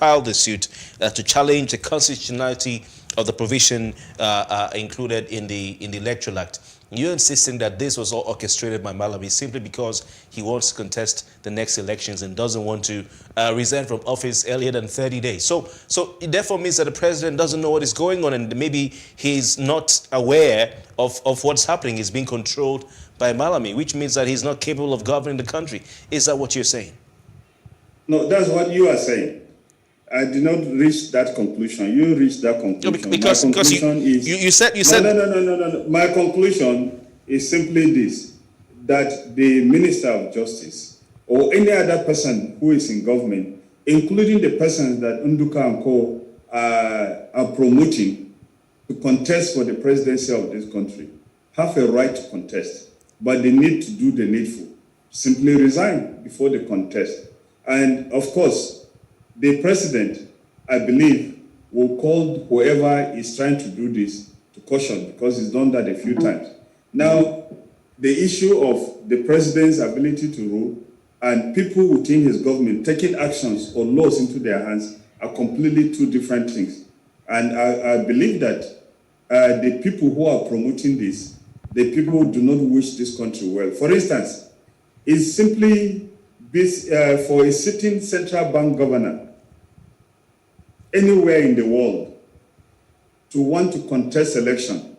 filed the suit to challenge the constitutionality of the provision included in the Electoral Act. You're insisting that this was all orchestrated by Malami simply because he wants to contest the next elections and doesn't want to resign from office earlier than 30 days. So it therefore means that the president doesn't know what is going on, and maybe he's not aware of what's happening. He's being controlled by Malami, which means that he's not capable of governing the country. Is that what you're saying? No, that's what you are saying. I did not reach that conclusion. You reached that conclusion. No, because you said No. My conclusion is simply this: that the Minister of Justice or any other person who is in government, including the persons that Nduka and Co are promoting to contest for the presidency of this country, have a right to contest, but they need to do the needful. Simply resign before the contest. And of course, the president, I believe, will call whoever is trying to do this to caution, because he's done that a few times. Now, the issue of the president's ability to rule and people within his government taking actions or laws into their hands are completely two different things. And I believe that the people who are promoting this, the people who do not wish this country well. For instance, it's simply for a sitting central bank governor anywhere in the world to want to contest election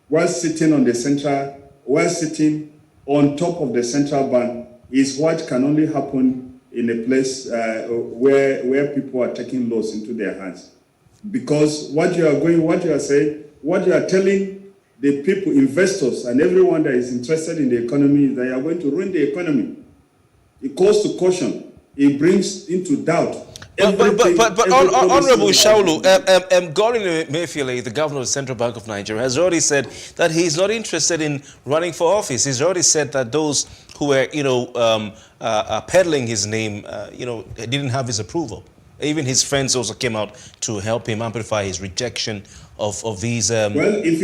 while sitting on top of the central bank is what can only happen in a place where people are taking laws into their hands. Because what you are telling the people, investors, and everyone that is interested in the economy is that you are going to ruin the economy. It calls to caution. It brings into doubt. But Honorable Shaulu, Gordon Emefiele, the governor of the Central Bank of Nigeria, has already said that he's not interested in running for office. He's already said that those who were, peddling his name, didn't have his approval. Even his friends also came out to help him amplify his rejection of these. Well, if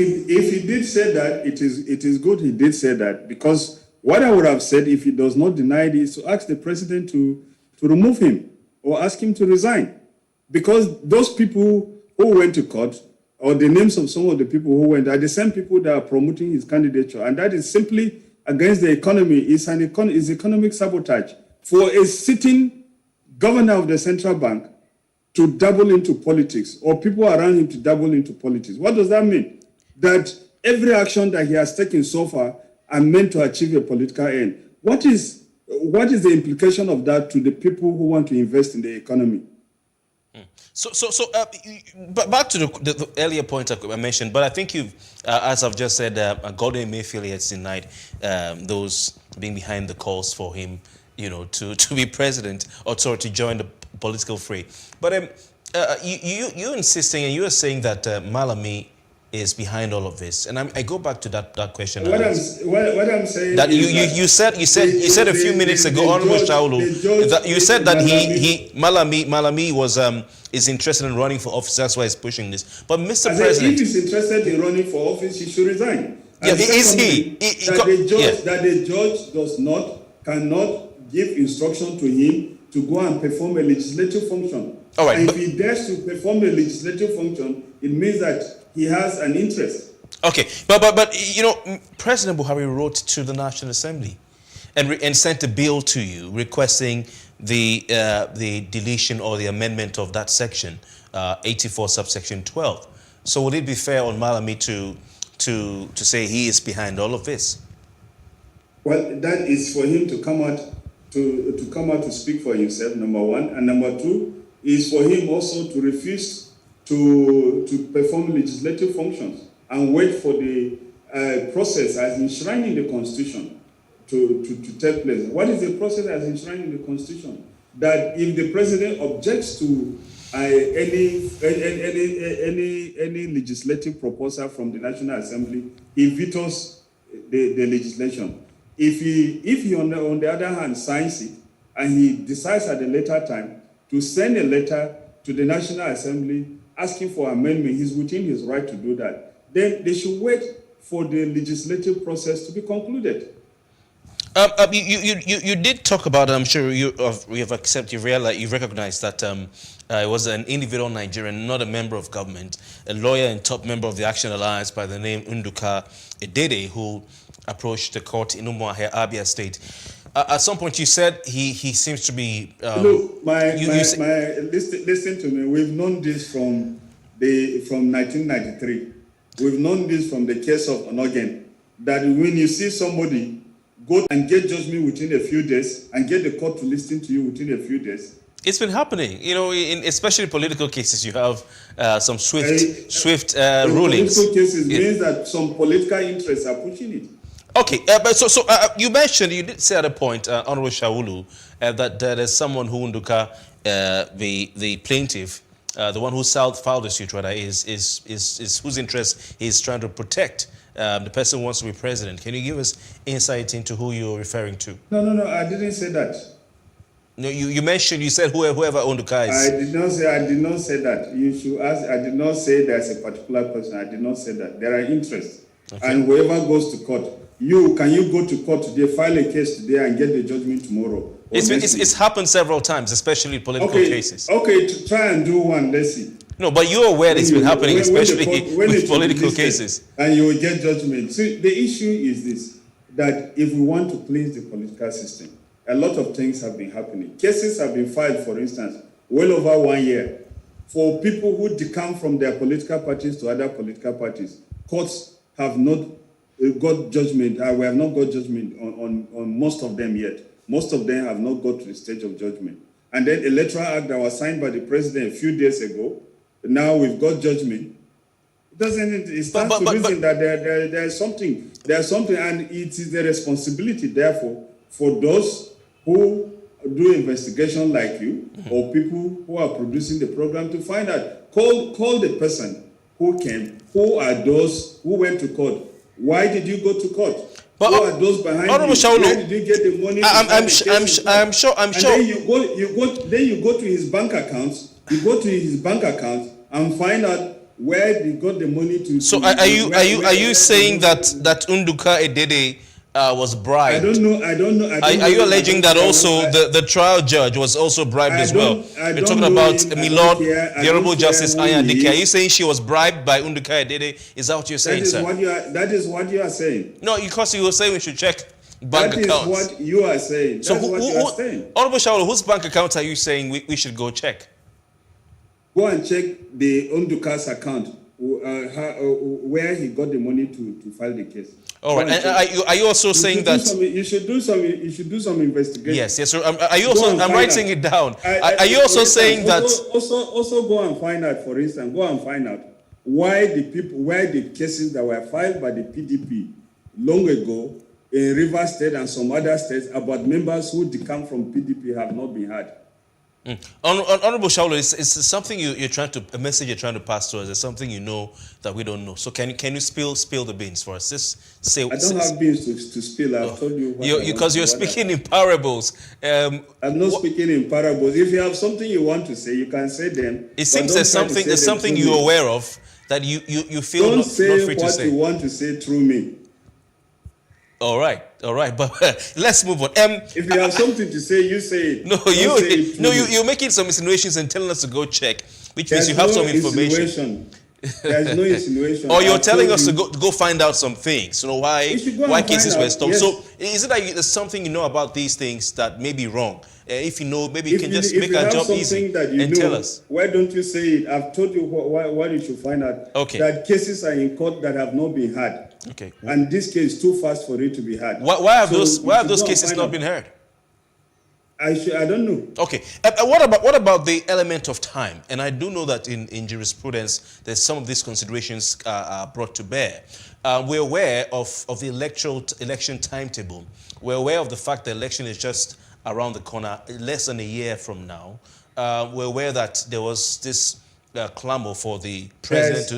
he did say that, it is good he did say that, because what I would have said if he does not deny it is to ask the president to remove him or ask him to resign. Because those people who went to court, or the names of some of the people who went, are the same people that are promoting his candidature. And that is simply against the economy. It's economic sabotage for a sitting governor of the central bank to double into politics, or people around him to double into politics. What does that mean? That every action that he has taken so far are meant to achieve a political end. What is the implication of that to the people who want to invest in the economy? But back to the earlier point I mentioned, but I think you've, as I've just said, Gordon Emefiele has denied those being behind the calls for him, to be president or to join the political fray. But you're insisting, and you're saying that Malami is behind all of this, and I go back to that question. What I'm saying that you said a few minutes ago, Honorable Shaulu, that you said that Malami was is interested in running for office. That's why he's pushing this. But Mr. President, if he's interested in running for office, he should resign. Yeah, is he? That the judge cannot give instruction to him to go and perform a legislative function. All right, and if he dares to perform a legislative function, it means that he has an interest. Okay, but President Buhari wrote to the National Assembly and sent a bill to you requesting the deletion or the amendment of that section, 84 subsection 12. So would it be fair on Malami to say he is behind all of this? Well, that is for him to come out to speak for himself, number one, and number two is for him also to refuse to perform legislative functions and wait for the process as enshrined in the Constitution to take place. What is the process as enshrined in the Constitution? That if the president objects to any legislative proposal from the National Assembly, he vetoes the legislation. If he on the other hand signs it and he decides at a later time to send a letter to the National Assembly asking for amendment, he's within his right to do that. Then they should wait for the legislative process to be concluded. You did talk about. I'm sure you have accepted. You realize you recognize that it was an individual Nigerian, not a member of government, a lawyer and top member of the Action Alliance by the name Nduka Edede, who approached the court in Umuahia, Abia State. At some point, you said he seems to be. Look, listen to me. We've known this from 1993. We've known this from the case of Onogen, that when you see somebody go and get judgment within a few days and get the court to listen to you within a few days. It's been happening, especially political cases. You have some swift rulings. Political cases means that some political interests are pushing it. Okay, but so you did say at a point, Honorable Shaulu, that there's someone who Nduka, the plaintiff, the one who filed the suit, rather, is whose interest he's trying to protect. The person who wants to be president. Can you give us insight into who you're referring to? No, I didn't say that. No, you said whoever Nduka is. I did not say that. You should ask. I did not say there's a particular person. I did not say that. There are interests. Okay. And whoever goes to court, can you go to court today, file a case today and get the judgment tomorrow? It's happened several times, especially political cases. Okay, to try and do one, let's see. No, but you're aware it's been happening, especially with political cases. And you will get judgment. See, the issue is this, that if we want to please the political system, a lot of things have been happening. Cases have been filed, for instance, well over 1 year, for people who decamp from their political parties to other political parties. Courts have not got judgment. We have not got judgment on most of them yet. Most of them have not got to the stage of judgment. And then Electoral Act that was signed by the president a few days ago, now we've got judgment. It stands to reason that there's something, and it is the responsibility, therefore, for those who do investigation like you, or people who are producing the program, to find out, call the person who came, who are those who went to court, why did you go to court? But who are those behind you? Where did you get the money? I'm sure. And then you go to his bank accounts. You go to his bank account and find out where they got the money to. So are you saying that Nduka Edede was bribed? I don't know. Are you alleging that also the trial judge was also bribed as well? You're talking about Milord, the Honorable Justice Ayandike. Are you saying she was bribed by Nduka Edede? Is that what you're saying, sir? That is what you are saying. No, because you were saying we should check bank accounts. That is what you are saying. So Honorable Shaul, whose bank accounts are you saying we should go check? Go and check the Nduka's account, where he got the money to file the case. All right. And are you also saying that you should do some investigation? Yes. So are you also? I'm writing it down. Are you also saying that? Also go and find out. For instance, go and find out why the cases that were filed by the PDP long ago in Rivers State and some other states about members who decamp from PDP have not been heard. Honorable Shaulu, it's something a message you're trying to pass to us. It's something you know that we don't know. So can you spill the beans for us? Just say. I don't have beans to spill. I've told you. Because you're speaking in parables. I'm not speaking in parables. If you have something you want to say, you can say them. It seems there's something you're aware of that you feel not free to say. Don't say what you want to say through me. All right, but let's move on. If you have something to say, you say it. You're making some insinuations and telling us to go check, which means you have some information. There's no insinuation. Or you're telling us to go find out some things. Why cases were stopped. Yes. So is it that there's something you know about these things that may be wrong? If you know, maybe you can just make our job easy and tell us. Why don't you say it? I've told you what you should find out. Okay. That cases are in court that have not been heard. Okay. And this case is too fast for it to be heard. Why have those cases not been heard? I don't know. Okay. What about the element of time? And I do know that in jurisprudence, there's some of these considerations are brought to bear. We're aware of the election timetable. We're aware of the fact the election is just around the corner, less than a year from now. We're aware that there was this clamor for the president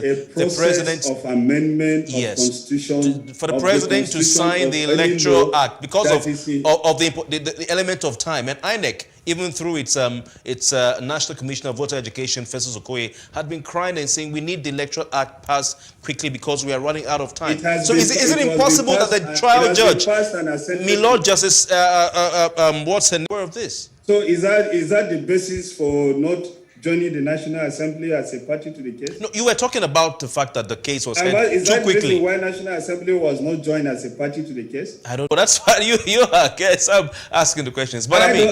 of amendment of constitution for the president to sign the electoral act because of the element of time. And INEC even through its National Commissioner of Voter Education, Festus Okoye, had been crying and saying we need the Electoral Act passed quickly because we are running out of time. So is it impossible that the trial judge, Milord Justice, what's her name of this? So is that the basis for not joining the National Assembly as a party to the case? No, you were talking about the fact that the case was heard is too that quickly. The reason why National Assembly was not joined as a party to the case? I don't know. That's why you are. I guess I'm asking the questions. But I mean,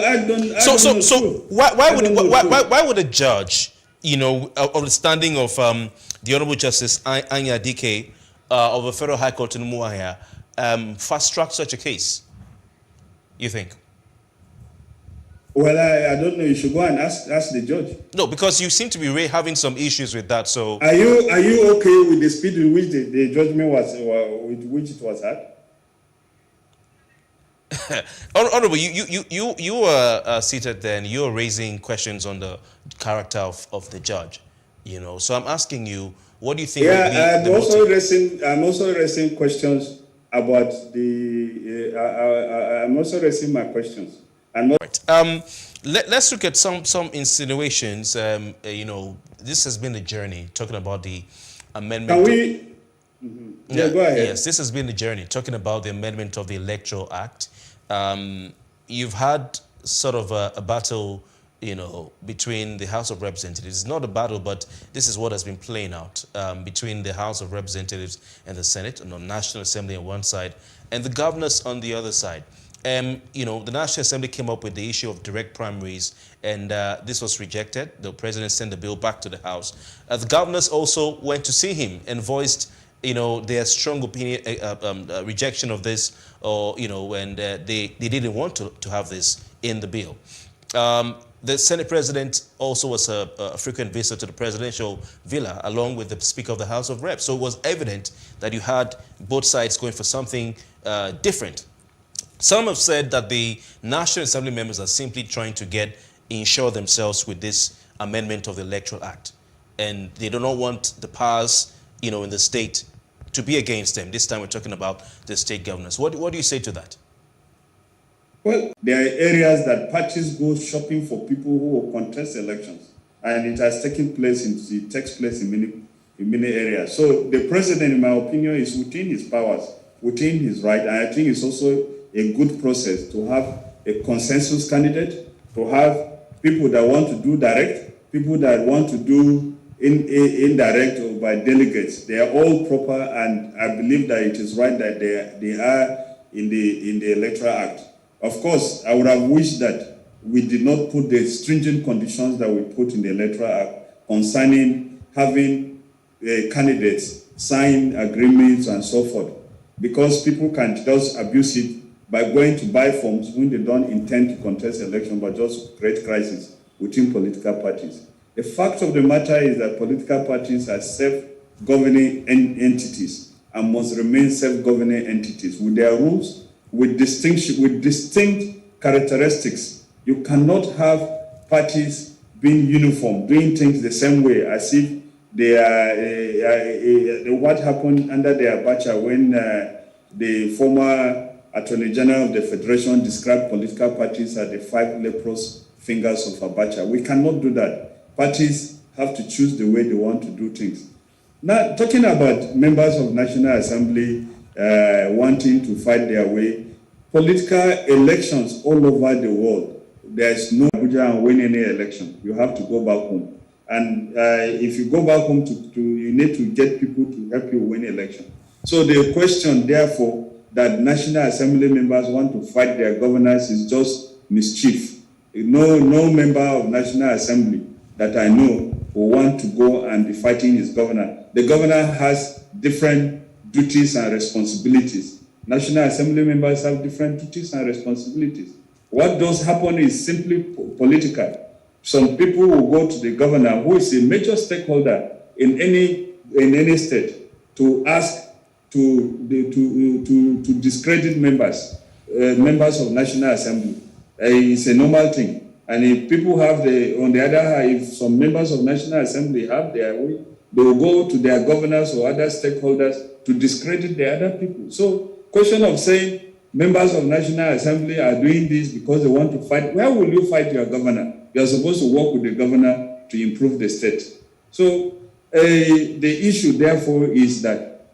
why would a judge, you know, of the standing of the Honorable Justice Anya Dike of the Federal High Court in Umuahia fast track such a case? You think? Well, I don't know. You should go and ask the judge. No, because you seem to be having some issues with that. So, are you okay with the speed in which the judgment was, with which it was had? Honorable, you were seated there, and you were raising questions on the character of the judge. You know, so I'm asking you, what do you think? Yeah, I'm also raising questions about the. I'm also raising my questions. Let's look at some insinuations. You know, this has been a journey talking about the amendment. Can we? Yeah, go ahead. Yes, this has been a journey talking about the amendment of the Electoral Act. You've had sort of a battle, you know, between the House of Representatives. It's not a battle, but this is what has been playing out between the House of Representatives and the Senate, and the National Assembly on one side, and the governors on the other side. You know, the National Assembly came up with the issue of direct primaries, and this was rejected. The president sent the bill back to the House. The governors also went to see him and voiced, you know, their strong opinion, rejection of this, or, you know, and they didn't want to have this in the bill. The Senate president also was a frequent visitor to the presidential villa, along with the Speaker of the House of Reps. So it was evident that you had both sides going for something different. Some have said that the National Assembly members are simply trying to insure themselves with this amendment of the Electoral Act. And they do not want the powers, you know, in the state to be against them. This time we're talking about the state governors. What do you say to that? Well, there are areas that parties go shopping for people who will contest elections. And it has taken place, it takes place in many areas. So the president, in my opinion, is within his powers, within his right. And I think it's also a good process to have a consensus candidate, to have people that want to do direct, people that want to do indirect or by delegates. They are all proper, and I believe that it is right that they are in the Electoral Act. Of course, I would have wished that we did not put the stringent conditions that we put in the Electoral Act concerning having candidates sign agreements and so forth, because people can just abuse it by going to buy forms when they don't intend to contest election, but just create crisis within political parties. The fact of the matter is that political parties are self-governing entities and must remain self-governing entities with their rules, with distinct characteristics. You cannot have parties being uniform, doing things the same way, as if they are what happened under the Abacha when the former Attorney General of the Federation described political parties as the 5 leprous fingers of Abacha. We cannot do that. Parties have to choose the way they want to do things. Now, talking about members of National Assembly wanting to fight their way, political elections all over the world, there is no Abuja and win any election. You have to go back home. And if you go back home, you need to get people to help you win election. So the question, therefore, that National Assembly members want to fight their governors is just mischief. No member of National Assembly that I know will want to go and be fighting his governor. The governor has different duties and responsibilities. National Assembly members have different duties and responsibilities. What does happen is simply political. Some people will go to the governor, who is a major stakeholder in any state, to ask to discredit members of National Assembly. It's a normal thing. And if people have on the other hand, if some members of National Assembly have their way, they will go to their governors or other stakeholders to discredit the other people. So, question of saying members of National Assembly are doing this because they want to fight. Where will you fight your governor? You are supposed to work with the governor to improve the state. So the issue, therefore, is that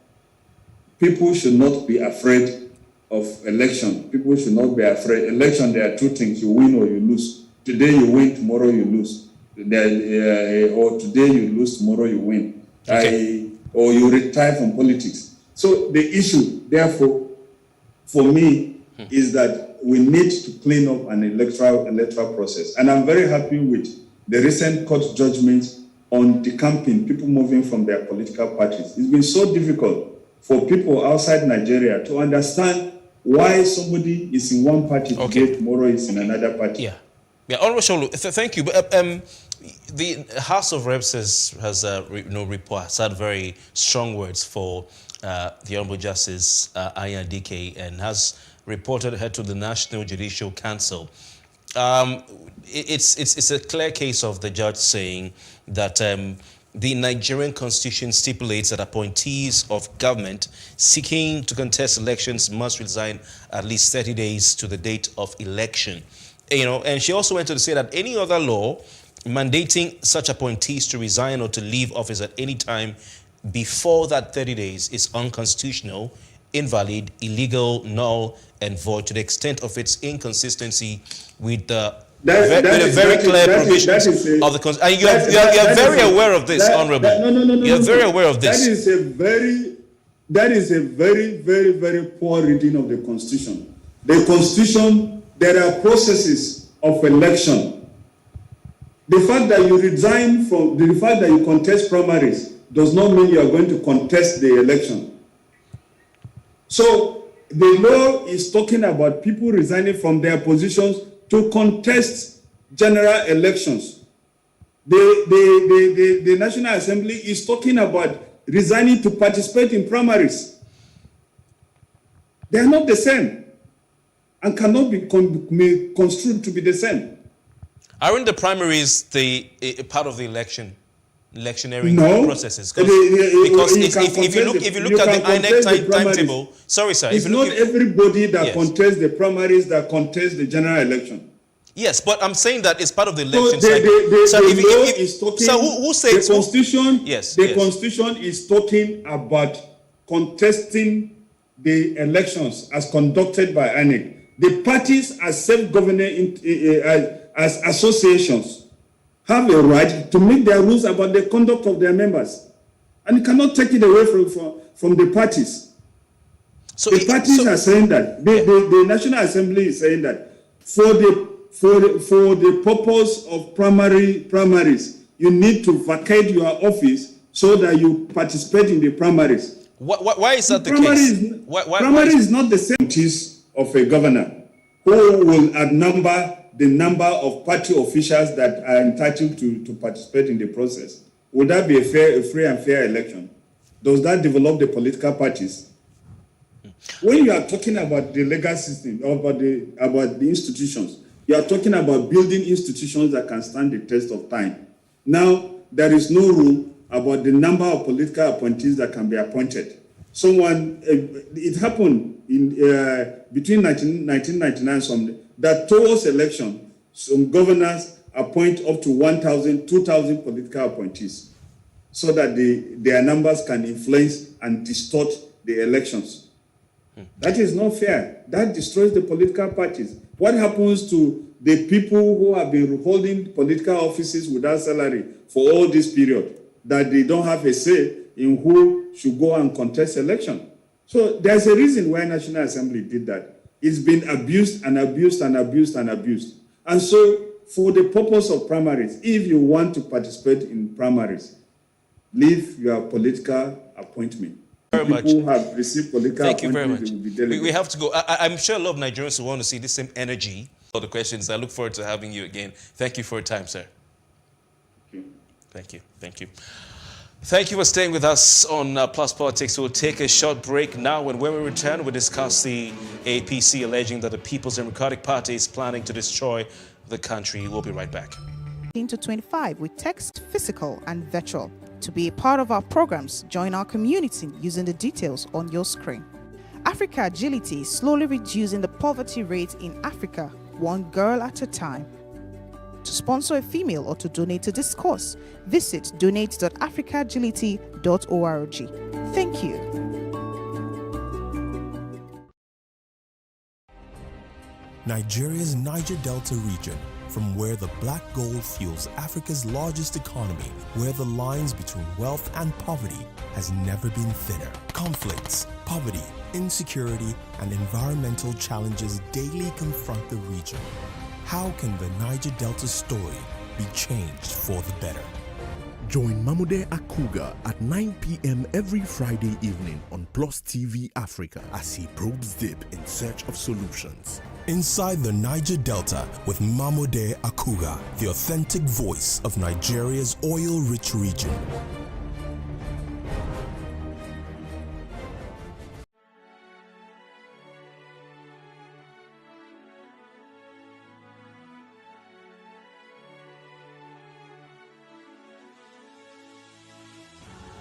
people should not be afraid of election. People should not be afraid. Election, there are two things: you win or you lose. Today you win, tomorrow you lose. Or today you lose, tomorrow you win. Okay. Or you retire from politics. So the issue, therefore, for me, is that we need to clean up an electoral process. And I'm very happy with the recent court judgments on decamping, people moving from their political parties. It's been so difficult for people outside Nigeria to understand why somebody is in one party today, tomorrow is in another party. Yeah, Honorable Sholu, thank you. But the House of Reps has had very strong words for the Honorable Justice Anya Dike, and has reported her to the National Judicial Council. It's a clear case of the judge saying that the Nigerian Constitution stipulates that appointees of government seeking to contest elections must resign at least 30 days to the date of election. And she also went on to say that any other law mandating such appointees to resign or to leave office at any time before that 30 days is unconstitutional, invalid, illegal, null, and void to the extent of its inconsistency with the very clear provisions of the Constitution. And you're very aware of this, Honorable. You're very aware of this. That is a very, very, very poor reading of the Constitution. The Constitution, there are processes of election. The fact that you resign from, the fact that you contest primaries does not mean you are going to contest the election. So the law is talking about people resigning from their positions to contest general elections. The National Assembly is talking about resigning to participate in primaries. They are not the same and cannot be construed to be the same. Aren't the primaries part of the electionary processes? Because if you look at the INEC timetable, sorry, sir. It's not everybody that contests the primaries that contests the general election. Yes, but I'm saying that it's part of the election cycle. Who says the Constitution? The Constitution is talking about contesting the elections as conducted by INEC. The parties as self-governing as associations have a right to make their rules about the conduct of their members, and you cannot take it away from the parties. So the parties are saying that the National Assembly is saying that for the purpose of primaries, you need to vacate your office so that you participate in the primaries. Why is that the case? Primary is not the same of a governor who will outnumber the number of party officials that are entitled to participate in the process. Would that be a free and fair election? Does that develop the political parties? When you are talking about the legal system, about the institutions, you are talking about building institutions that can stand the test of time. Now, there is no rule about the number of political appointees that can be appointed. It happened between 1999 that towards election, some governors appoint up to 1,000, 2,000 political appointees so that their numbers can influence and distort the elections. That is not fair. That destroys the political parties. What happens to the people who have been holding political offices without salary for all this period, that they don't have a say in who should go and contest election? So there's a reason why National Assembly did that. It's been abused and abused and abused and abused. And so for the purpose of primaries, if you want to participate in primaries, leave your political appointment. Very much. People who have received political Thank you very appointments, much. will be delegated. We have to go. I'm sure a lot of Nigerians will want to see the same energy for the questions. I look forward to having you again. Thank you for your time, sir. Thank you. Thank you. Thank you for staying with us on Plus Politics. We'll take a short break now, and when we return, we'll discuss the APC alleging that the People's Democratic Party is planning to destroy the country. We'll be right back. 18 to 25 with text, physical, and virtual. To be a part of our programs, join our community using the details on your screen. Africa Agility is slowly reducing the poverty rate in Africa, one girl at a time. To sponsor a female or to donate to this cause, visit donate.africaagility.org. Thank you. Nigeria's Niger Delta region, from where the black gold fuels Africa's largest economy, where the lines between wealth and poverty has never been thinner. Conflicts, poverty, insecurity, and environmental challenges daily confront the region. How can the Niger Delta story be changed for the better? Join Mamude Akuga at 9 p.m. every Friday evening on PlusTvAfrica as he probes deep in search of solutions. Inside the Niger Delta with Mamude Akuga, the authentic voice of Nigeria's oil-rich region.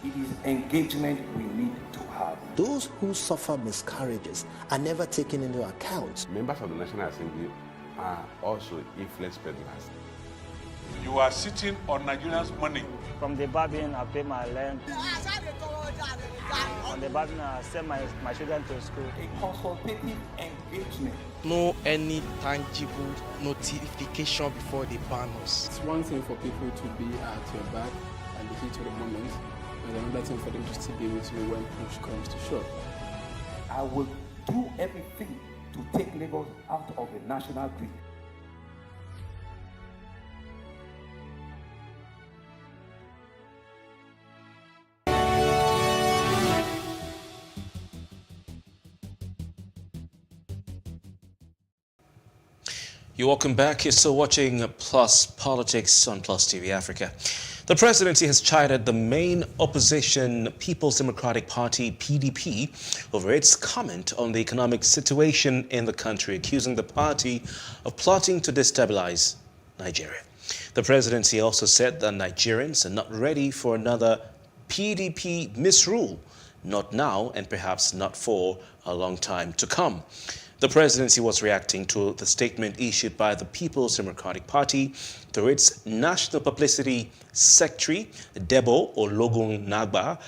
It is engagement we need to have. Those who suffer miscarriages are never taken into account. Members of the National Assembly are also influence peddlers. You are sitting on Nigerians' money. From the Babin, I pay my rent. From the Babin, I send my children to school. A consultative engagement. No any tangible notification before they ban us. It's one thing for people to be at your back and the heat of the moment, and another thing for them to still be with you when push comes to shove. I will do everything to take Lagos out of the national grid. You're welcome back. You're still watching Plus Politics on Plus TV Africa. The presidency has chided the main opposition People's Democratic Party, PDP, over its comment on the economic situation in the country, accusing the party of plotting to destabilize Nigeria. The presidency also said that Nigerians are not ready for another PDP misrule, not now and perhaps not for a long time to come. The presidency was reacting to the statement issued by the People's Democratic Party through its National Publicity Secretary, Debo Ologun Nagba,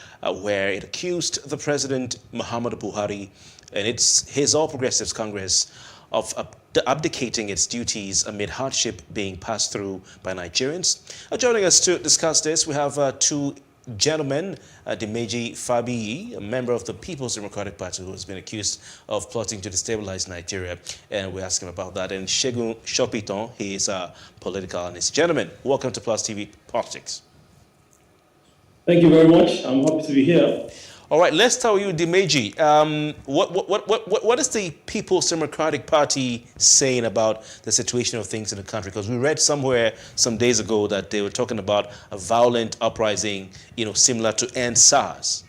where it accused the President Muhammadu Buhari and his All Progressives Congress of abdicating its duties amid hardship being passed through by Nigerians. Joining us to discuss this, we have two gentlemen, Dimeji Fabiyi, a member of the People's Democratic Party who has been accused of plotting to destabilize Nigeria, and we'll ask him about that. And Segun Shopiton, he is a political analyst. Gentlemen, welcome to Plus TV Politics. Thank you very much. I'm happy to be here. All right, let's tell you, Dimeji, what is the People's Democratic Party saying about the situation of things in the country? Because we read somewhere some days ago that they were talking about a violent uprising, similar to end SARS.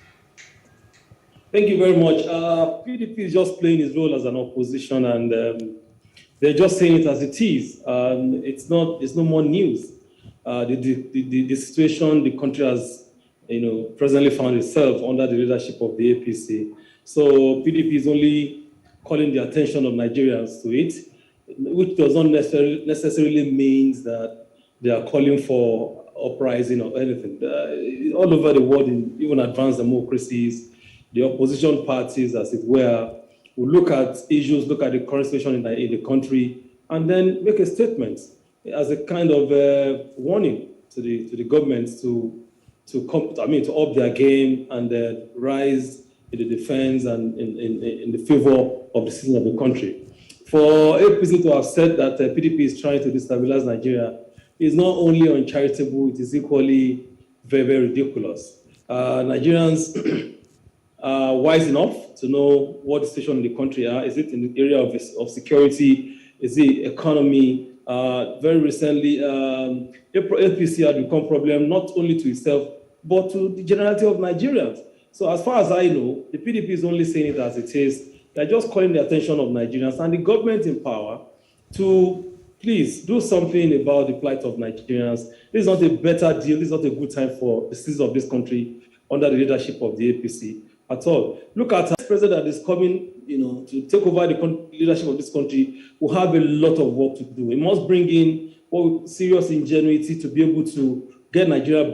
Thank you very much. PDP is just playing its role as an opposition, and they're just saying it as it is. It's no more news. The situation the country has presently found itself under the leadership of the APC. So PDP is only calling the attention of Nigerians to it, which does not necessarily mean that they are calling for uprising or anything. All over the world, in even advanced democracies, the opposition parties, as it were, will look at issues, look at the current situation in the country, and then make a statement as a kind of warning to the government to up their game and rise in the defense and in the favor of the citizens of the country. For APC to have said that PDP is trying to destabilize Nigeria is not only uncharitable, it is equally very, very ridiculous. Nigerians are wise enough to know what the situation in the country are. Is it in the area of security? Is it economy? Very recently, APC had become a problem not only to itself, but to the generality of Nigerians. So as far as I know, the PDP is only saying it as it is. They're just calling the attention of Nigerians and the government in power to please do something about the plight of Nigerians. This is not a better deal. This is not a good time for the citizens of this country under the leadership of the APC at all. Look at the president that is coming, to take over the leadership of this country will have a lot of work to do. He must bring in serious ingenuity to be able to get Nigeria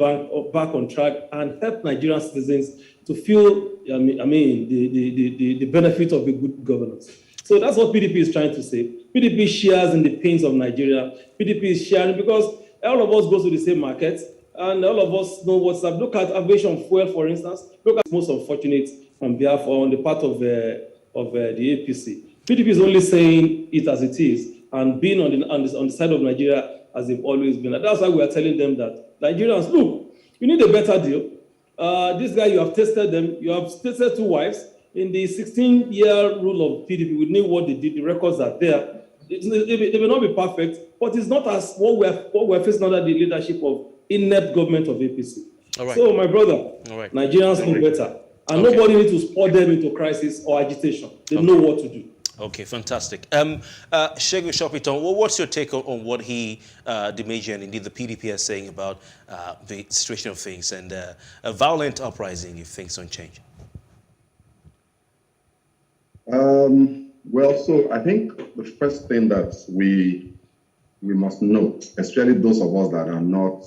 back on track and help Nigerian citizens to feel, the benefit of a good governance. So that's what PDP is trying to say. PDP shares in the pains of Nigeria. PDP is sharing because all of us go to the same market and all of us know what's up. Look at aviation fuel, for instance. Look at most unfortunate on the part of the APC. PDP is only saying it as it is and being on the side of Nigeria as they've always been. And that's why we are telling them that Nigerians, look, you need a better deal. This guy, you have tested them. You have tested 2 wives. In the 16-year rule of PDP, we knew what they did. The records are there. They may not be perfect, but it's not as what we're facing under the leadership of inept government of APC. All right. So, my brother, Nigerians know better. And nobody needs to spur them into crisis or agitation. They know what to do. Okay, fantastic. Segun Sopiton, what's your take on what the Major and indeed the PDP are saying about the situation of things and a violent uprising if things don't change? Well, so I think the first thing that we must note, especially those of us that are not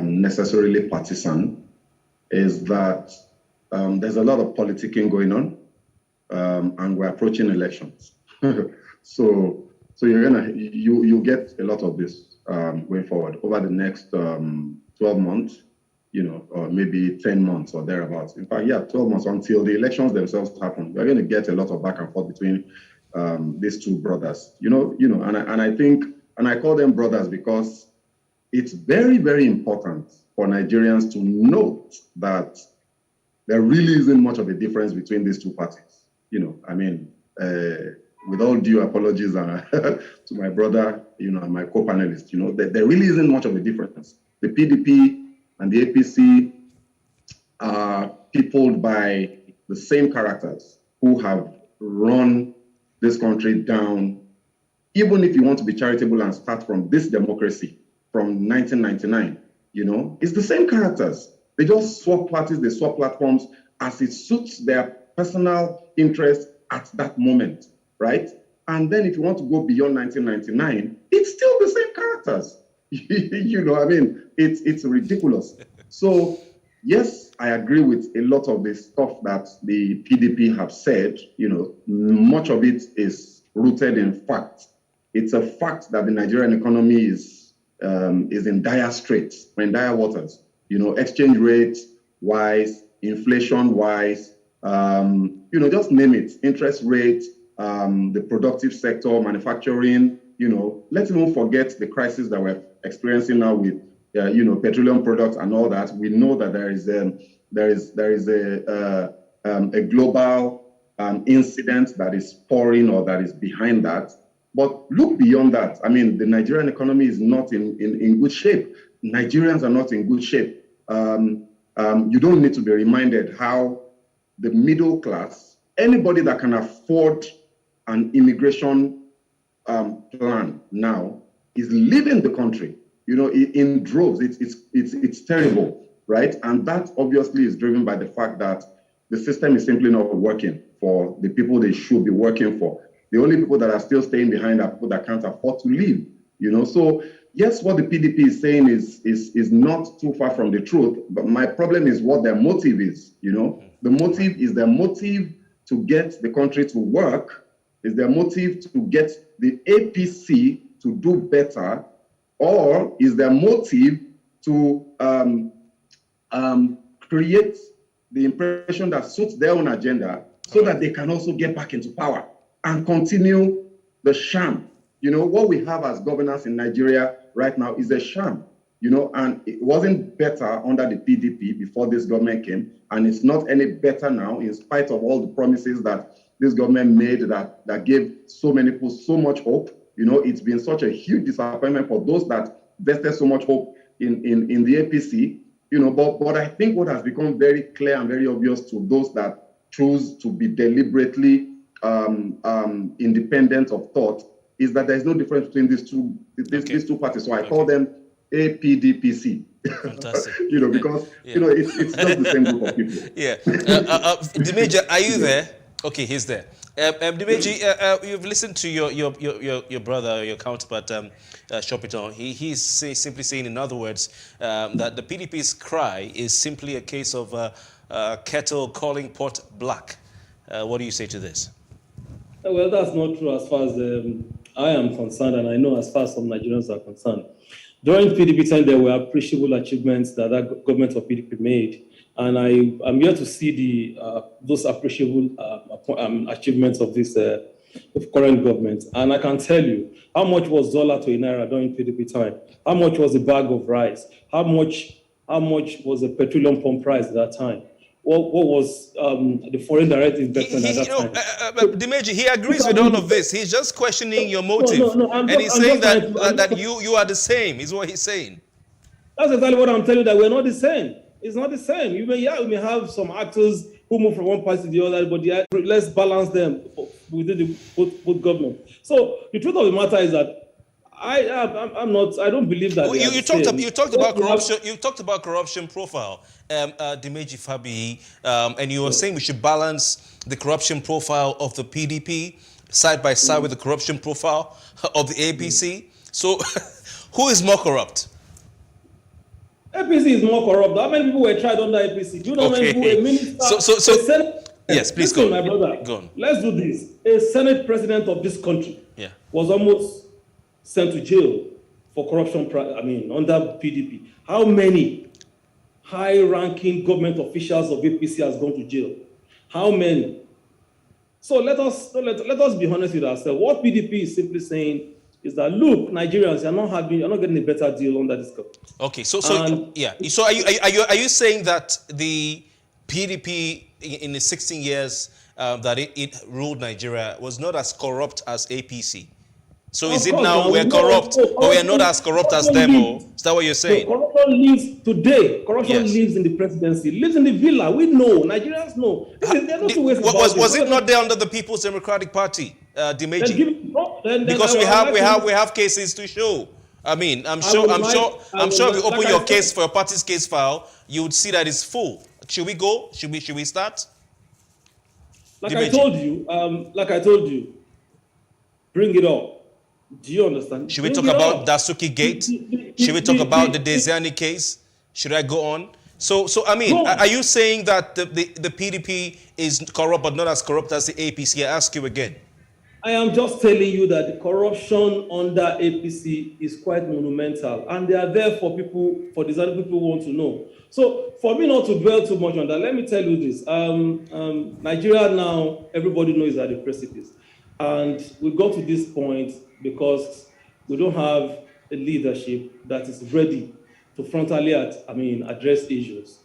necessarily partisan, is that there's a lot of politicking going on, and we're approaching elections. so you'll get a lot of this going forward over the next 12 months. Or maybe 10 months or thereabouts. In fact, 12 months until the elections themselves happen. We're going to get a lot of back and forth between these 2 brothers. And I think, and I call them brothers because it's very, very important for Nigerians to note that there really isn't much of a difference between these 2 parties. With all due apologies to my brother, and my co-panelist, there really isn't much of a difference. The PDP and the APC are peopled by the same characters who have run this country down. Even if you want to be charitable and start from this democracy from 1999, it's the same characters. They just swap parties, they swap platforms as it suits their personal interest at that moment, right? And then if you want to go beyond 1999, it's still the same characters. It's ridiculous. So, yes, I agree with a lot of the stuff that the PDP have said. Much of it is rooted in fact. It's a fact that the Nigerian economy is in dire straits, in dire waters. Exchange rate wise, inflation wise, just name it. Interest rate, the productive sector, manufacturing. Let's even forget the crisis that we're experiencing now with, petroleum products and all that. We know that there is a global incident that is pouring or that is behind that. But look beyond that. The Nigerian economy is not in good shape. Nigerians are not in good shape. You don't need to be reminded how the middle class, anybody that can afford an immigration plan now, is leaving the country, in droves. It's terrible, right? And that obviously is driven by the fact that the system is simply not working for the people they should be working for. The only people that are still staying behind are people that can't afford to leave, So yes, what the PDP is saying is not too far from the truth, but my problem is what their motive is, The motive is their motive to get the country to work, is their motive to get the APC to do better, or is their motive to create the impression that suits their own agenda so that they can also get back into power and continue the sham. What we have as governance in Nigeria right now is a sham, and it wasn't better under the PDP before this government came, and it's not any better now in spite of all the promises that this government made that gave so many people so much hope. It's been such a huge disappointment for those that vested so much hope in the APC, but I think what has become very clear and very obvious to those that choose to be deliberately independent of thought is that there's no difference between these two parties. So I call them APDPC. Fantastic. Because it's just the same group of people. Yeah. Dimeji, are you there? Okay, he's there. Dimeji, you've listened to your brother, your counterpart, Shopiton. He's simply saying, in other words, that the PDP's cry is simply a case of kettle calling pot black. What do you say to this? Well, that's not true as far as I am concerned, and I know as far as some Nigerians are concerned. During PDP time, there were appreciable achievements that government of PDP made, and I'm here to see those appreciable achievements of this current government. And I can tell you how much was dollar to a naira during PDP time, how much was a bag of rice, how much was the petroleum pump price at that time. What was the foreign direct investment at that time? Dimeji, he agrees with all of this. He's just questioning your motive. And he's saying that you are the same, is what he's saying. That's exactly what I'm telling you, that we're not the same. It's not the same. We may have some actors who move from one party to the other, but let's balance them within both government. So the truth of the matter is that I don't believe that. You talked about corruption. You talked about corruption profile, Dimeji Fabi, and you were saying we should balance the corruption profile of the PDP side by side with the corruption profile of the APC. So, who is more corrupt? APC is more corrupt. How many people were tried under APC? Do you know how many people were minister? Yes, please go on. My brother. Go on. Let's do this. A Senate president of this country was almost sent to jail for corruption, under PDP. How many high-ranking government officials of APC has gone to jail? How many? So let us be honest with ourselves. What PDP is simply saying is that, look, Nigerians, you're not getting a better deal under this government. Okay, so are you saying that the PDP in the 16 years that it ruled Nigeria was not as corrupt as APC? So is it now we're corrupt, or we are not as corrupt as them? Is that what you're saying? Corruption lives today. Corruption lives in the presidency, lives in the villa. We know. Nigerians know. Was it not there under the People's Democratic Party, Dimeji? Because we have cases to show. I'm sure if you open your case for your party's case file, you would see that it's full. Should we go? Should we start? Like I told you, bring it up. Do you understand? Should we talk about Dasuki Gate? Should we talk about the Desiani case? Should I go on? So are you saying that the PDP is corrupt but not as corrupt as the APC? I ask you again. I am just telling you that the corruption under APC is quite monumental, and they are there for Desiani people who want to know. So for me not to dwell too much on that, let me tell you this. Nigeria now, everybody knows at the precipice. And we got to this point because we don't have a leadership that is ready to frontally address issues.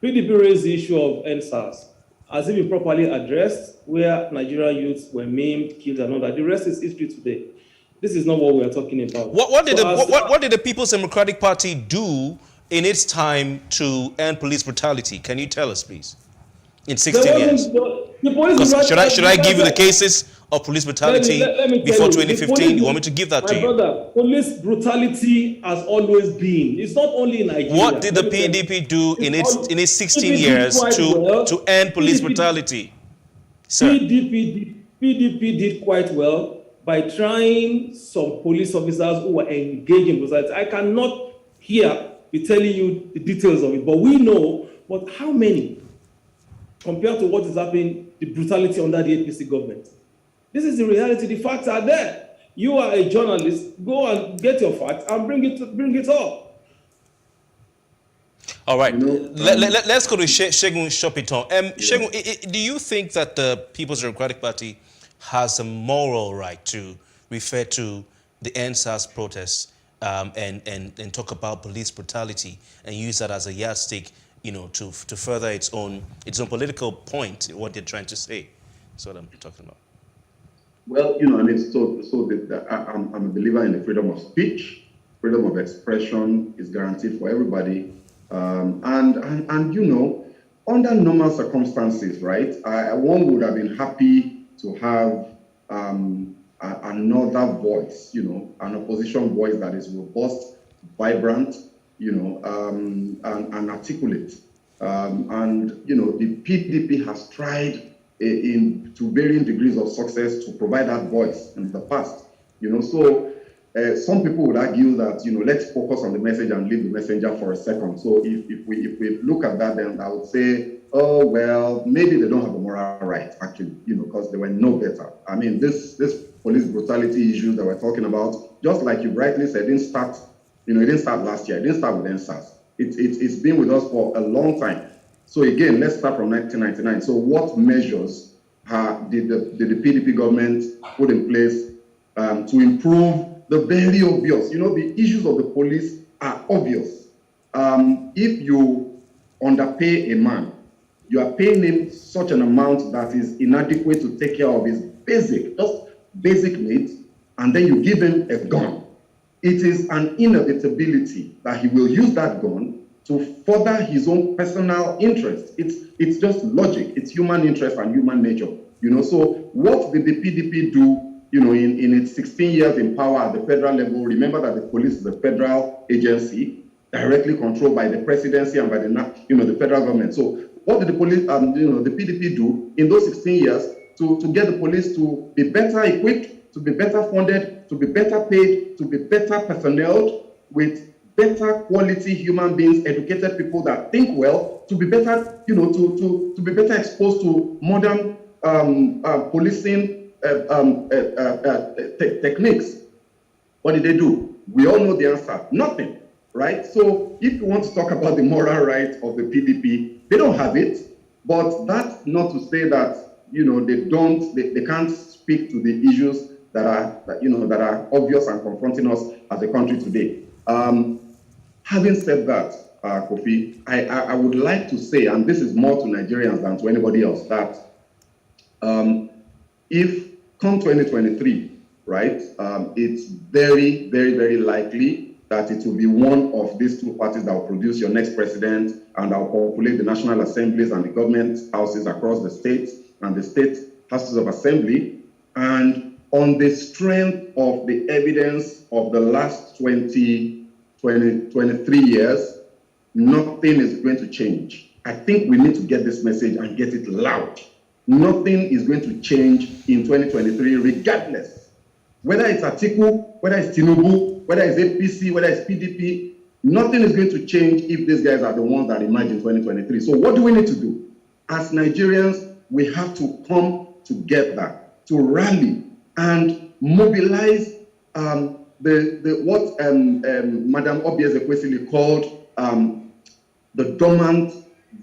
PDP raised the issue of NSAS. Has it been properly addressed, where Nigerian youths were maimed, killed, and all that? The rest is history today. This is not what we are talking about. What did the People's Democratic Party do in its time to end police brutality? Can you tell us, please? In 16 years. Should I give you the cases of police brutality before 2015? You want me to give that to you? My brother, police brutality has always been. It's not only in Nigeria. What did the PDP do in its 16 years to end police brutality? Sir. PDP did quite well by trying some police officers who were engaged in brutality. I cannot here be telling you the details of it, but we know. But how many, compared to what is happening, the brutality under the APC government? This is the reality. The facts are there. You are a journalist. Go and get your facts and bring it up. All right. Let's go to Segun Shopiton. Segun, do you think that the People's Democratic Party has a moral right to refer to the NSAS protests and talk about police brutality and use that as a yardstick, to further its own political point, what they're trying to say? That's what I'm talking about. Well, I'm a believer in the freedom of speech. Freedom of expression is guaranteed for everybody. And under normal circumstances, right, one would have been happy to have another voice, an opposition voice that is robust, vibrant, and articulate. And the PDP has tried to varying degrees of success to provide that voice in the past. So some people would argue that let's focus on the message and leave the messenger for a second. So if we look at that, then I would say, oh well, maybe they don't have a moral right actually, because they were no better. I mean, this police brutality issue that we're talking about, just like you rightly said, it didn't start last year. It didn't start with NSAS. It's been with us for a long time. So again, let's start from 1999. So what measures did the PDP government put in place to improve the very obvious? The issues of the police are obvious. If you underpay a man, you are paying him such an amount that is inadequate to take care of his basic needs, and then you give him a gun. It is an inevitability that he will use that gun to further his own personal interest. It's just logic. It's human interest and human nature. So what did the PDP do, in its 16 years in power at the federal level? Remember that the police is a federal agency directly controlled by the presidency and by the federal government. So what did the police, the PDP do in those 16 years to get the police to be better equipped, to be better funded, to be better paid, to be better personnel with better quality human beings, educated people that think well, to be better, to be better exposed to modern policing techniques? What did they do? We all know the answer. Nothing, right? So if you want to talk about the moral right of the PDP, they don't have it. But that's not to say that they can't speak to the issues that are obvious and confronting us as a country today. Having said that, Kofi, I would like to say, and this is more to Nigerians than to anybody else, that if come 2023, right, it's very, very, very likely that it will be one of these two parties that will produce your next president and that will populate the national assemblies and the government houses across the states and the state houses of assembly. And on the strength of the evidence of the last 23 years, nothing is going to change. I think we need to get this message and get it loud. Nothing is going to change in 2023, regardless. Whether it's Atiku, whether it's Tinubu, whether it's APC, whether it's PDP, nothing is going to change if these guys are the ones that emerge in 2023. So what do we need to do? As Nigerians, we have to come together to rally and mobilize what Madam Obieze called the dormant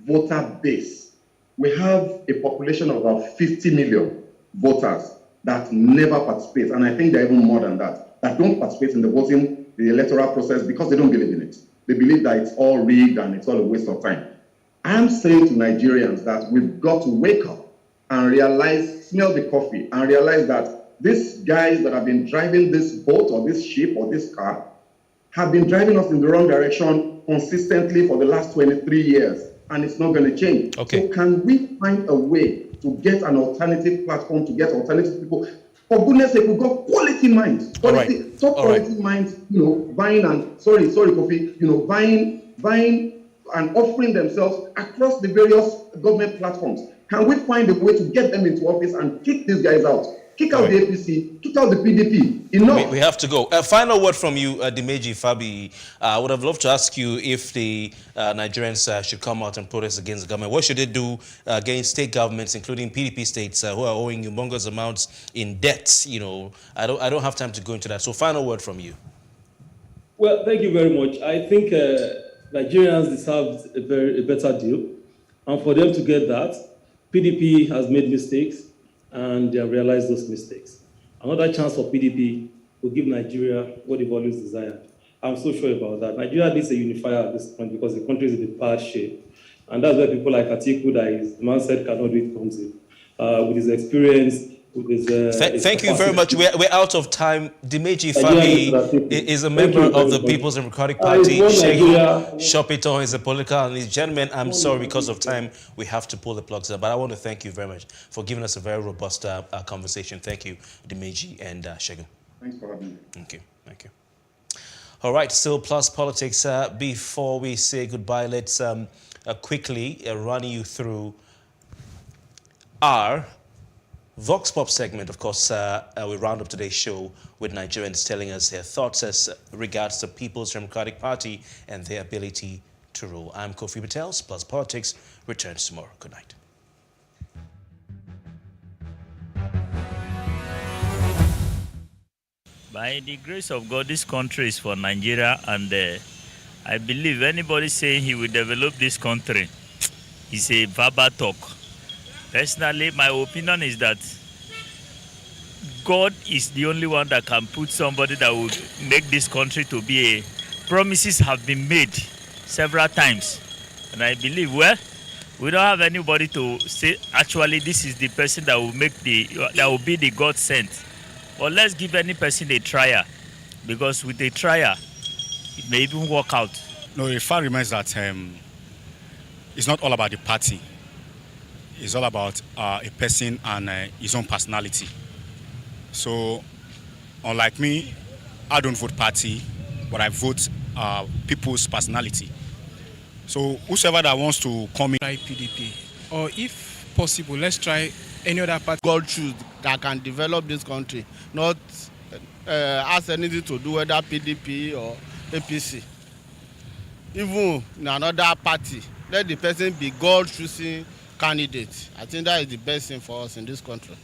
voter base. We have a population of about 50 million voters that never participate, and I think they're even more than that don't participate in the electoral process because they don't believe in it. They believe that it's all rigged and it's all a waste of time. I'm saying to Nigerians that we've got to wake up and realize, smell the coffee, and realize that these guys that have been driving this boat or this ship or this car have been driving us in the wrong direction consistently for the last 23 years, and it's not going to change. Okay. So can we find a way to get an alternative platform, to get alternative people? For goodness sake, we've got quality minds, top quality minds, vying and, sorry, Kofi, vying and offering themselves across the various government platforms. Can we find a way to get them into office and kick these guys out? Kick out the APC, kick out the PDP. Enough. We have to go. A final word from you, Dimeji Fabi. I would have loved to ask you if the Nigerians should come out and protest against the government. What should they do against state governments, including PDP states, who are owing humongous amounts in debt? I don't have time to go into that. So, final word from you. Well, thank you very much. I think Nigerians deserve a better deal, and for them to get that, PDP has made mistakes, and they have realized those mistakes. Another chance for PDP will give Nigeria what they've always desired. I'm so sure about that. Nigeria needs a unifier at this point because the country is in a bad shape. And that's where people like Atiku, the man said cannot do it, comes in. With his experience, with his... Thank you very much. We're out of time. Dimeji Fabi is a member of the People's Democratic Party. Shegun Shopito is a political analyst. Gentlemen, I'm sorry, because of time, we have to pull the plugs up. But I want to thank you very much for giving us a very robust conversation. Thank you, Dimeji and Shegun. Thanks for having me. Thank you. Thank you. All right, still Plus Politics. Before we say goodbye, let's quickly run you through our Vox Pop segment. Of course, we round up today's show with Nigerians telling us their thoughts as regards the People's Democratic Party and their ability to rule. I'm Kofi Patel's Plus Politics returns tomorrow. Good night. By the grace of God, this country is for Nigeria, and I believe anybody saying he will develop this country is a verbal talk. Personally, my opinion is that God is the only one that can put somebody that will make this country to be a... Promises have been made several times, and I believe, well, we don't have anybody to say, actually, this is the person that will be the God sent. But let's give any person a trial, because with a trial, it may even work out. No, the fact remains that it's not all about the party. It's all about a person and his own personality. So, unlike me, I don't vote party, but I vote people's personality. So, whosoever that wants to come in... Try PDP. Or if possible, let's try any other party. God choose that can develop this country, not ask anything to do with that PDP or APC. Even in another party, let the person be God choosing candidate. I think that is the best thing for us in this country.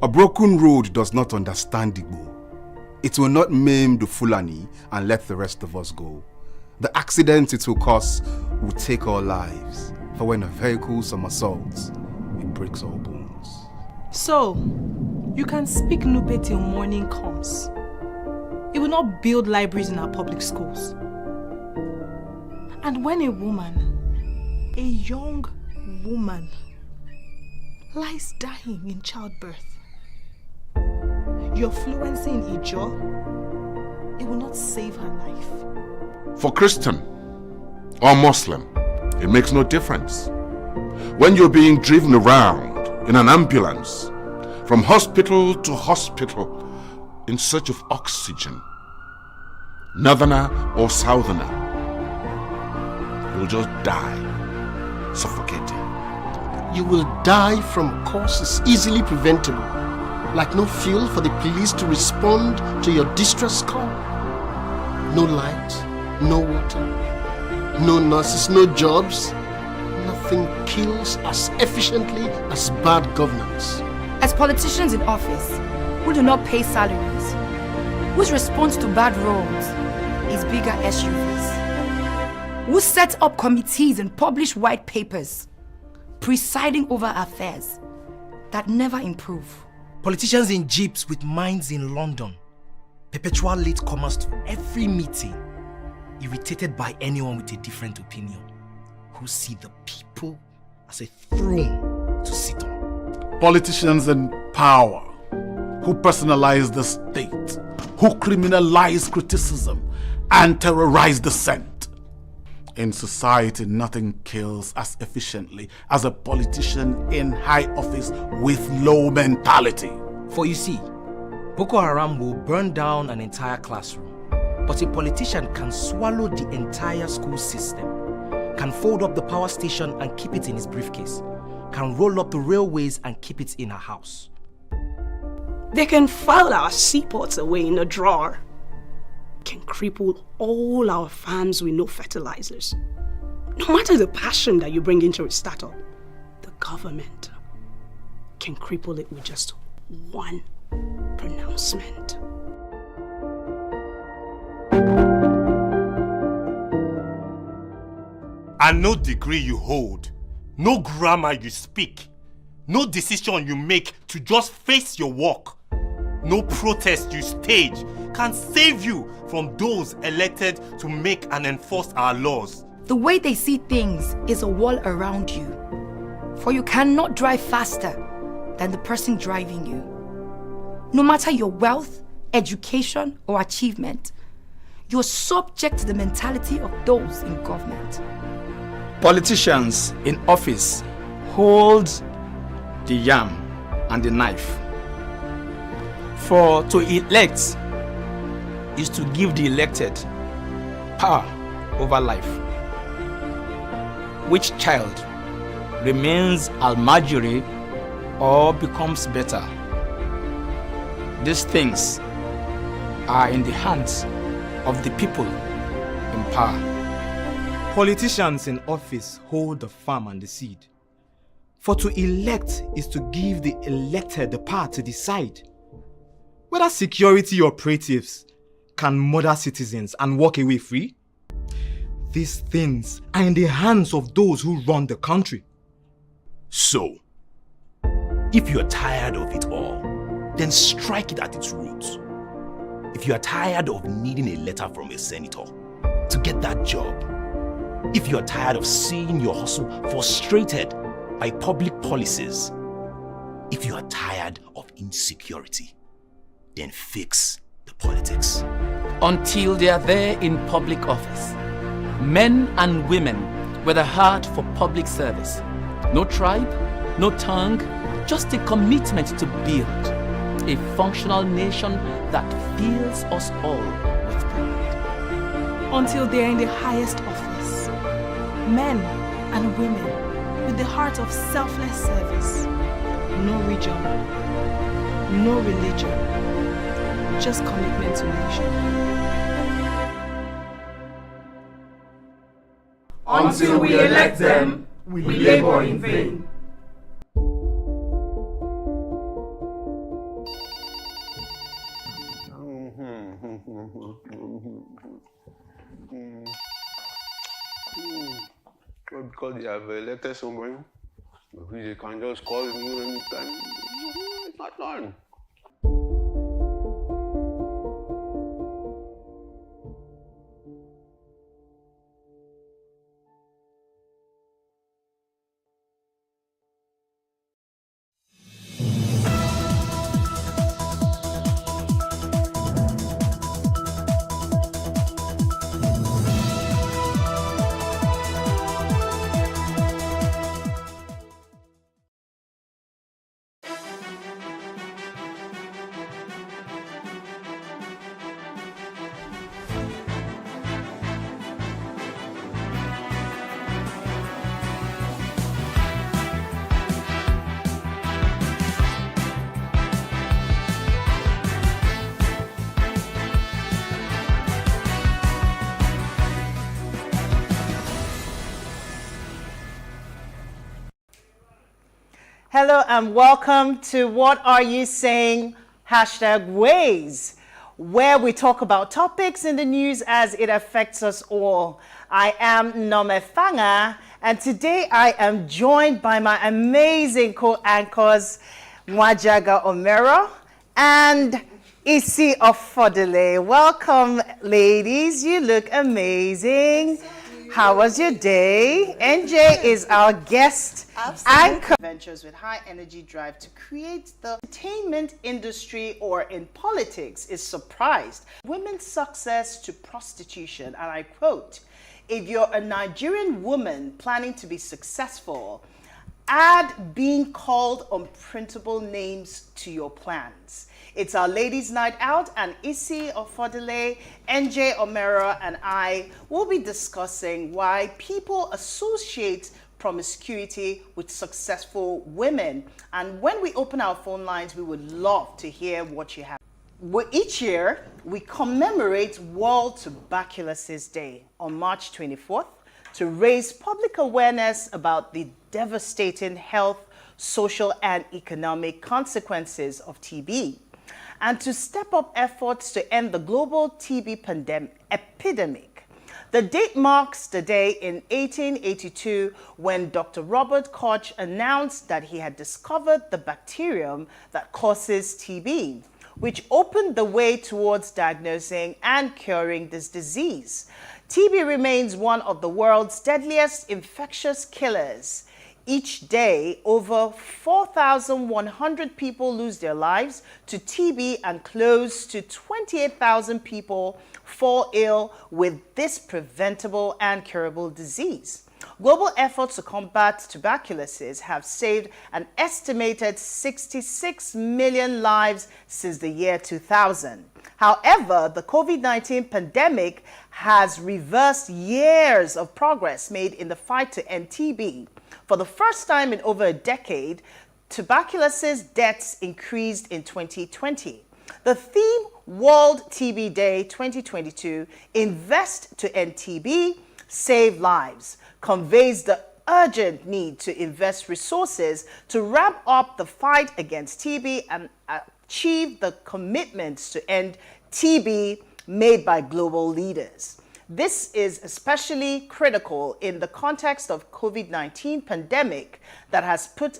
A broken road does not understand Igbo. It will not maim the Fulani and let the rest of us go. The accidents it will cause will take our lives. For when a vehicle somersaults, it breaks our bones. So, you can speak Nupe till morning comes. It will not build libraries in our public schools. And when a woman, a young woman, lies dying in childbirth, your fluency in Ijo, it will not save her life. For Christian or Muslim, it makes no difference. When you're being driven around in an ambulance from hospital to hospital in search of oxygen, northerner or southerner, you'll just die suffocating. You will die from causes easily preventable, like no fuel for the police to respond to your distress call. No light, no water, no nurses, no jobs. Nothing kills as efficiently as bad governance. As politicians in office who do not pay salaries, whose response to bad roads is bigger SUVs, who set up committees and publish white papers, presiding over affairs that never improve. Politicians in jeeps with minds in London, perpetual latecomers to every meeting, irritated by anyone with a different opinion, who see the people as a throne to sit on. Politicians in power, who personalize the state, who criminalize criticism and terrorize dissent. In society, nothing kills as efficiently as a politician in high office with low mentality. For you see, Boko Haram will burn down an entire classroom, but a politician can swallow the entire school system, can fold up the power station and keep it in his briefcase, can roll up the railways and keep it in her house. They can file our seaports away in a drawer, can cripple all our farms with no fertilizers. No matter the passion that you bring into a startup, the government can cripple it with just one pronouncement. And no degree you hold, no grammar you speak, no decision you make to just face your work, no protest you stage can save you from those elected to make and enforce our laws. The way they see things is a wall around you. For you cannot drive faster than the person driving you. No matter your wealth, education, or achievement, you're subject to the mentality of those in government. Politicians in office hold the yam and the knife. For to elect is to give the elected power over life. Which child remains Almajiri or becomes better? These things are in the hands of the people in power. Politicians in office hold the farm and the seed. For to elect is to give the elected the power to decide whether security operatives can murder citizens and walk away free. These things are in the hands of those who run the country. So, if you are tired of it all, then strike it at its roots. If you are tired of needing a letter from a senator to get that job, if you are tired of seeing your hustle frustrated by public policies, if you are tired of insecurity, then fix the politics. Until they are there in public office, men and women with a heart for public service. No tribe, no tongue, just a commitment to build a functional nation that fills us all with pride. Until they are in the highest office, men and women with the heart of selfless service. No region, no religion, just commitment to nation. Until we elect them, we labor in vain. Because they have elected someone, they can just call you anytime. It's not done. Hello and welcome to What Are You Saying? #Ways, where we talk about topics in the news as it affects us all. I am Nomefanga, and today I am joined by my amazing co-anchors, Mwajaga Omero and Isi Ofodele. Welcome, ladies. You look amazing. How was your day? NJ is our guest anchor. Ventures with high energy drive to create the entertainment industry or in politics is surprised. Women's success to prostitution, and I quote, if you're a Nigerian woman planning to be successful, add being called unprintable names to your plans. It's our ladies' night out, and Isi Ofodele, NJ Omero, and I will be discussing why people associate promiscuity with successful women. And when we open our phone lines, we would love to hear what you have. Each year, we commemorate World Tuberculosis Day on March 24th to raise public awareness about the devastating health, social, and economic consequences of TB, and to step up efforts to end the global TB epidemic. The date marks the day in 1882 when Dr. Robert Koch announced that he had discovered the bacterium that causes TB. which opened the way towards diagnosing and curing this disease. TB remains one of the world's deadliest infectious killers. Each day, over 4,100 people lose their lives to TB and close to 28,000 people fall ill with this preventable and curable disease. Global efforts to combat tuberculosis have saved an estimated 66 million lives since the year 2000. However, the COVID-19 pandemic has reversed years of progress made in the fight to end TB. For the first time in over a decade, tuberculosis deaths increased in 2020. The theme World TB Day 2022, Invest to End TB, Save Lives, conveys the urgent need to invest resources to ramp up the fight against TB and achieve the commitments to end TB made by global leaders. This is especially critical in the context of COVID-19 pandemic that has put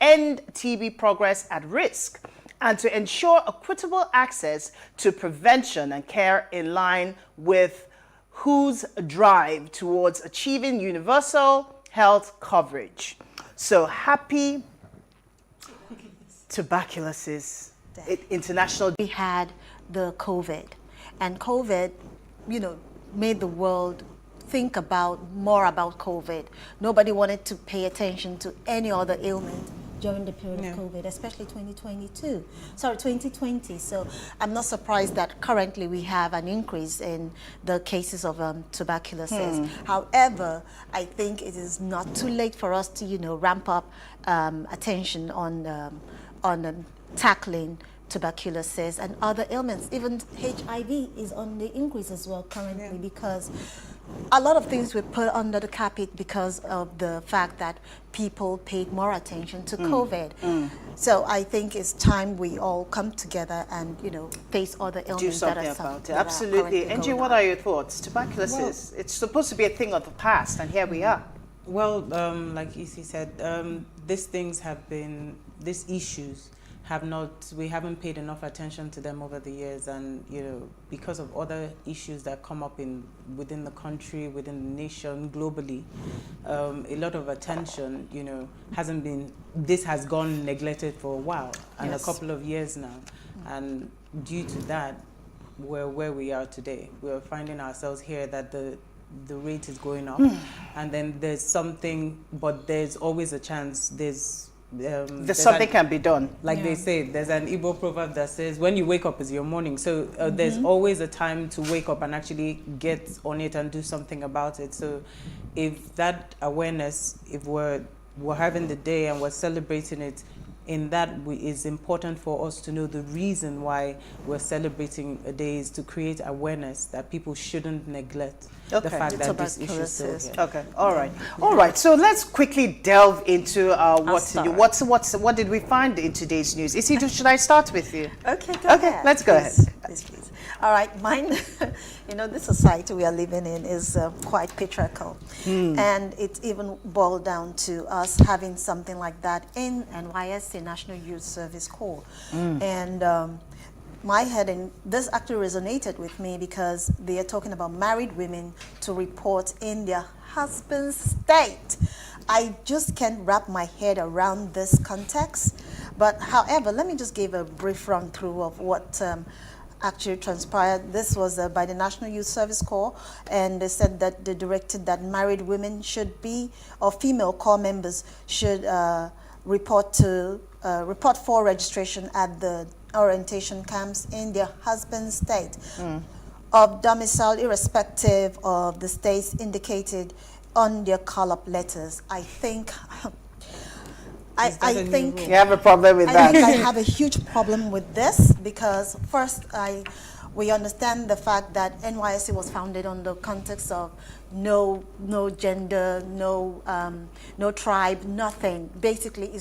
end TB progress at risk and to ensure equitable access to prevention and care in line with WHO's drive towards achieving universal health coverage. So happy Tuberculosis International. We had the COVID, and COVID, made the world think more about COVID. Nobody wanted to pay attention to any other ailment during the period of COVID, especially 2020. So I'm not surprised that currently we have an increase in the cases of tuberculosis. However, I think it is not too late for us to, ramp up attention on tackling tuberculosis and other ailments. Even HIV is on the increase as well currently because a lot of things were put under the carpet because of the fact that people paid more attention to COVID. So I think it's time we all come together and, face other ailments. Do something about it. Absolutely. Angie, what are your thoughts? Tuberculosis, it's supposed to be a thing of the past, and here we are. Well, like Isi said, these issues we haven't paid enough attention to them over the years, and because of other issues that come up within the country, within the nation, globally, a lot of attention this has gone neglected for a while, and a couple of years now, and due to that, we're where we are today. We're finding ourselves here that the rate is going up, and then there's something, but there's always a chance. There's something can be done. Like they say, there's an Igbo proverb that says, when you wake up is your morning. So there's always a time to wake up and actually get on it and do something about it. So if that awareness, if we're having the day and we're celebrating it, it's important for us to know the reason why we're celebrating a day is to create awareness that people shouldn't neglect the fact that this issue is still here. Okay, all right. So let's quickly delve into what did we find in today's news? Isidro, should I start with you? Okay, go ahead. Let's go ahead. Please. All right, mine, this society we are living in is quite patriarchal. And it's even boiled down to us having something like that in NYSC, National Youth Service Corps. And my heading, this actually resonated with me because they are talking about married women to report in their husband's state. I just can't wrap my head around this context. But however, let me just give a brief run through of what actually transpired. This was by the National Youth Service Corps, and they said that they directed that married women should be, or female corps members should report for registration at the orientation camps in their husband's state of domicile, irrespective of the states indicated on their call-up letters. I think you have a problem with that. I think I have a huge problem with this because first we understand the fact that NYSC was founded on the context of no gender, no tribe, nothing. Basically,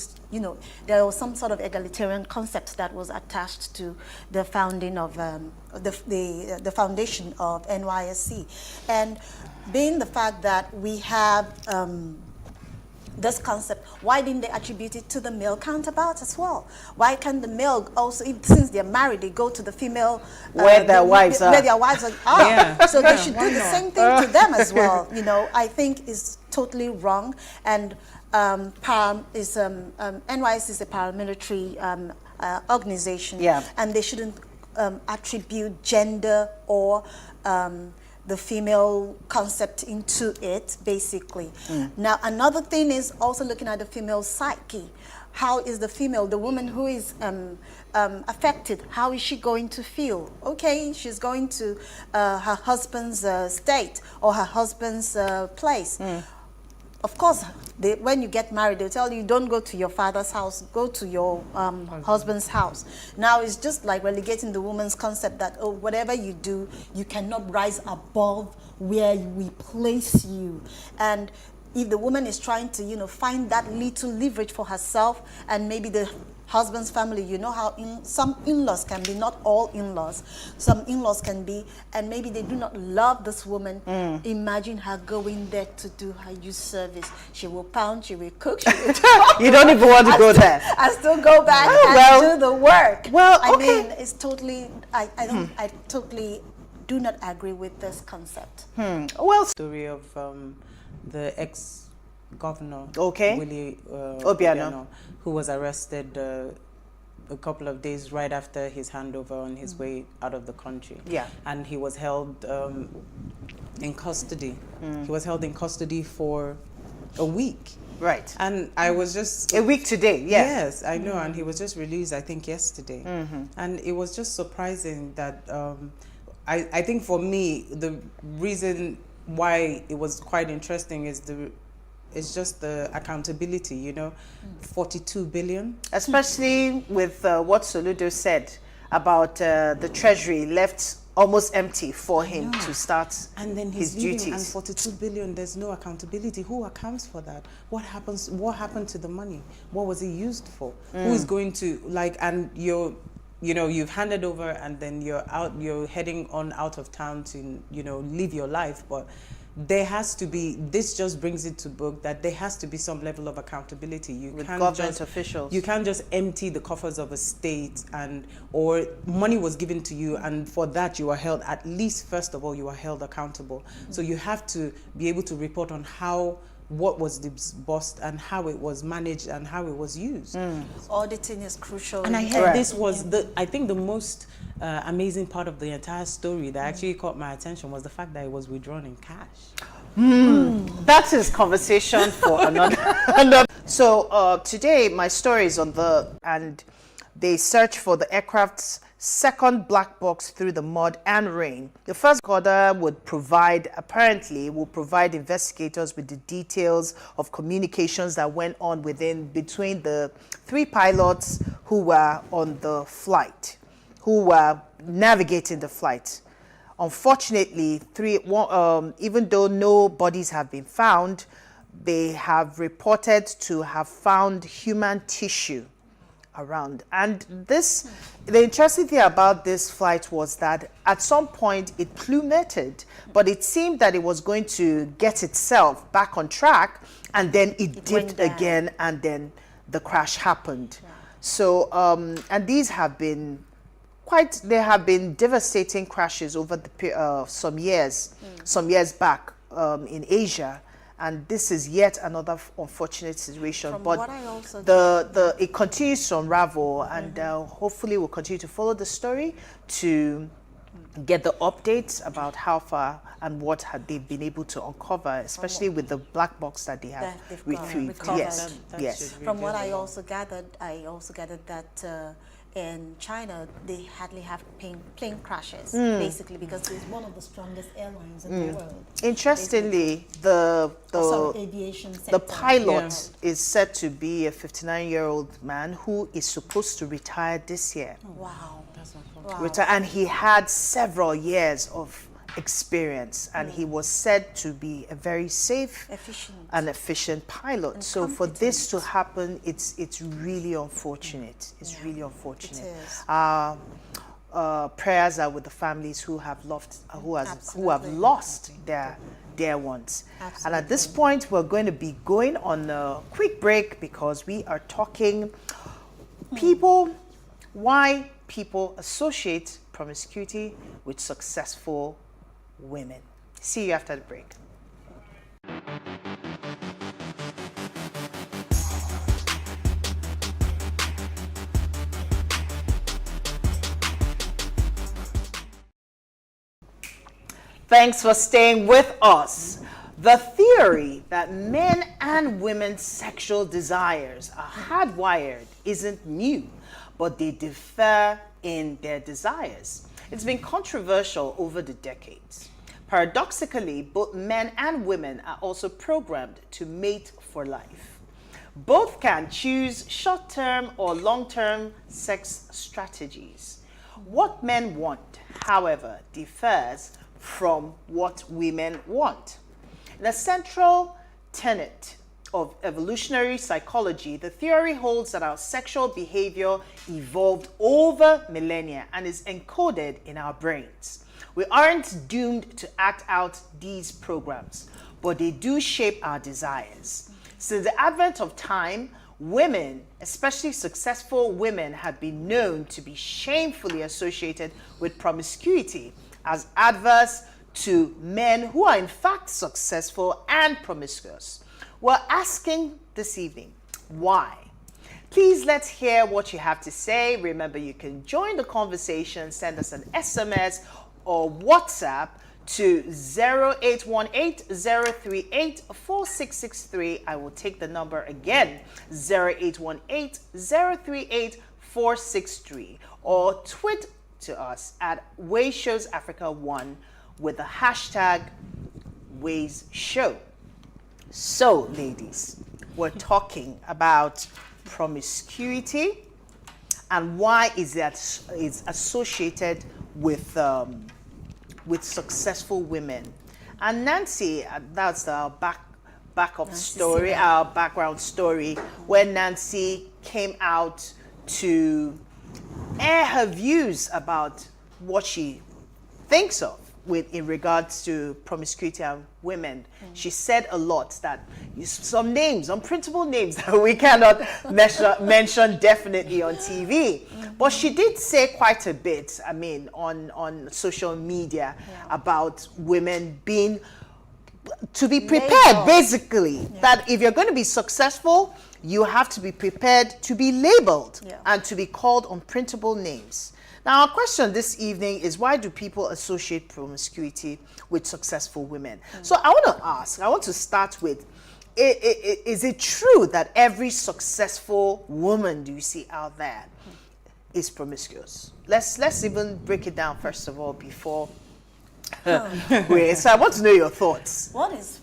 there was some sort of egalitarian concept that was attached to the founding of the foundation of NYSC, and being the fact that we have this concept, why didn't they attribute it to the male counterpart as well? Why can't the male also, since they're married, they go to the female where their wives are. Where their wives are. Yeah. So they should do the same thing to them as well. You know, I think is totally wrong. And NYS is a paramilitary organization, and they shouldn't attribute gender or the female concept into it, basically. Now, another thing is also looking at the female psyche. How is the female, the woman who is affected, how is she going to feel? Okay, she's going to her husband's state or her husband's place. Of course, when you get married, they'll tell you, don't go to your father's house, go to your husband's house. Now, it's just like relegating the woman's concept that, oh, whatever you do, you cannot rise above where we place you. And if the woman is trying to, you know, find that little leverage for herself, and maybe the husband's family, you know how some in-laws can be, not all in-laws, some in-laws can be, and maybe they do not love this woman. Imagine her going there to do her youth service. She will pound, she will cook, she will you don't even want to go there. I still go back and do the work. Well, I mean, it's totally, I totally do not agree with this concept. Well, story of the ex-governor, Willie Obiano, who was arrested a couple of days right after his handover on his way out of the country. Yeah. And he was held in custody. He was held in custody for a week. Right. And I was just... A week today, Yes, I know. And he was just released, I think, yesterday. And it was just surprising that... I think for me, the reason why it was quite interesting is it's just the accountability, you know, 42 billion. Especially with what Soludo said about the treasury left almost empty for him to start and then his leaving, duties. And 42 billion, there's no accountability. Who accounts for that? What happens? What happened to the money? What was it used for? Who is going to, like, and you know, you've handed over and then you're heading on out of town to, you know, live your life, but there has to be, this just brings it to book that there has to be some level of accountability. You with can't government just, officials. You can't just empty the coffers of a state or money was given to you and for that you are held, at least first of all, you are held accountable. So you have to be able to report on what was disbursed and how it was managed and how it was used. Auditing is crucial. And I heard this was I think the most amazing part of the entire story that actually caught my attention was the fact that it was withdrawn in cash. That is conversation for another. So today my story is on and they search for the aircraft's second black box through the mud and rain. The first order apparently will provide investigators with the details of communications that went on between the 3 pilots who were on the flight, who were navigating the flight. Unfortunately, even though no bodies have been found, they have reported to have found human tissue around. And the interesting thing about this flight was that at some point it plummeted, but it seemed that it was going to get itself back on track, and then it dipped again, and then the crash happened. So, and these have been there have been devastating crashes over some years back in Asia. And this is yet another unfortunate situation. But it continues to unravel, and hopefully we'll continue to follow the story to get the updates about how far and what they've been able to uncover, especially with the black box that they have retrieved. Yes. From what I also gathered that in China, they hardly have plane crashes, basically, because it's one of the strongest airlines in the world. Interestingly, the pilot is said to be a 59-year-old man who is supposed to retire this year. Wow. That's And he had several years of experience, and he was said to be a very safe and efficient pilot. And so for this to happen, it's really unfortunate. It's really unfortunate. It is. Prayers are with the families who have lost their dear ones. And at this point, we're going to be going on a quick break because we are talking why people associate promiscuity with successful women. See you after the break. Thanks for staying with us. The theory that men and women's sexual desires are hardwired isn't new, but they differ in their desires. It's been controversial over the decades. Paradoxically, both men and women are also programmed to mate for life. Both can choose short-term or long-term sex strategies. What men want, however, differs from what women want. The central tenet of evolutionary psychology, the theory holds that our sexual behavior evolved over millennia and is encoded in our brains. We aren't doomed to act out these programs, but they do shape our desires. Since the advent of time, women, especially successful women, have been known to be shamefully associated with promiscuity as adverse to men who are in fact successful and promiscuous. We're asking this evening, why? Please let's hear what you have to say. Remember, you can join the conversation, send us an SMS or WhatsApp to 0818-038-4663. I will take the number again, 0818-038-463, or tweet to us at WayShowsAfrica1 with the hashtag WaysShow. So, ladies, we're talking about promiscuity and why is that is associated with successful women. And Nancy, that's our backup story, our background story, where Nancy came out to air her views about what she thinks of in regards to promiscuity and women. She said a lot that some names, unprintable names that we cannot mention definitely on TV. But she did say quite a bit, I mean, on social media about women being to be prepared, basically, that if you're going to be successful, you have to be prepared to be labeled and to be called unprintable names. Now, our question this evening is, why do people associate promiscuity with successful women? So I want to start with, is it true that every successful woman you see out there is promiscuous? Let's even break it down first of all before so I want to know your thoughts. What is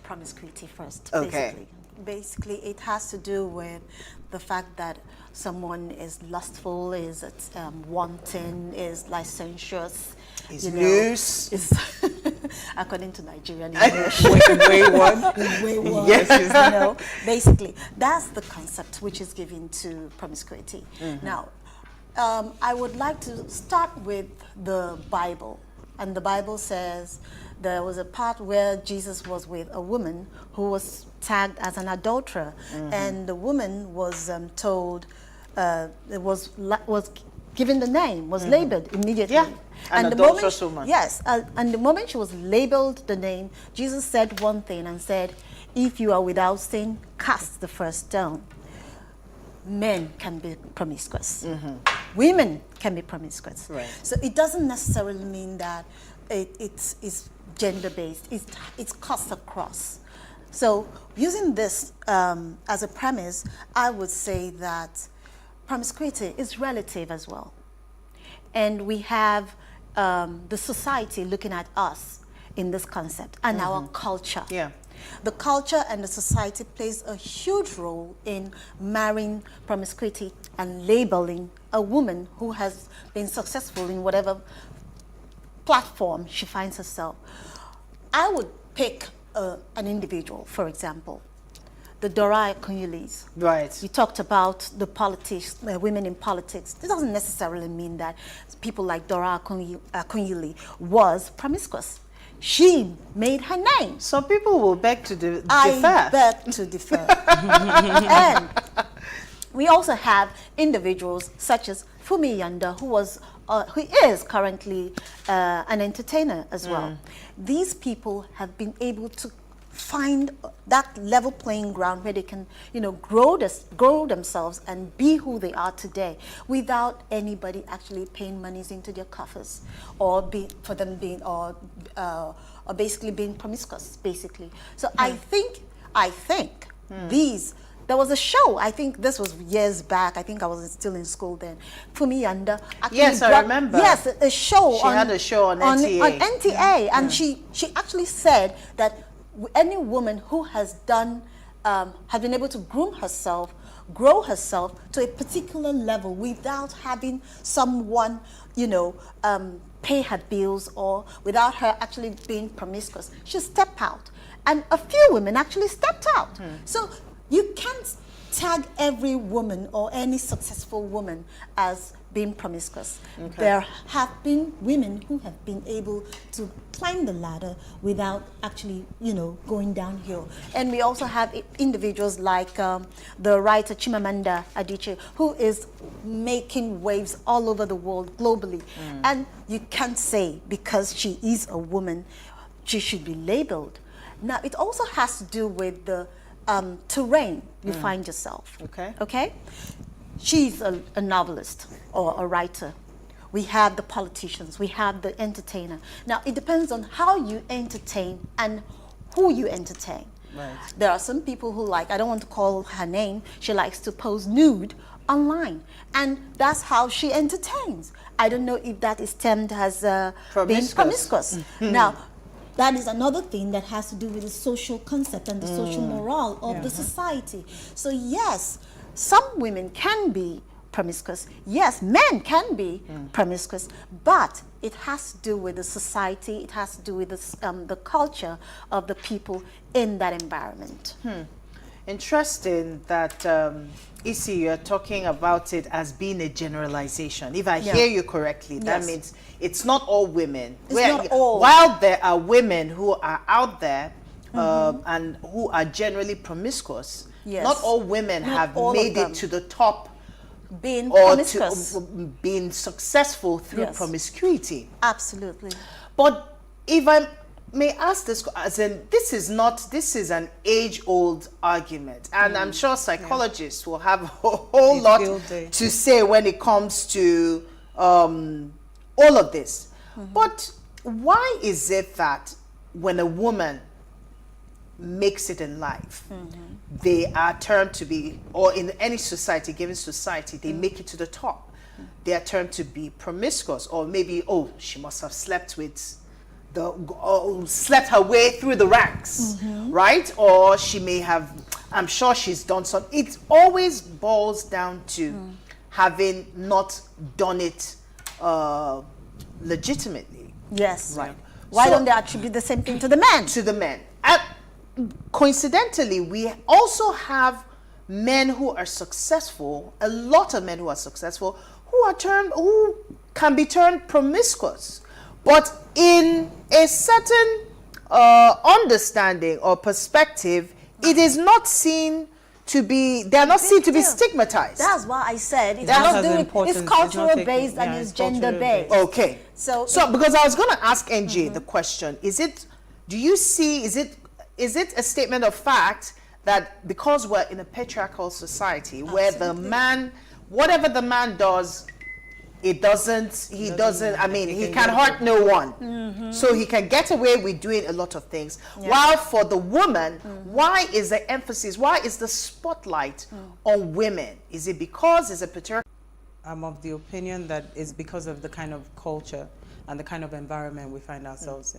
promiscuity first? Okay. Basically, it has to do with the fact that someone is lustful, is wanton, is licentious, is loose, is according to Nigerian English, wayward. Yes, basically, that's the concept which is given to promiscuity. Now, I would like to start with the Bible. And the Bible says there was a part where Jesus was with a woman who was tagged as an adulterer, and the woman was told, was given the name, was labeled immediately. Yeah, and the moment, woman. Yes, and the moment she was labeled the name, Jesus said one thing and said, "If you are without sin, cast the first stone." Men can be promiscuous. Women can be promiscuous. Right. So it doesn't necessarily mean that it's gender-based. It's cuts across. So using this as a premise, I would say that promiscuity is relative as well. And we have the society looking at us in this concept and our culture. Yeah. The culture and the society plays a huge role in marrying promiscuity and labeling a woman who has been successful in whatever platform she finds herself. I would pick an individual, for example, the Dora Akunyili's. Right. You talked about the politics, women in politics. This doesn't necessarily mean that people like Dora Akunyili was promiscuous. she made her name. Some people will beg to differ. I beg to differ. And we also have individuals such as Fumi Yanda, who is currently an entertainer as well. These people have been able to find that level playing ground where they can, grow themselves and be who they are today without anybody actually paying monies into their coffers or basically being promiscuous, basically. So I think there was a show, I think this was years back, I think I was still in school then. Fumi Yanda actually I remember. Yes, a show. She had a show on NTA. On NTA, and she actually said that any woman who has been able to groom herself, grow herself to a particular level without having someone, pay her bills or without her actually being promiscuous, she stepped out. And a few women actually stepped out. So you can't tag every woman or any successful woman as being promiscuous. Okay. There have been women who have been able to climb the ladder without actually, going downhill. And we also have individuals like the writer Chimamanda Adichie, who is making waves all over the world globally. And you can't say because she is a woman, she should be labeled. Now, it also has to do with the terrain you find yourself. Okay? She's a novelist or a writer. We have the politicians, we have the entertainer. Now, it depends on how you entertain and who you entertain. Right. There are some people who I don't want to call her name, she likes to pose nude online. And that's how she entertains. I don't know if that is termed as being promiscuous. Now, that is another thing that has to do with the social concept and the social morale of the society. So yes, some women can be promiscuous. Yes, men can be promiscuous, but it has to do with the society. It has to do with the culture of the people in that environment. Interesting that, Isi, you're talking about it as being a generalization. If I hear you correctly, that means it's not all women. It's not all. While there are women who are out there and who are generally promiscuous, not all women have made it to the top being or promiscuous. being successful through promiscuity. Absolutely. But if I may ask this, as in, this is an age-old argument, and I'm sure psychologists will have a whole lot to say when it comes to all of this. But why is it that when a woman makes it in life, they are termed to be, or in any society, given society, they make it to the top, they are termed to be promiscuous, or maybe, she must have slept with slept her way through the ranks, right? Or she may have, I'm sure she's done some. It always boils down to having not done it legitimately. Yes. Right. Why don't they attribute the same thing to the men? To the men. And coincidentally, we also have men who are successful, a lot of men who are successful, who can be termed promiscuous. But in a certain understanding or perspective, it is not seen to be, they are not seen to be stigmatized. That's why I said it's cultural based and it's gender based. Okay. So because I was going to ask NJ the question, is it a statement of fact that because we're in a patriarchal society where the man, whatever the man does, he can hurt no one. So he can get away with doing a lot of things. While for the woman, why is the emphasis, why is the spotlight on women? Is it because it's a patriarchal? I'm of the opinion that it's because of the kind of culture and the kind of environment we find ourselves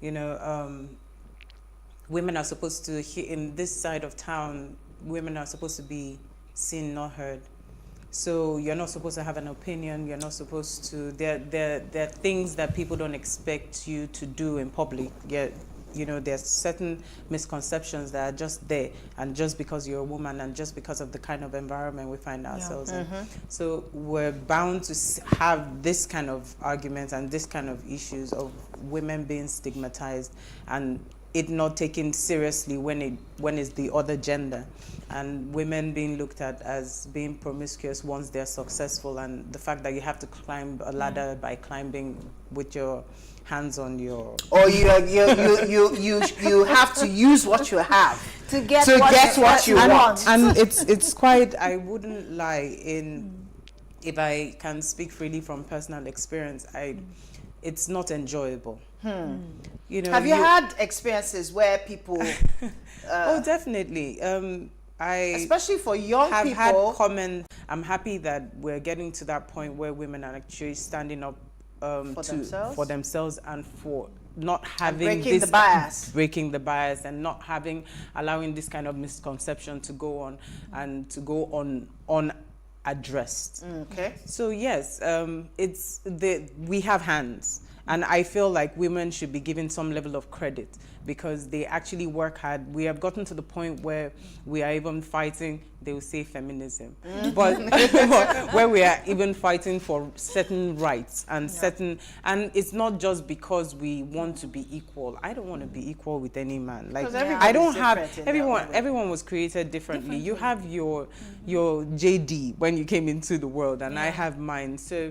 in. Women are supposed to, in this side of town, women are supposed to be seen, not heard. So you're not supposed to have an opinion. You're not supposed to. There are things that people don't expect you to do in public. you know, there's certain misconceptions that are just there, and just because you're a woman and just because of the kind of environment we find ourselves in. So we're bound to have this kind of arguments and this kind of issues of women being stigmatized and it not taken seriously when it's the other gender, and women being looked at as being promiscuous once they're successful, and the fact that you have to climb a ladder by climbing with your hands on your, or you have to use what you have to get what you want. And it's quite, I wouldn't lie, if I can speak freely from personal experience, it's not enjoyable. You know, have you had experiences where people oh, definitely. Especially for young have people. Had comments. I'm happy that we're getting to that point where women are actually standing up for themselves and for not having breaking the bias and not allowing this kind of misconception to go on and to go on unaddressed. Okay. So yes, we have hands. And I feel like women should be given some level of credit because they actually work hard. We have gotten to the point where we are even fighting, they will say feminism, but where we are even fighting for certain rights and and it's not just because we want to be equal. I don't want to be equal with any man. Like I don't have, everyone was created differently. You have your JD when you came into the world and I have mine. So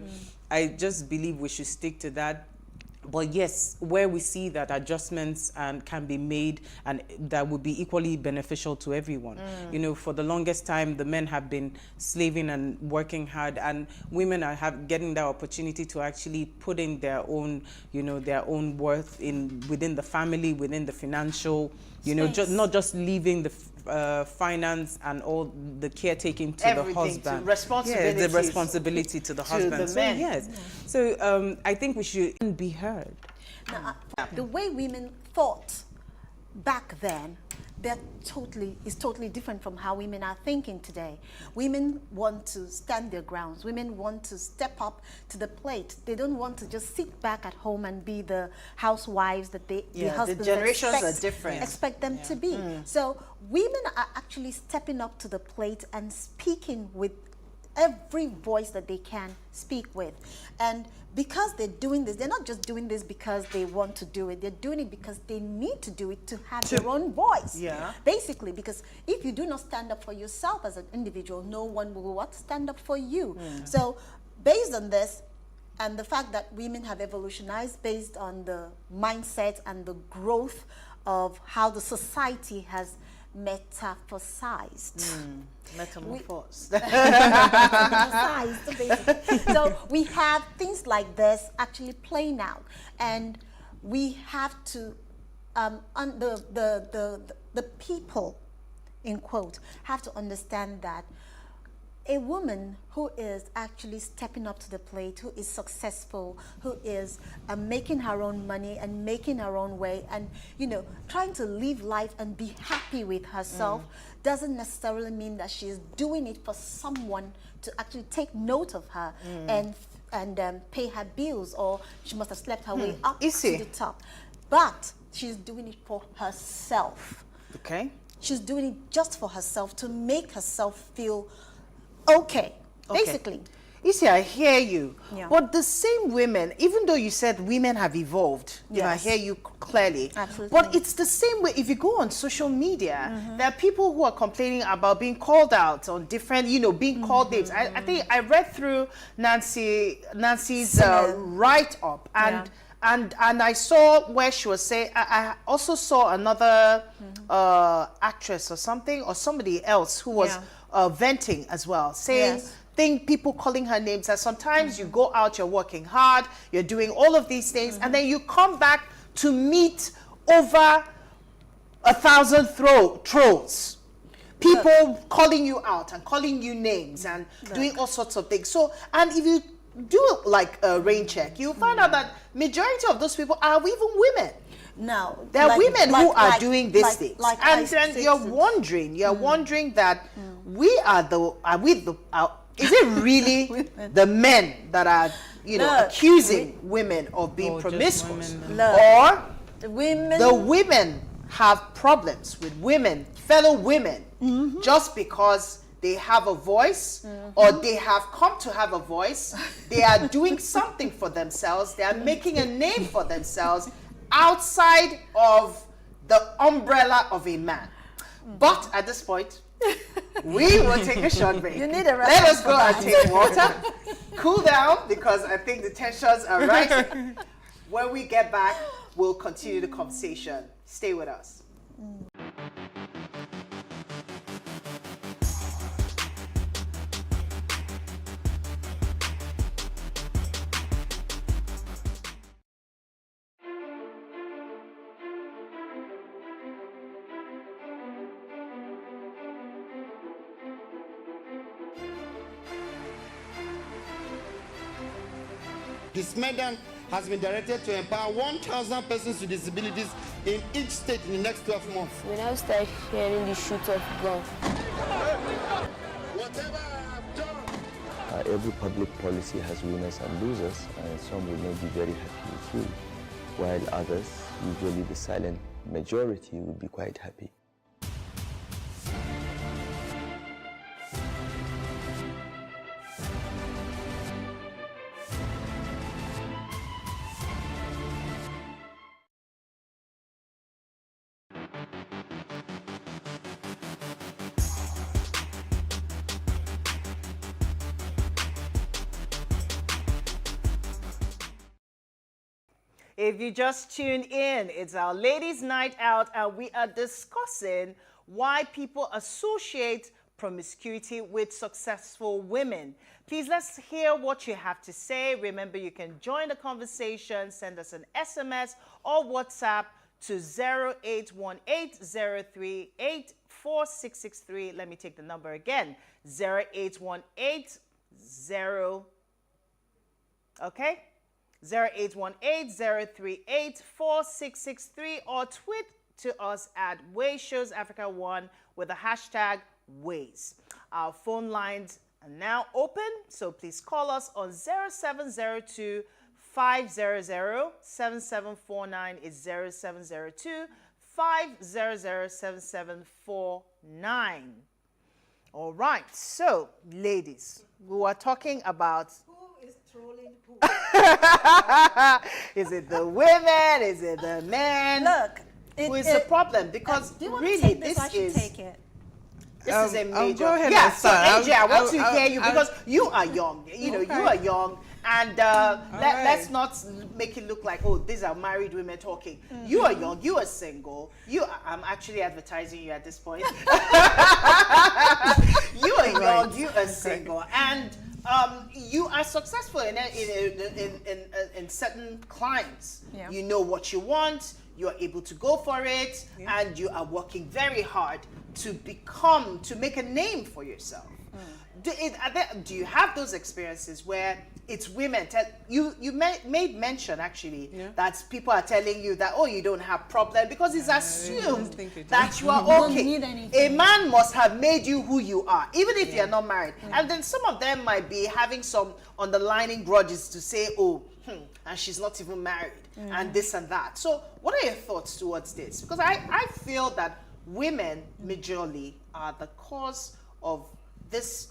I just believe we should stick to that. But yes, where we see that adjustments can be made and that would be equally beneficial to everyone. You know, for the longest time, the men have been slaving and working hard, and women are getting that opportunity to actually put in their own, you know, their own worth within the family, within the financial, you know, not just leaving the finance and all the caretaking to the husband. The responsibility to the husband. So I think we should be heard. Now, the way women thought back then, is totally different from how women are thinking today. Women want to stand their grounds. Women want to step up to the plate. They don't want to just sit back at home and be the housewives that the husbands the generations are different. Expect them to be. So women are actually stepping up to the plate and speaking with every voice that they can speak with. And because they're doing this, they're not just doing this because they want to do it. They're doing it because they need to do it to have their own voice. Basically, because if you do not stand up for yourself as an individual, no one will stand up for you. So based on this, and the fact that women have evolutionized based on the mindset and the growth of how the society has metamorphosed. Metamorphosed. So we have things like this actually playing out, and we have to, the people, in quote, have to understand that a woman who is actually stepping up to the plate, who is successful, who is making her own money and making her own way, and trying to live life and be happy with herself, doesn't necessarily mean that she is doing it for someone to actually take note of her and pay her bills, or she must have slept her way up to the top. But she's doing it for herself. Okay. She's doing it just for herself, to make herself feel okay. Basically. You see, I hear you. But the same women, even though you said women have evolved, I hear you clearly. Absolutely. But it's the same way if you go on social media, there are people who are complaining about being called out on different, being called names. I think I read through Nancy's write-up, and I saw where she was saying, I also saw another actress or something, or somebody else who was venting as well, saying people calling her names, that sometimes you go out, you're working hard, you're doing all of these things, and then you come back to meet over 1,000 trolls. People calling you out and calling you names and doing all sorts of things. So, and if you do like a rain check, you find out that majority of those people are even women. Now, there are women who are doing these things, and then you're wondering that is it really the men that are accusing women of being promiscuous, or the women have problems with women, fellow women, just because they have a voice or they have come to have a voice. They are doing something for themselves. They are making a name for themselves outside of the umbrella of a man. But at this point, we will take a short break. You need a Let us go and for take water, cool down, because I think the tensions are rising. When we get back, we'll continue the conversation. Stay with us. This medal has been directed to empower 1,000 persons with disabilities in each state in the next 12 months. When I start hearing the shoot of gun. Every public policy has winners and losers, and some will not be very happy with you, while others, usually the silent majority, will be quite happy. If you just tuned in, it's our ladies' night out, and we are discussing why people associate promiscuity with successful women. Please, let's hear what you have to say. Remember, you can join the conversation, send us an SMS or WhatsApp to 0818-038-4663. Let me take the number again, 0818-0... Okay? 0818-038-4663, or tweet to us at WayShowsAfrica1 with the hashtag Ways. Our phone lines are now open, so please call us on 0702 500-7749 is 0702 500-7749. All right, so ladies, we were talking about is it the women? Is it the men? Look, who is the problem? Because do you want really, to take this? this I should is take it. this is a major. Go ahead Yeah, and so start. AJ, I want to hear you because you are young. You know, Okay. you are young, and let's not make it look like, oh, these are married women talking. You are young. You are single. I'm actually advertising you at this point. You are young. You are single, and you are successful in certain clients. Yeah. You know what you want. You are able to go for it, and you are working very hard to make a name for yourself. Do you have those experiences where it's women you made mention actually that people are telling you that, oh, you don't have problem because it's assumed that you are okay. You don't need anything. A man must have made you who you are, even if you're not married. And then some of them might be having some underlining grudges to say, oh, and she's not even married, and this and that. So what are your thoughts towards this? Because I feel that women majorly are the cause of this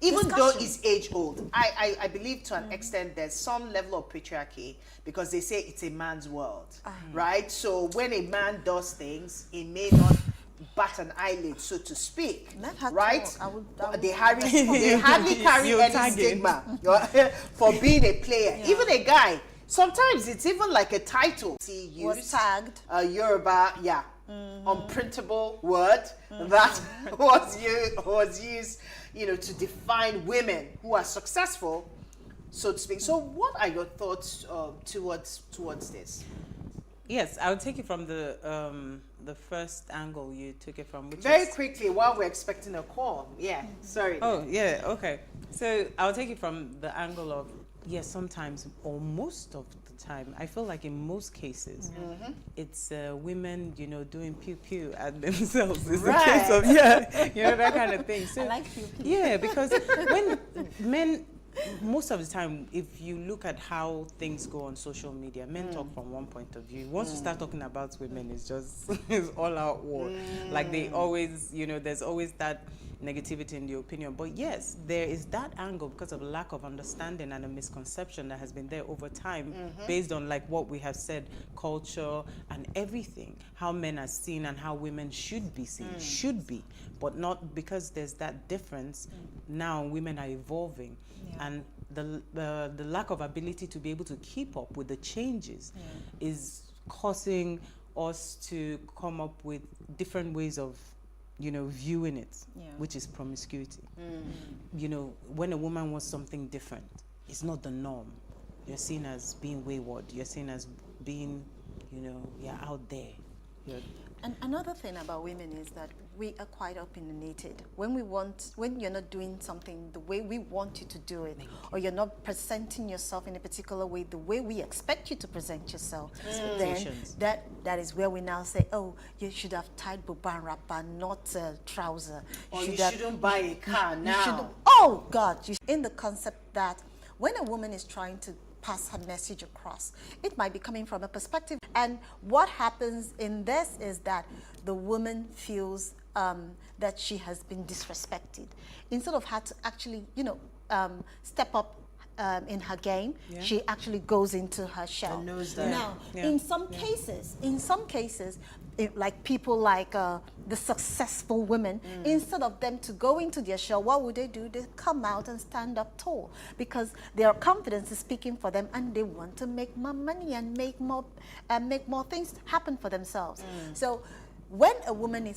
even though it's age old, I believe to an extent there's some level of patriarchy because they say it's a man's world, right? So when a man does things, he may not bat an eyelid, so to speak, right? They hardly carry any stigma for being a player. Even a guy, sometimes it's even like a title. He used Was tagged. a Yoruba, unprintable word that was used, to define women who are successful, so to speak. So what are your thoughts towards this? Yes, I'll take it from the first angle you took it from, which Very is quickly, while we're expecting a call. Yeah, sorry. Oh, yeah, okay. So I'll take it from the angle of, yes, sometimes or most of the time, I feel like in most cases, it's women, doing pew-pew at themselves. It's the case of, that kind of thing. So, I like pew-pew. Yeah, because when men most of the time, if you look at how things go on social media, men talk from one point of view. Once you start talking about women, it's just it's all out war. Like they always, there's always that negativity in the opinion. But yes, there is that angle because of lack of understanding and a misconception that has been there over time based on like what we have said, culture and everything, how men are seen and how women should be seen, should be, but not because there's that difference. Now women are evolving and the lack of ability to be able to keep up with the changes is causing us to come up with different ways of viewing it, which is promiscuity. When a woman wants something different, it's not the norm. You're seen as being wayward. You're seen as being, you're out there. And another thing about women is that we are quite opinionated. When you're not doing something the way we want you to do it, or you're not presenting yourself in a particular way, the way we expect you to present yourself, then that is where we now say, oh, you should have tied buba and wrapper, not a trouser. Or you shouldn't buy a car now. Oh, God. In the concept that when a woman is trying to pass her message across, it might be coming from a perspective. And what happens in this is that the woman feels that she has been disrespected. Instead of her to actually, step up in her game, she actually goes into her shell. Now, in some cases, like people like the successful women, instead of them to go into their shell, what would they do? They come out and stand up tall because their confidence is speaking for them, and they want to make more money and make more things happen for themselves. So, when a woman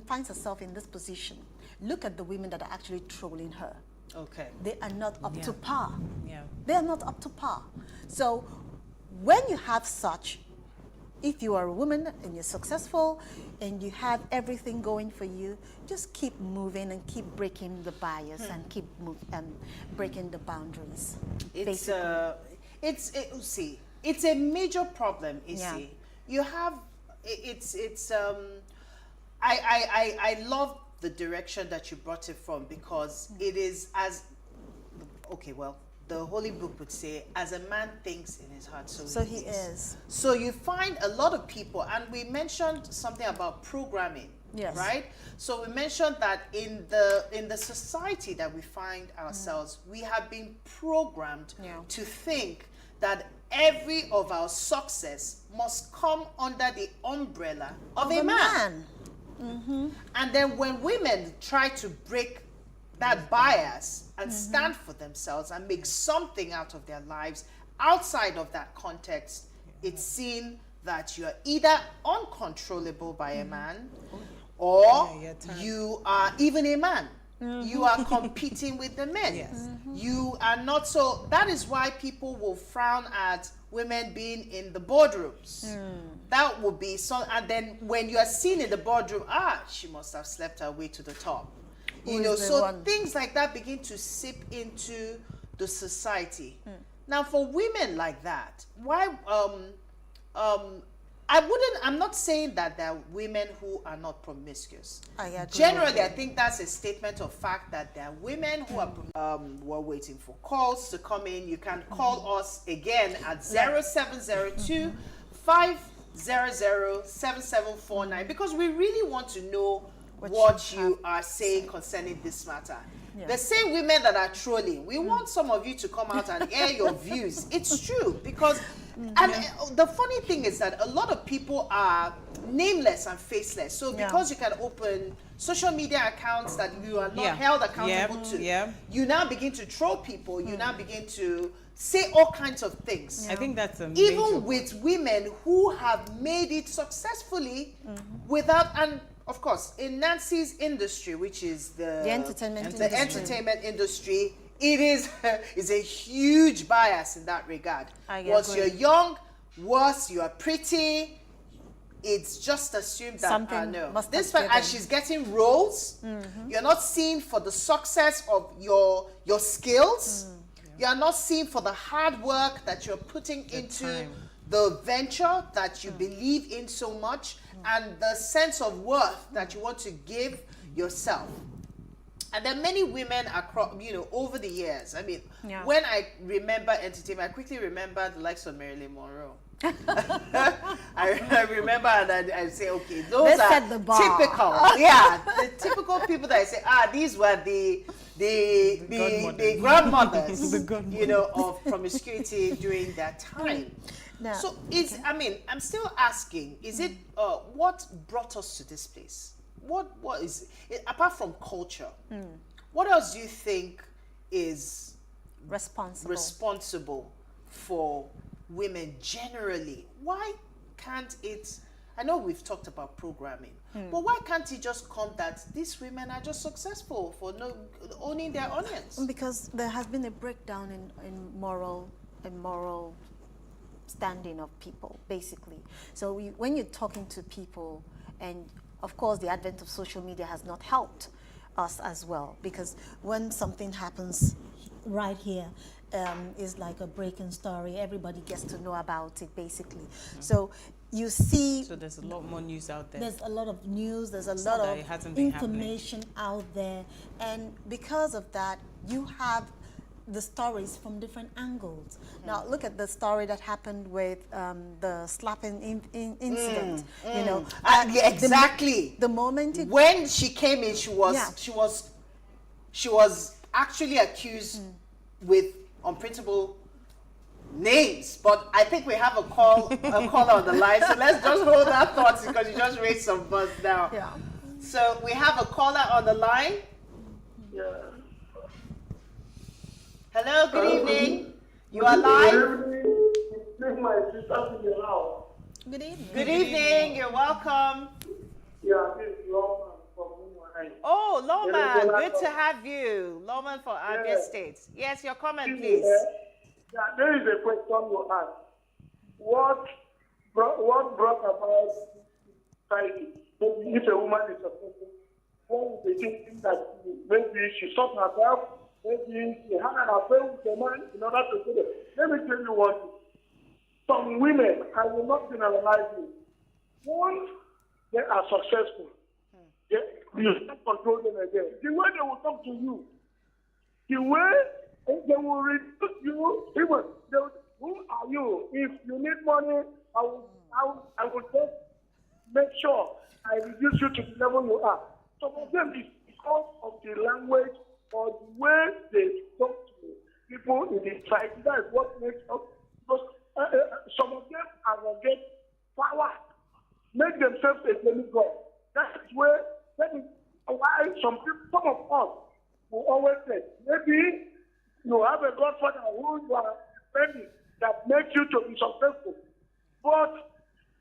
finds herself in this position, look at the women that are actually trolling her. Okay. They are not up to par. Yeah. They are not up to par. So when you have such, if you are a woman and you're successful and you have everything going for you, just keep moving and keep breaking the bias and keep breaking the boundaries. It's a major problem, Issy. You have I love the direction that you brought it from, because it is the Holy Book would say, as a man thinks in his heart, so he is. So you find a lot of people, and we mentioned something about programming, right? So we mentioned that in the society that we find ourselves, we have been programmed to think that every of our success must come under the umbrella of a man. And then when women try to break that bias and stand for themselves and make something out of their lives outside of that context, it's seen that you're either uncontrollable by a man, or you are even a man. You are competing with the men. You are not. So that is why people will frown at women being in the boardrooms. That would be so. And then when you are seen in the boardroom, she must have slept her way to the top. Things like that begin to seep into the society. Now, for women like that, why? I'm not saying that there are women who are not promiscuous. Generally, I think that's a statement of fact that there are women who are we're waiting for calls to come in. You can call us again at 0702 500 7749, because we really want to know what you are saying concerning this matter. The same women that are trolling, we want some of you to come out and air your views. It's true, because and the funny thing is that a lot of people are nameless and faceless. So because you can open social media accounts that you are not held accountable to, you now begin to troll people. You now begin to say all kinds of things. I think that's even with women who have made it successfully without, and of course, in Nancy's industry, which is the entertainment industry, it is a huge bias in that regard. Once you're young, worse, you are pretty, it's just assumed that this one, as she's getting roles, you're not seen for the success of your skills. You're not seen for the hard work that you're putting into the venture that you believe in so much, and the sense of worth that you want to give yourself. And there are many women across, over the years. I mean, Yeah. when I remember entertainment, I quickly remember the likes of Marilyn Monroe. I remember, and I say, okay, those They are set the bar. typical. Yeah, the typical people that I say, these were the grandmothers, of promiscuity during that time. No. So I'm still asking, is it what brought us to this place? What is it, apart from culture? What else do you think is responsible for women generally? Why can't it? I know we've talked about programming, but why can't it just come that these women are just successful for owning their onions? Because there has been a breakdown in moral standing of people, basically. So when you're talking to people, and of course the advent of social media has not helped us as well, because when something happens right here, is like a breaking story. Everybody gets to know about it, basically. So you see... So there's a lot more news out there. There's a lot of news, there's a It's lot not that of it hasn't been information out there. And because of that, you have the stories from different angles. Now, look at the story that happened with the slapping incident. Exactly. The moment when she came in, she was actually accused with unprintable names. But I think we have a caller on the line. So let's just hold that thought, because you just raised some buzz now. Yeah. So we have a caller on the line. Yeah. Hello, good evening. You are live. My sister in the house. Good evening. Good evening. You're welcome. Yeah, this is Lawman from Mumbai. Oh, Lawman, good to have you. Lawman for Abia State. Yes, your comment, please. Yeah, there is a question you asked. What brought about society? If a woman is successful, what would be thinking that maybe she sought herself, maybe she had an affair with a man in order to do it. Let me tell you one thing. Some women, I will not generalize you. Once they are successful, you can't control them again. The way they will talk to you, the way they will reduce you, even who are you? If you need money, I will just make sure I reduce you to the level you are. Some of them is because of the language or the way they talk to people in the society. That is what makes us. Because some of them are get power, make themselves a demigod. That is why some of us will always say, maybe you have a godfather who you are defending that makes you to be successful. But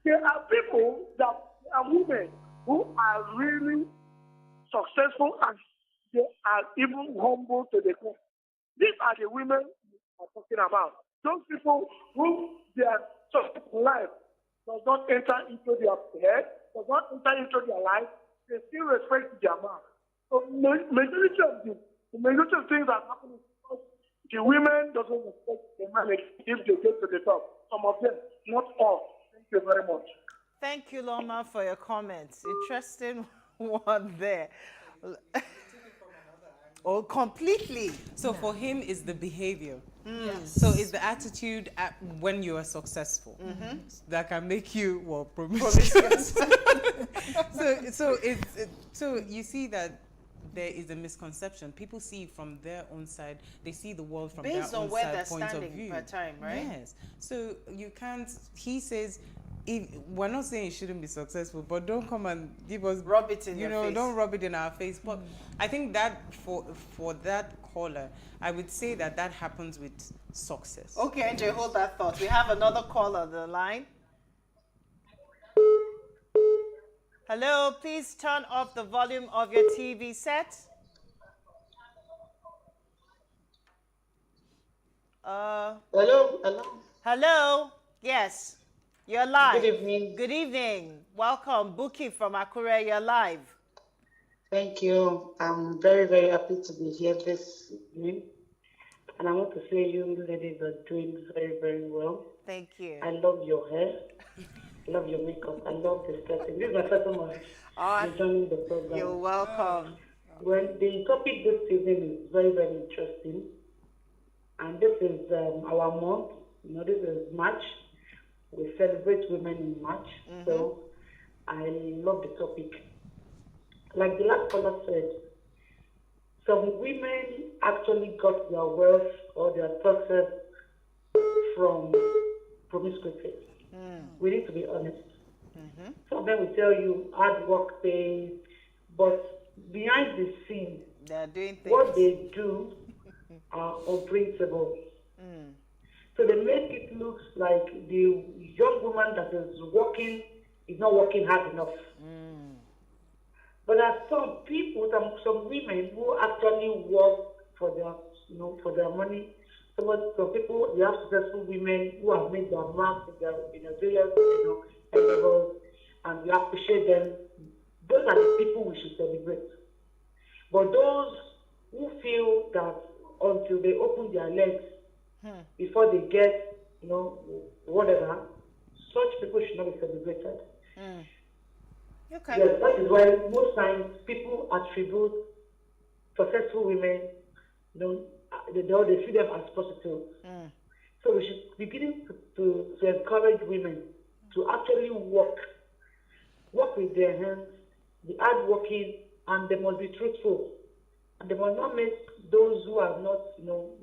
there are people that are women who are really successful, and they are even humble to the core. These are the women we are talking about. Those people who their successful life does not enter into their head, does not enter into their life, they still respect their man. So majority of things that happen is because the women doesn't respect the man if they get to the top. Some of them, not all. Thank you very much. Thank you, Loma, for your comments. Interesting one there. Oh, completely. So for him, it's the behavior. Yes. So it's the attitude when you are successful that can make you promiscuous. So you see that there is a misconception. People see from their own side. They see the world from based their on own where side they're point of standing view. per time, right? Yes. So you can't. He says, we're not saying it shouldn't be successful, but don't come and give us rub it in your face. Don't rub it in our face. But I think that for that caller, I would say that happens with success. Okay, Andre, hold that thought. We have another caller on the line. Hello, please turn off the volume of your TV set. Hello. Yes. You're live. Good evening. Good evening. Welcome. Buki from Akure, you're live. Thank you. I'm very, very happy to be here this evening. And I want to say you ladies are doing very, very well. Thank you. I love your hair. I love your makeup. I love this setting. This is my first time joining the program. You're welcome. Well, the topic this evening is very, very interesting. And this is our month. You know, this is March. We celebrate women in March. So I love the topic. Like the last caller said, some women actually got their wealth or their success from promiscuity. We need to be honest. Some of them will tell you hard work pays, but behind the scenes, they're doing things. What they do are unprintable. So they make it look like the young woman that is working is not working hard enough. But there are some people, some women who actually work for their, for their money. Some people, they have successful women who have made their mark in their various, endeavors, and we appreciate them. Those are the people we should celebrate. But those who feel that until they open their legs before they get, whatever, such people should not be celebrated. Okay. Yes, that is why most times people attribute successful women, they see them as prostitutes. So we should begin to encourage women to actually work with their hands, be hardworking, and they must be truthful. And they must not make those who have not,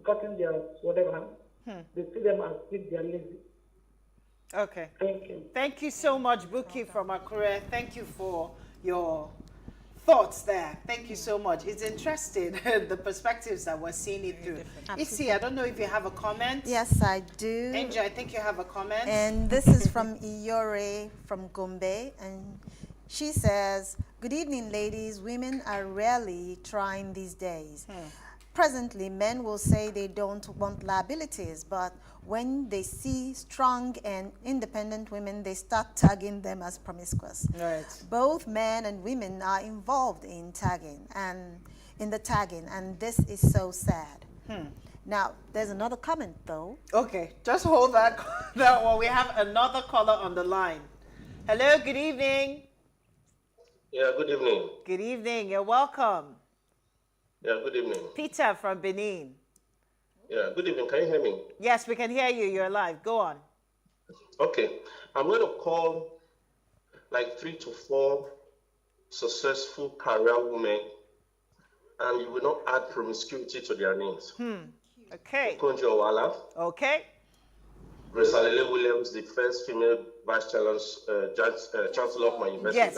gotten their whatever, they see them as if they are lazy. Okay. Thank you. Thank you so much, Buki from Akure. Thank you for your thoughts there. Thank you so much. It's interesting, the perspectives that we're seeing it through. Isi, I don't know if you have a comment. Yes, I do. Angel, I think you have a comment. And this is from Iyore from Gombe. And she says, good evening, ladies. Women are rarely trying these days. Presently, men will say they don't want liabilities, but when they see strong and independent women, they start tagging them as promiscuous. Right. Both men and women are involved in tagging and this is so sad. Now, there's another comment though. Okay, just hold that one. We have another caller on the line. Hello, good evening. Yeah, good evening. Good evening, you're welcome. Yeah, good evening. Peter from Benin. Yeah, good evening. Can you hear me? Yes, we can hear you. You're live. Go on. Okay. I'm going to call like 3 to 4 successful career women, and you will not add promiscuity to their names. Okay. Okonjo Iweala. Okay. Grace Alele Williams, the first female vice chancellor of my university. Yes.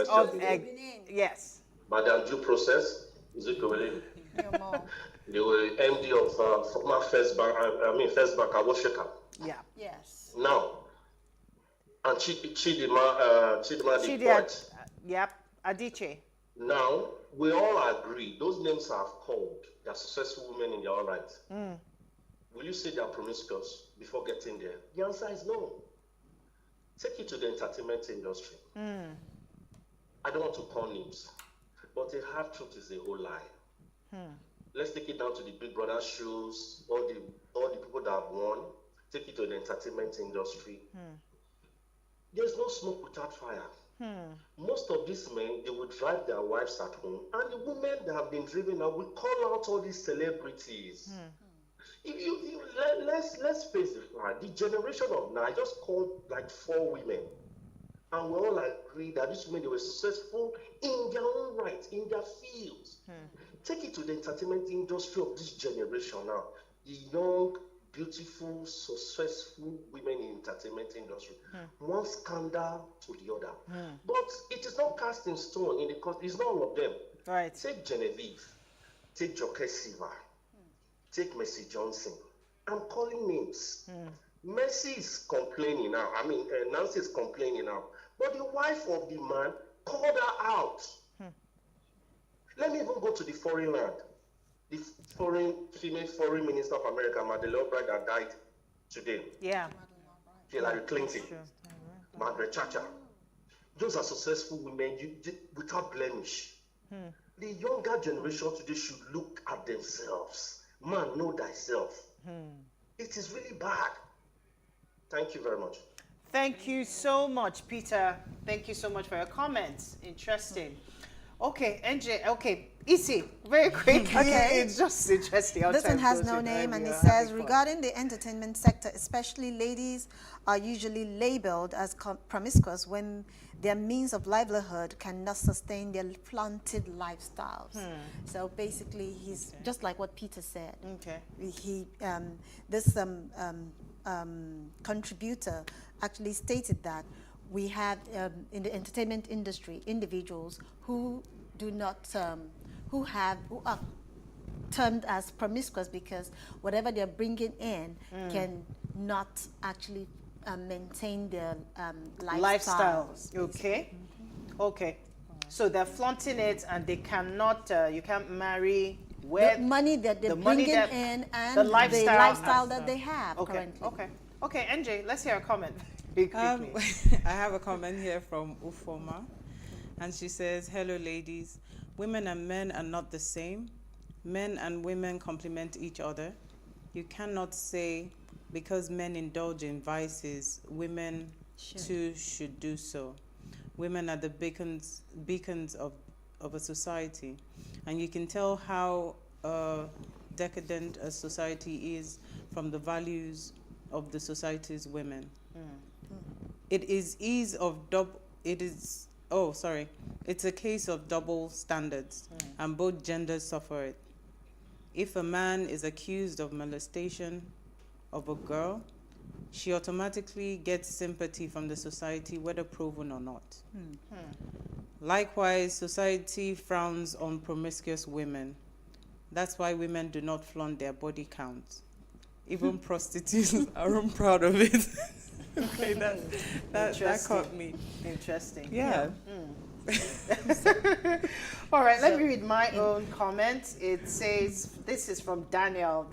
Yes. Madam Due Process. The MD of former First Bank, First Bank, Awosheka. Yeah. Yes. Now, and Chidima the poet. Yep. Adichie. Now, we all agree, those names I've called, they're successful women in their own right. Will you say they are promiscuous before getting there? The answer is no. Take it to the entertainment industry. I don't want to call names, but the half truth is a whole lie. Let's take it down to the Big Brother shows, all the people that have won. Take it to the entertainment industry. There's no smoke without fire. Most of these men, they will drive their wives at home, and the women that have been driven out will call out all these celebrities. Let's face the fact. The generation of now, I just called like 4 women, and we all agree that these women, they were successful in their own right, in their fields. Take it to the entertainment industry of this generation now. The young, beautiful, successful women in entertainment industry. One scandal to the other. But it is not cast in stone in the court. It's not all of them. Right. Take Genevieve. Take Joke Silva. Take Mercy Johnson. I'm calling names. Mercy is complaining now. Nancy is complaining now. But the wife of the man called her out. Let me even go to the foreign land. The female foreign minister of America, Madeleine Albright, that died today. Yeah. Hillary Clinton, Margaret Thatcher. Those are successful women without blemish. The younger generation today should look at themselves. Man, know thyself. It is really bad. Thank you very much. Thank you so much, Peter. Thank you so much for your comments. Interesting. Okay, NJ, okay. Easy, very quickly. Okay. It's just interesting. This one has no name, and it says, regarding the entertainment sector, especially ladies are usually labeled as promiscuous when their means of livelihood cannot sustain their flaunted lifestyles. So basically, he's just like what Peter said. Okay. This contributor actually stated that we have in the entertainment industry individuals who do not who are termed as promiscuous because whatever they're bringing in can not actually maintain their lifestyles. Okay. Okay. So they're flaunting it, and they cannot. You can't marry with the money that they're bringing in and the lifestyle that they have okay. currently. Okay. Okay. NJ, let's hear a comment. I have a comment here from Ufoma, and she says, "Hello, ladies. Women and men are not the same. Men and women complement each other. You cannot say because men indulge in vices, women too should do so. Women are the beacons of a society, and you can tell how decadent a society is from the values of the society's women. It's a case of double standards, and both genders suffer it. If a man is accused of molestation of a girl, she automatically gets sympathy from the society, whether proven or not. Likewise, society frowns on promiscuous women. That's why women do not flaunt their body count. Even prostitutes aren't proud of it." Okay, that caught me. Interesting. Yeah. All right, let me read my own comment. It says, this is from Daniel.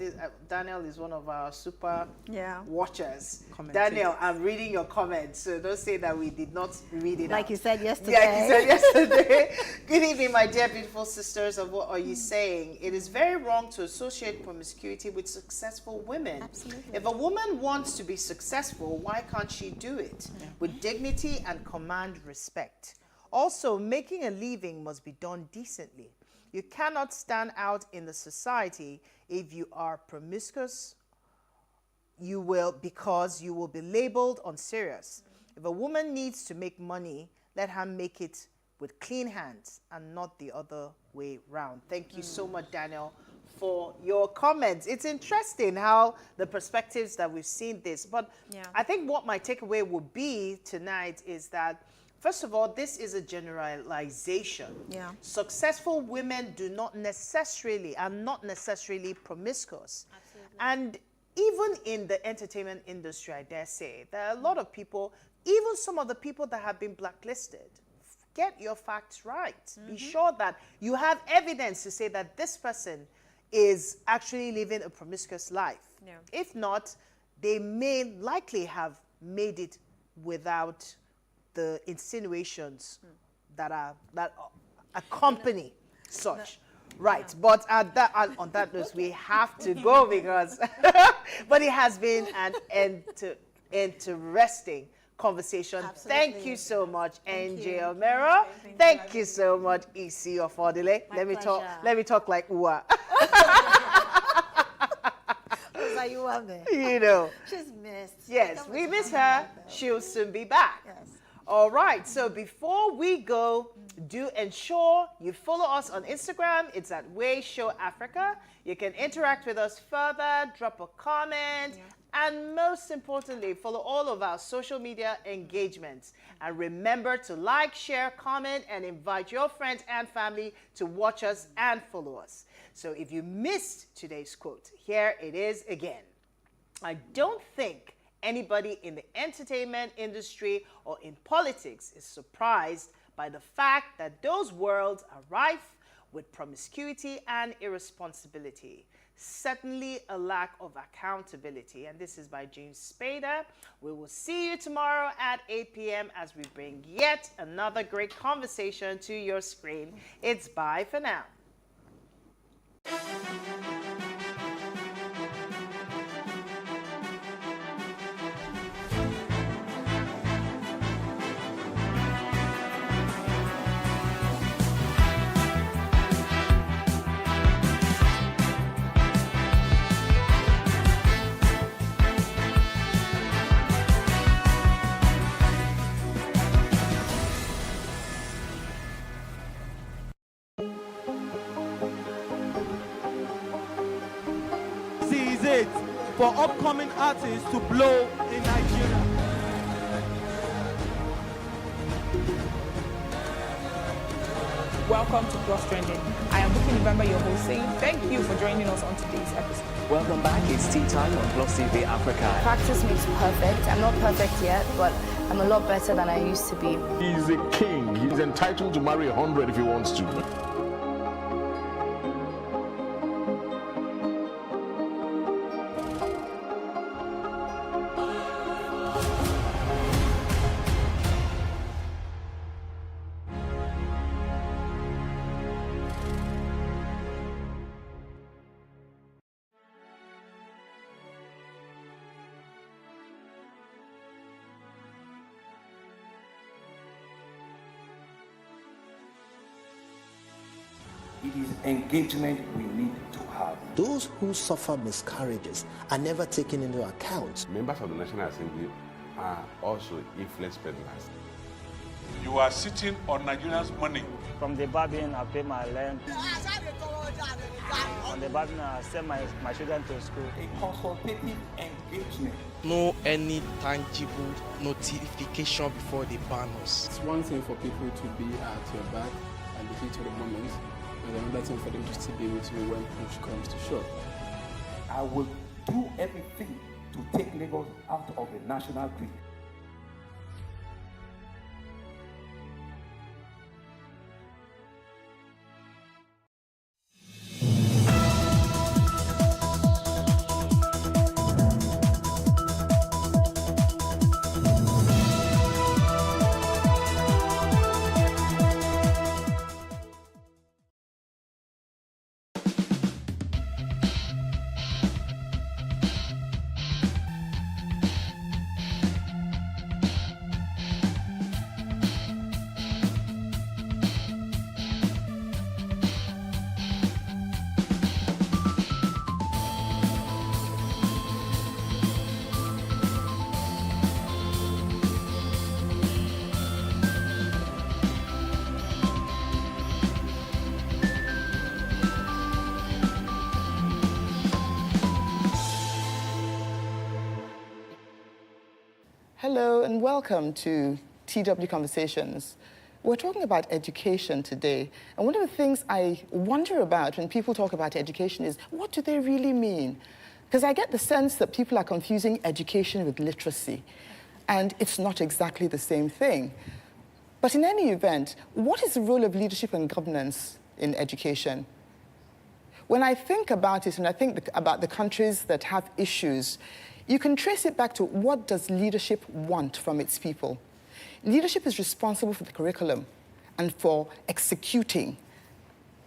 Daniel is one of our super watchers. Daniel, I'm reading your comments, so don't say that we did not read it Like out. you said yesterday. Yeah, you said yesterday. Good evening, my dear beautiful sisters of What Are You Saying? It is very wrong to associate promiscuity with successful women. Absolutely. If a woman wants to be successful, why can't she do it with dignity and command respect? Also, making a living must be done decently. You cannot stand out in the society if you are promiscuous. Because you will be labeled unserious. If a woman needs to make money, let her make it with clean hands and not the other way round. Thank you so much, Daniel, for your comments. It's interesting how the perspectives that we've seen this. But I think what my takeaway would be tonight is that, first of all, this is a generalization. Successful women are not necessarily promiscuous. Absolutely. And even in the entertainment industry, I dare say, there are a lot of people, even some of the people that have been blacklisted. Get your facts right. Be sure that you have evidence to say that this person is actually living a promiscuous life. If not, they may likely have made it without the insinuations that accompany such. Right, but on that note, we have to go because, but it has been an interesting conversation. Absolutely. Thank you so much, NJ Omero. Thank you so much, EC Ofodile. Let me talk like Ua. You know. She's missed. Yes, we miss her. She'll soon be back. Yes. All right, so before we go, do ensure you follow us on Instagram. It's at PlusTvAfrica. You can interact with us further, drop a comment, and most importantly, follow all of our social media engagements. And remember to like, share, comment, and invite your friends and family to watch us and follow us. So if you missed today's quote, here it is again. I don't think anybody in the entertainment industry or in politics is surprised by the fact that those worlds are rife with promiscuity and irresponsibility. Certainly a lack of accountability. And this is by James Spader. We will see you tomorrow at 8 p.m. as we bring yet another great conversation to your screen. It's bye for now. is it for upcoming artists to blow in Nigeria? Welcome to Plus Trending. I am Booking November, your host, saying thank you for joining us on today's episode. Welcome back. It's tea time on PlusTvAfrica. Practice makes perfect. I'm not perfect yet, but I'm a lot better than I used to be. He's a king. He's entitled to marry 100 if he wants to. It is engagement we need to have. Those who suffer miscarriages are never taken into account. Members of the National Assembly are also influence peddlers. You are sitting on Nigerians' money. From the barbing, I pay my rent. On the barbing, I send my children to school. A consultative engagement. No any tangible notification before they ban us. It's one thing for people to be at your back and the heat of the moment, and another thing for them to still be with you when push comes to shove. I will do everything to take Lagos out of the national grid. Hello and welcome to TW Conversations. We're talking about education today, and one of the things I wonder about when people talk about education is, what do they really mean? Because I get the sense that people are confusing education with literacy, and it's not exactly the same thing. But in any event, what is the role of leadership and governance in education? When I think about it, and I think about the countries that have issues, you can trace it back to what does leadership want from its people. Leadership is responsible for the curriculum and for executing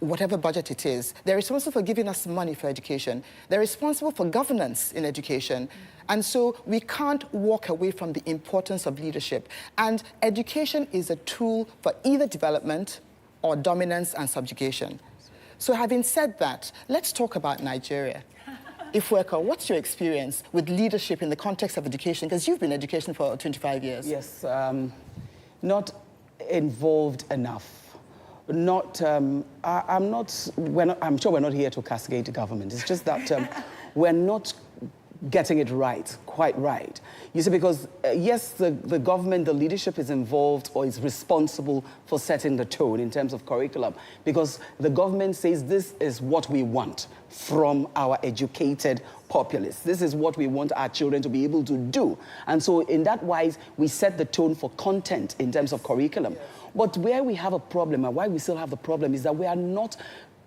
whatever budget it is. They're responsible for giving us money for education. They're responsible for governance in education. And so we can't walk away from the importance of leadership. And education is a tool for either development or dominance and subjugation. So having said that, let's talk about Nigeria. Ifweka, what's your experience with leadership in the context of education? Because you've been in education for 25 years. Yes, not involved enough. I'm sure we're not here to castigate the government. It's just that we're not getting it right, quite right. You see, because yes, the government, the leadership is involved or is responsible for setting the tone in terms of curriculum, because the government says this is what we want from our educated populace. This is what we want our children to be able to do. And so in that wise, we set the tone for content in terms of curriculum. But where we have a problem, and why we still have the problem, is that we are not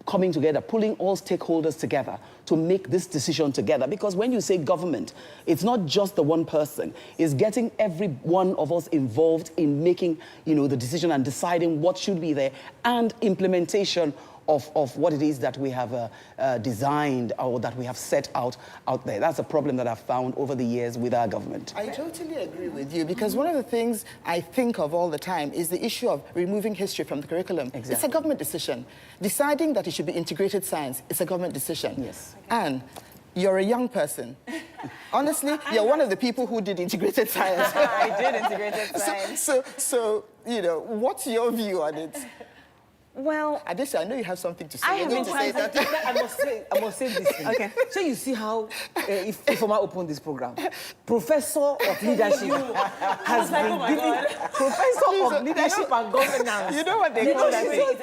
coming together, pulling all stakeholders together to make this decision together. Because when you say government, it's not just the one person. It's getting every one of us involved in making, the decision and deciding what should be there, and implementation of what it is that we have designed or that we have set out there. That's a problem that I've found over the years with our government. I totally agree with you, because one of the things I think of all the time is the issue of removing history from the curriculum. Exactly. It's a government decision. Deciding that it should be integrated science, it's a government decision. Yes. And you're a young person. Honestly, you're one of the people who did integrated science. I did integrated science. So, what's your view on it? Well, Adesha, I know you have something to say. I have been trying to I must say this thing. Okay. So you see how if Ifoma opened this program, Professor of Leadership has been given Professor of Leadership and Governance. You know what they call that thing?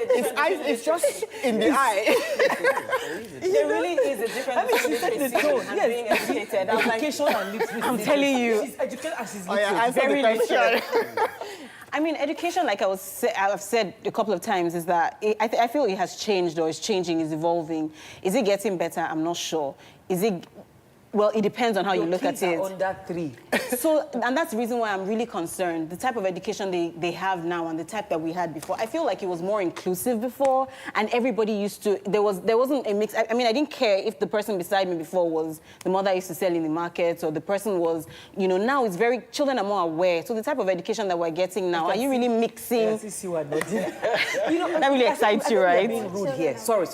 It's just in the eye. There really is a difference between literacy and being educated. Education and literacy. I'm telling you. She's educated and she's literate. Very literate. I mean, education, like I've said a couple of times, is that I feel it has changed or it's changing, it's evolving. Is it getting better? I'm not sure. Is it... Well, it depends on how you look at it. Your kids are under 3. So, and that's the reason why I'm really concerned. The type of education they have now and the type that we had before. I feel like it was more inclusive before, and everybody used to... There wasn't a mix. I mean, I didn't care if the person beside me before was the mother I used to sell in the market, or the person was... You know, now it's very... Children are more aware. So the type of education that we're getting now, are you really mixing... Yes, you are not. You know, that really excites you, right? I'm being rude here. Sorry.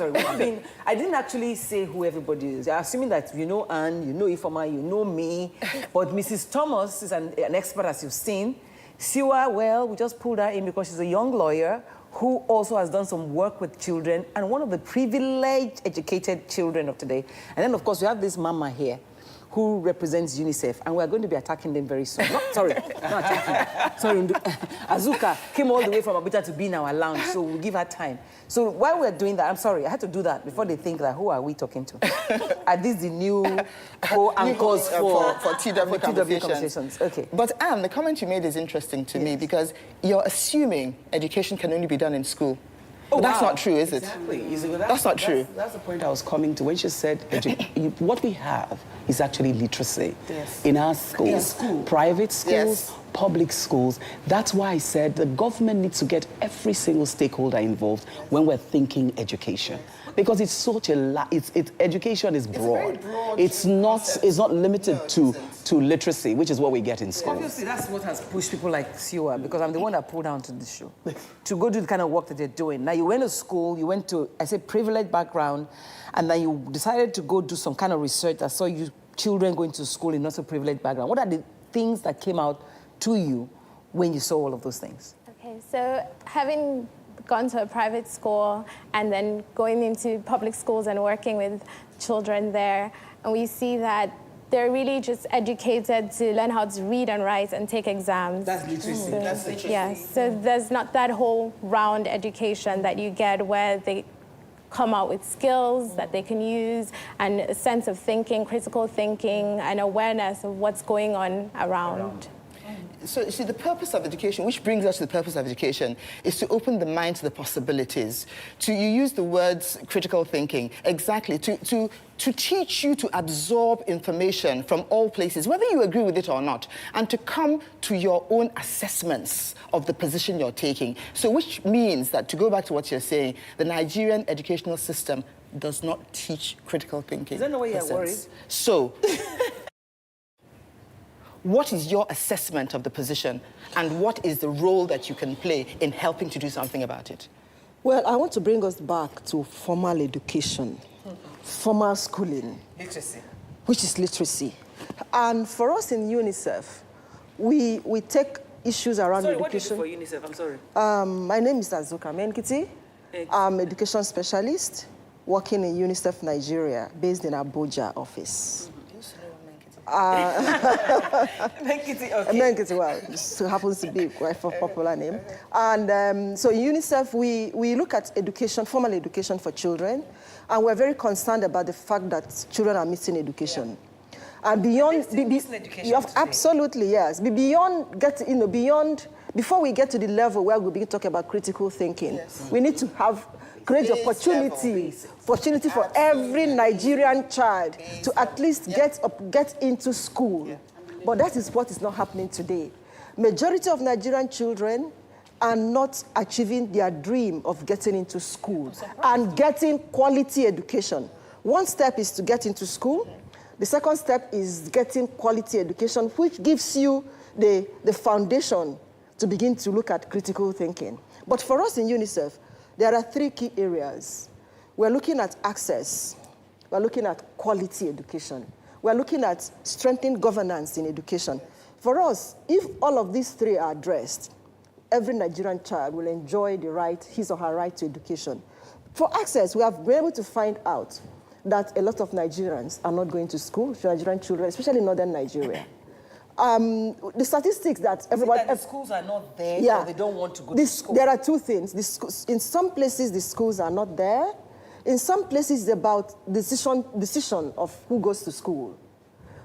I didn't actually say who everybody is. I'm assuming that you know Anne, you know Ifoma, you know me, but Mrs. Thomas is an expert, as you've seen. Siwa, well, we just pulled her in because she's a young lawyer who also has done some work with children and one of the privileged, educated children of today. And then, of course, we have this mama here who represents UNICEF, and we're going to be attacking them very soon. Not attacking. Sorry, Azuka came all the way from Abuja to be in our lounge, so we'll give her time. So while we're doing that, I'm sorry, I had to do that before they think that, who are we talking to? Are these the new co-anchors for TW conversations? Okay. But Anne, the comment you made is interesting to me because you're assuming education can only be done in school. Oh, but that's not true, is it? Exactly. That's not true. That's the point I was coming to when she said what we have is actually literacy in our schools, private schools, public schools. That's why I said the government needs to get every single stakeholder involved when we're thinking education. Because it's such a education is broad. It's not limited to literacy, which is what we get in schools. Obviously, that's what has pushed people like Siwa, because I'm the one that pulled down to this show, to go do the kind of work that they're doing. Now, you went to school, you went to, I say, privileged background, and then you decided to go do some kind of research that saw you children going to school in not so privileged background. What are the things that came out to you when you saw all of those things? Okay, so having gone to a private school and then going into public schools and working with children there, and we see that they're really just educated to learn how to read and write and take exams. That's literacy. That's literacy. Yes, so there's not that whole round education that you get where they come out with skills that they can use and a sense of thinking, critical thinking, and awareness of what's going on around. So, you see, the purpose of education, which brings us to the purpose of education, is to open the mind to the possibilities. You use the words critical thinking, exactly, to teach you to absorb information from all places, whether you agree with it or not, and to come to your own assessments of the position you're taking. So, which means that, to go back to what you're saying, the Nigerian educational system does not teach critical thinking. Is that the way you're worried? So... What is your assessment of the position, and what is the role that you can play in helping to do something about it? Well, I want to bring us back to formal education, formal schooling. Literacy. Which is literacy. And for us in UNICEF, we take issues around education. What do you do for UNICEF? I'm sorry. My name is Azuka Menkiti. I'm an education specialist working in UNICEF Nigeria, based in Abuja office. Menkiti, okay. Menkiti, well, just happens to be quite a popular name. And so in UNICEF, we look at education, formal education for children, and we're very concerned about the fact that children are missing education. And beyond, absolutely, yes. Beyond, before we get to the level where we begin talking about critical thinking, we need to create opportunity for every Nigerian child to at least get into school. But that is what is not happening today. Majority of Nigerian children are not achieving their dream of getting into school and getting quality education. One step is to get into school. The second step is getting quality education, which gives you the foundation to begin to look at critical thinking. But for us in UNICEF, there are 3 key areas. We're looking at access. We're looking at quality education. We're looking at strengthening governance in education. For us, if all of these 3 are addressed, every Nigerian child will enjoy his or her right to education. For access, we have been able to find out that a lot of Nigerians are not going to school, Nigerian children, especially in northern Nigeria. The statistics that everybody... the schools are not there, or they don't want to go to school? There are two things. In some places, the schools are not there. In some places, it's about decision of who goes to school.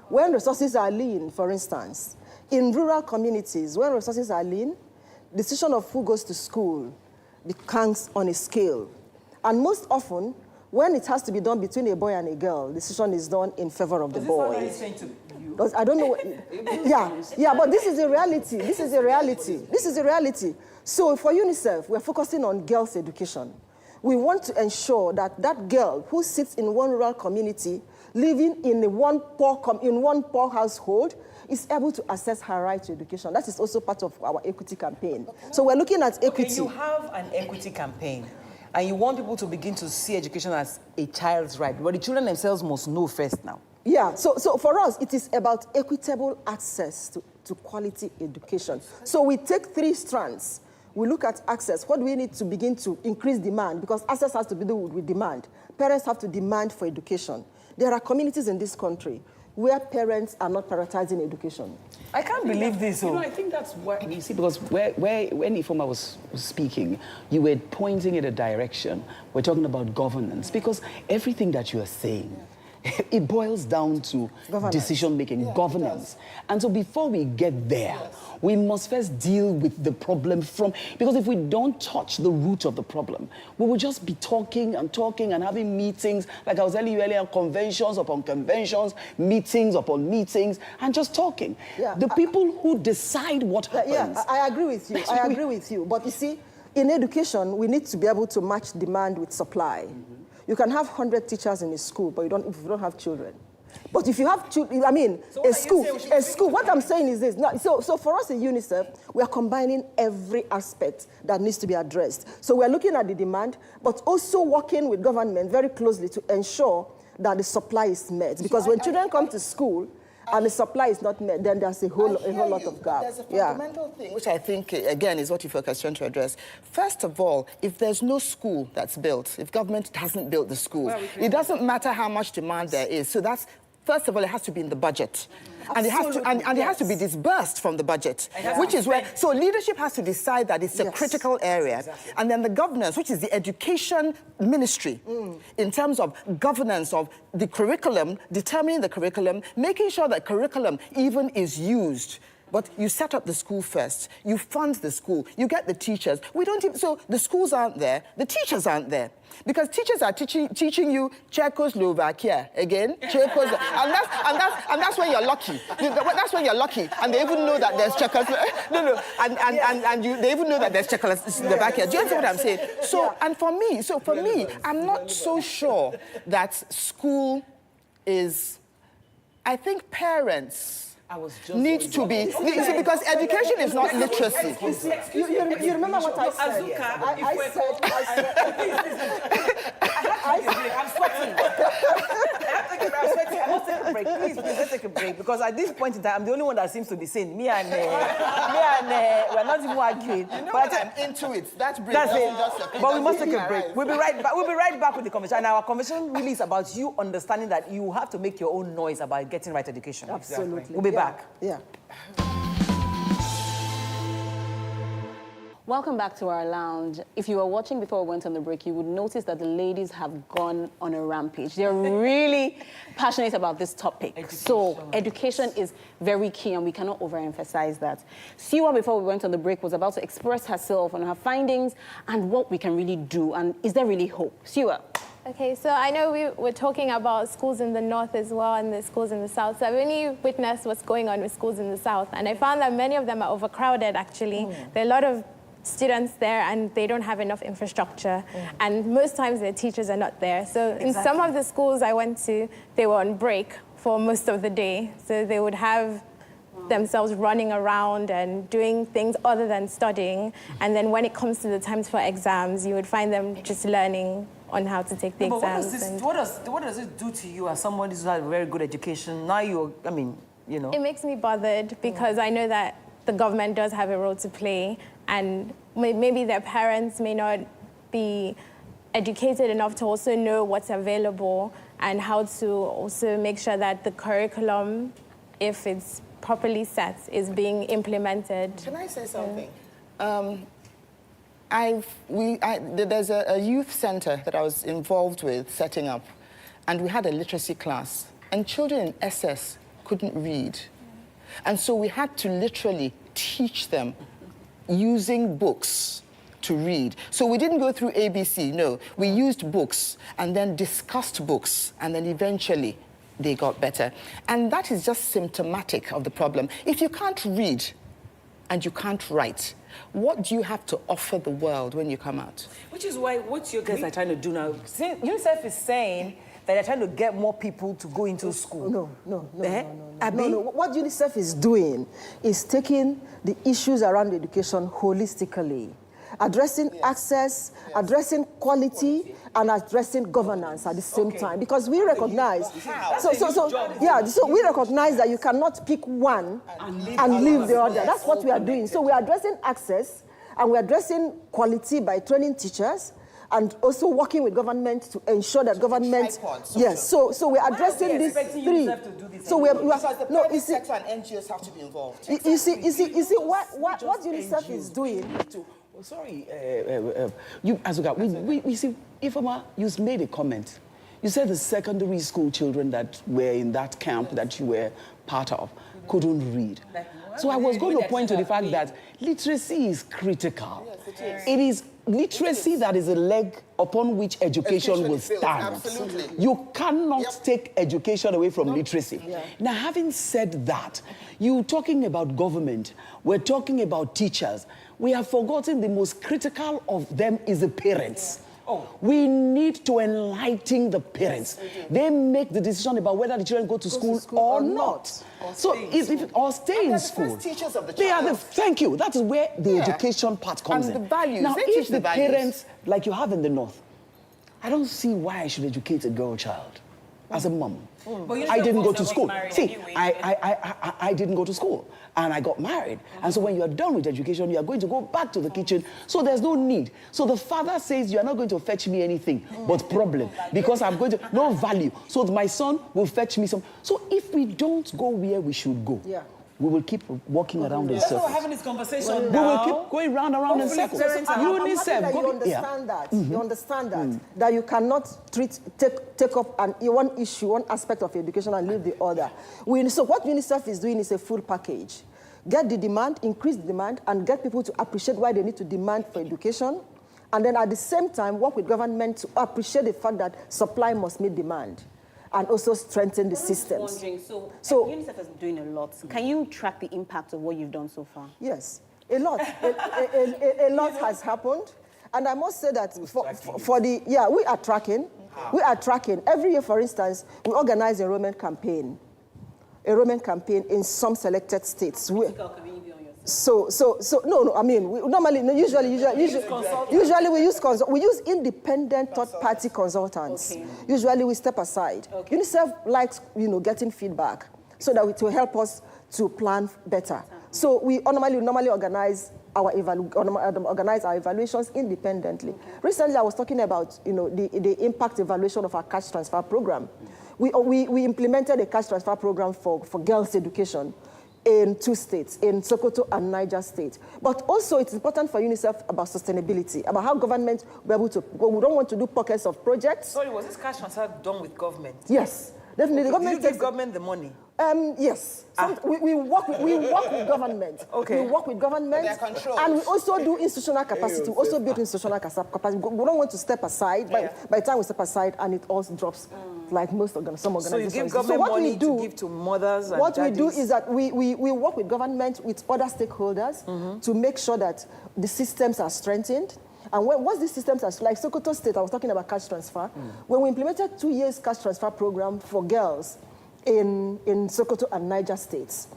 When resources are lean, for instance, in rural communities, when resources are lean, decision of who goes to school becomes on a scale. And most often, when it has to be done between a boy and a girl, decision is done in favor of the boy. I don't know. Yeah, but this is a reality. This is a reality. This is a reality. So for UNICEF, we're focusing on girls' education. We want to ensure that that girl who sits in one rural community, living in one poor household, is able to access her right to education. That is also part of our equity campaign. So we're looking at equity. Okay, you have an equity campaign, and you want people to begin to see education as a child's right, but the children themselves must know first now. Yeah, so for us, it is about equitable access to quality education. So we take 3 strands. We look at access. What do we need to begin to increase demand? Because access has to be done with demand. Parents have to demand for education. There are communities in this country where parents are not prioritizing education. I can't believe this. I think that's why, you see, because when Ifoma was speaking, you were pointing in a direction. We're talking about governance, because everything that you are saying, it boils down to decision-making, governance. And so before we get there, we must first deal with the problem because if we don't touch the root of the problem, we will just be talking and talking and having meetings, like I was telling you earlier, conventions upon conventions, meetings upon meetings, and just talking. Yeah, the people who decide what happens. Yeah, I agree with you. I agree with you. But you see, in education, we need to be able to match demand with supply. You can have 100 teachers in a school, but if you don't have children. But if you have children, a school, what I'm saying is this. So for us at UNICEF, we are combining every aspect that needs to be addressed. So we're looking at the demand, but also working with government very closely to ensure that the supply is met. Because when children come to school, and the supply is not met, then there's a whole lot of gap. There's a fundamental thing, which I think, again, is what you focus trying to address. First of all, if there's no school that's built, if government hasn't built the schools, it doesn't matter how much demand there is. So that's, first of all, it has to be in the budget. And it has to be disbursed from the budget, which is where, so leadership has to decide that it's a critical area. Exactly. And then the governance, which is the education ministry, in terms of governance of the curriculum, determining the curriculum, making sure that curriculum even is used. But you set up the school first, you fund the school, you get the teachers. So the schools aren't there, the teachers aren't there. Because teachers are teaching you Czechoslovakia again, and that's when you're lucky. That's when you're lucky, and they even know that there's Czechoslovakia. They even know that there's Czechoslovakia. Do you understand what I'm saying? So, and for me, I'm not so sure that school is. I think parents need to be, because education is not literacy. You remember what I said? I'm sweating. I must take a break. Please, let's take a break. Because at this point in time, I'm the only one that seems to be sane. Me and we're not even arguing. But I'm into it. That's it. But we must take a break. We'll be right back. We'll be right back with the conversation. And our conversation really is about you understanding that you have to make your own noise about getting right education. Absolutely. We'll be back. Yeah. Welcome back to our lounge. If you were watching before we went on the break, you would notice that the ladies have gone on a rampage. They're really passionate about this topic. So education is very key, and we cannot overemphasize that. Siwa, before we went on the break, was about to express herself on her findings and what we can really do. And is there really hope? Siwa. Okay, so I know we were talking about schools in the north as well and the schools in the south. So I've only witnessed what's going on with schools in the south. And I found that many of them are overcrowded, actually. There are a lot of students there and they don't have enough infrastructure. And most times their teachers are not there. So in some of the schools I went to, they were on break for most of the day. So they would have themselves running around and doing things other than studying. And then when it comes to the times for exams, you would find them just learning on how to take the exams. What does it do to you as someone who's had a very good education? Now It makes me bothered because I know that the government does have a role to play, and maybe their parents may not be educated enough to also know what's available and how to also make sure that the curriculum, if it's properly set, is being implemented. Can I say something? There's a youth center that I was involved with setting up, and we had a literacy class, and children in SS couldn't read. And so we had to literally teach them using books to read. So we didn't go through ABC, no. We used books and then discussed books, and then eventually they got better. And that is just symptomatic of the problem. If you can't read and you can't write, what do you have to offer the world when you come out? Which is why what you guys are trying to do now, UNICEF is saying that they're trying to get more people to go into school. No. What UNICEF is doing is taking the issues around education holistically, addressing access, addressing quality, and addressing governance at the same time. Because we recognize, so we recognize that you cannot pick one and leave the other. That's what we are doing. So we are addressing access, and we are addressing quality by training teachers, and also working with government to ensure that government... Yes, so we're addressing these three. So we are no, you see, sector and NGOs have to be involved. You see what UNICEF is doing. Sorry, Azuka, we see, Ifeoma, you made a comment. You said the secondary school children that were in that camp that you were part of couldn't read. So I was going to point to the fact that literacy is critical. Yes, it is literacy that is a leg upon which education will stand. Absolutely. You cannot take education away from literacy. Yeah. Now, having said that, you're talking about government, we're talking about teachers. We have forgotten the most critical of them is the parents. We need to enlighten the parents. They make the decision about whether the children go to school or not. Or stay in school. Teachers of the they are the thank you. That is where the education part comes in. And the values. Now, they if teach the values. parents, like you have in the north, I don't see why I should educate a girl child as a mom. I didn't go to school. See, I didn't go to school, and I got married. And so when you are done with education, you are going to go back to the kitchen. So there's no need. So the father says, you are not going to fetch me anything but problem, because I'm going to, no value. So my son will fetch me some. So if we don't go where we should go, we will keep walking around in circles. We're having this conversation We now. will keep going round and round in circles. UNICEF, you understand that. You understand that you cannot take up one issue, one aspect of education and leave the other. So what UNICEF is doing is a full package. Get the demand, increase the demand, and get people to appreciate why they need to demand for education. And then at the same time, work with government to appreciate the fact that supply must meet demand, and also strengthen the systems. So UNICEF has been doing a lot. Can you track the impact of what you've done so far? Yes, a lot. a lot has happened. And I must say that we are tracking. We are tracking. Every year, for instance, we organize a enrollment campaign in some selected states. No. I mean, usually we use independent third-party consultants. Okay. Usually we step aside. Okay. UNICEF likes, getting feedback so that to help us to plan better. So we normally organize our evaluations independently. Okay. Recently, I was talking about the impact evaluation of our cash transfer program. We implemented a cash transfer program for girls' education in 2 states, in Sokoto and Niger State. But also it's important for UNICEF about sustainability, about how government will be able to, we don't want to do pockets of projects. Sorry, was this cash transfer done with government? Yes, definitely. The government Did you give government the money? Yes. We work with government. Okay. We work with government. And we also do institutional capacity. We also build institutional capacity. We don't want to step aside. By the time we step aside and it all drops, like some organizations. So you give government money to give to mothers and What daddies. we do is that we work with government, with other stakeholders, to make sure that the systems are strengthened. And once these systems are, like Sokoto State, I was talking about cash transfer. When we implemented 2 years cash transfer program for girls in Sokoto and Niger states,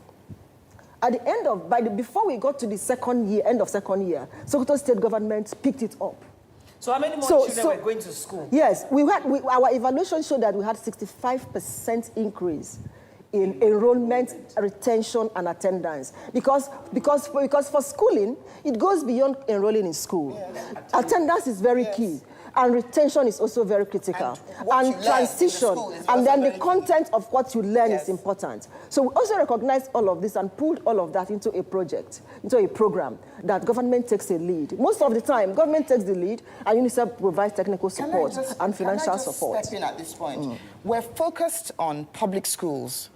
at the end before we got to the end of second year, Sokoto State government picked it up. So how many more children were going to school? Yes, our evaluation showed that we had 65% increase in enrollment, retention, and attendance. Because for schooling, it goes beyond enrolling in school. Attendance is very key. And retention is also very critical. And transition, and then the content of what you learn is important. So we also recognize all of this and pulled all of that into a project, into a program that government takes a lead. Most of the time, government takes the lead and UNICEF provides technical support and financial support. Step in at this point? We're focused on public schools.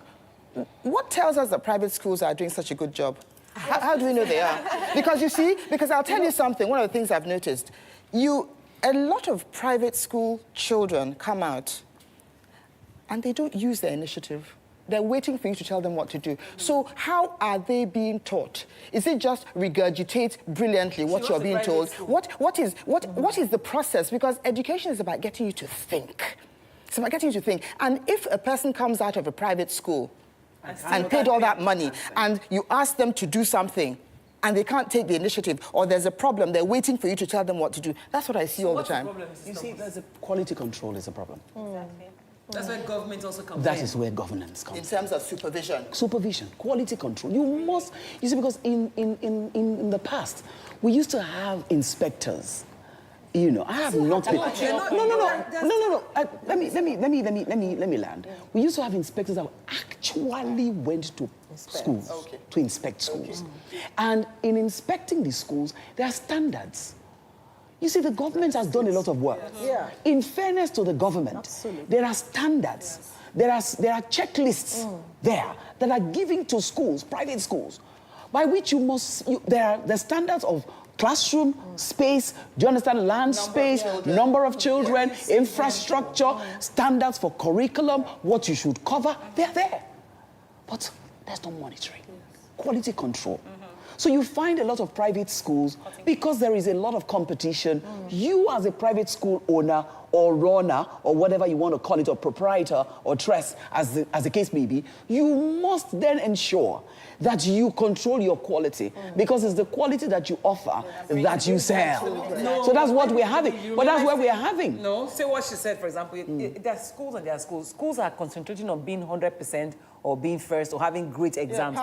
What tells us that private schools are doing such a good job? How do we know they are? Because you see, because I'll tell you something, one of the things I've noticed, a lot of private school children come out and they don't use their initiative. They're waiting for you to tell them what to do. So how are they being taught? Is it just regurgitate brilliantly what you're being told? What is the process? Because education is about getting you to think. It's about getting you to think. And if a person comes out of a private school and paid all that money and you ask them to do something, and they can't take the initiative, or there's a problem, they're waiting for you to tell them what to do. That's what I see all the time. You see, quality control is a problem. That's where government also comes in. That is where governance comes in. In terms of supervision. Supervision, quality control. You see, because in the past, we used to have inspectors. You know, I have not been. No. Let me land. We used to have inspectors that actually went to schools to inspect schools, and in inspecting the schools, there are standards. You see, the government has done a lot of work. Yeah. In fairness to the government, there are standards. There are checklists there that are given to schools, private schools, by which there are the standards of classroom space, do you understand? Land space, number of children, infrastructure, standards for curriculum, what you should cover, they're there. But there's no monitoring, quality control. So you find a lot of private schools, because there is a lot of competition, you as a private school owner or runner or whatever you want to call it, or proprietor or trust, as the case may be, you must then ensure that you control your quality, because it's the quality that you offer that you sell. No, so that's what we're having. But that's what we're having. No, say what she said, for example. There are schools and there are schools. Schools are concentrating on being 100% or being first or having great exams.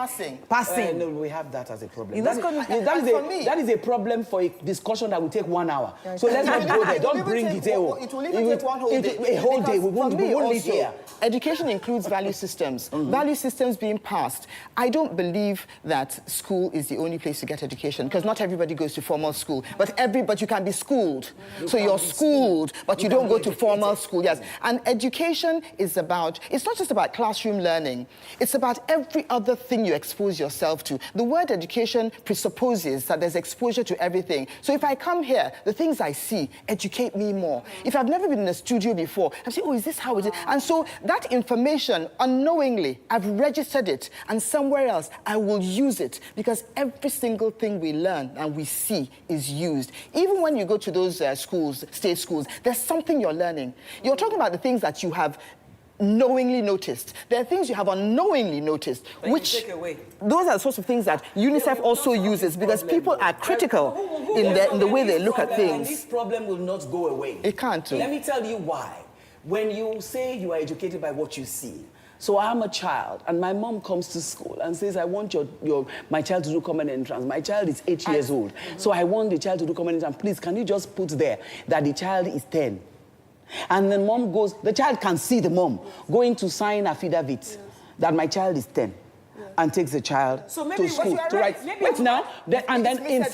Passing. No, we have that as a problem. That is a problem for a discussion that will take 1 hour. So let's not go there. Don't bring it here. It will even take one whole day. A whole day. We won't leave here. Education includes value systems. Value systems being passed. I don't believe that school is the only place to get education, because not everybody goes to formal school. But you can be schooled. So you're schooled, but you don't go to formal school. Yes. And education is about, it's not just about classroom learning. It's about every other thing you expose yourself to. The word education presupposes that there's exposure to everything. So if I come here, the things I see educate me more. If I've never been in a studio before, I'm saying, oh, is this how it is? And so that information, unknowingly, I've registered it, and somewhere else, I will use it, because every single thing we learn and we see is used. Even when you go to those schools, state schools, there's something you're learning. You're talking about the things that you have knowingly noticed. There are things you have unknowingly noticed, which those are the sorts of things that UNICEF also uses, because people are critical in the way they look at things. This problem will not go away. It can't. Let me tell you why. When you say you are educated by what you see, so I'm a child, and my mom comes to school and says, I want my child to do common entrance. My child is 8 years old, so I want the child to do common entrance. Please, can you just put there that the child is 10? And the mom goes, the child can see the mom going to sign affidavit that my child is 10. And takes the child to school to write. Wait now, then in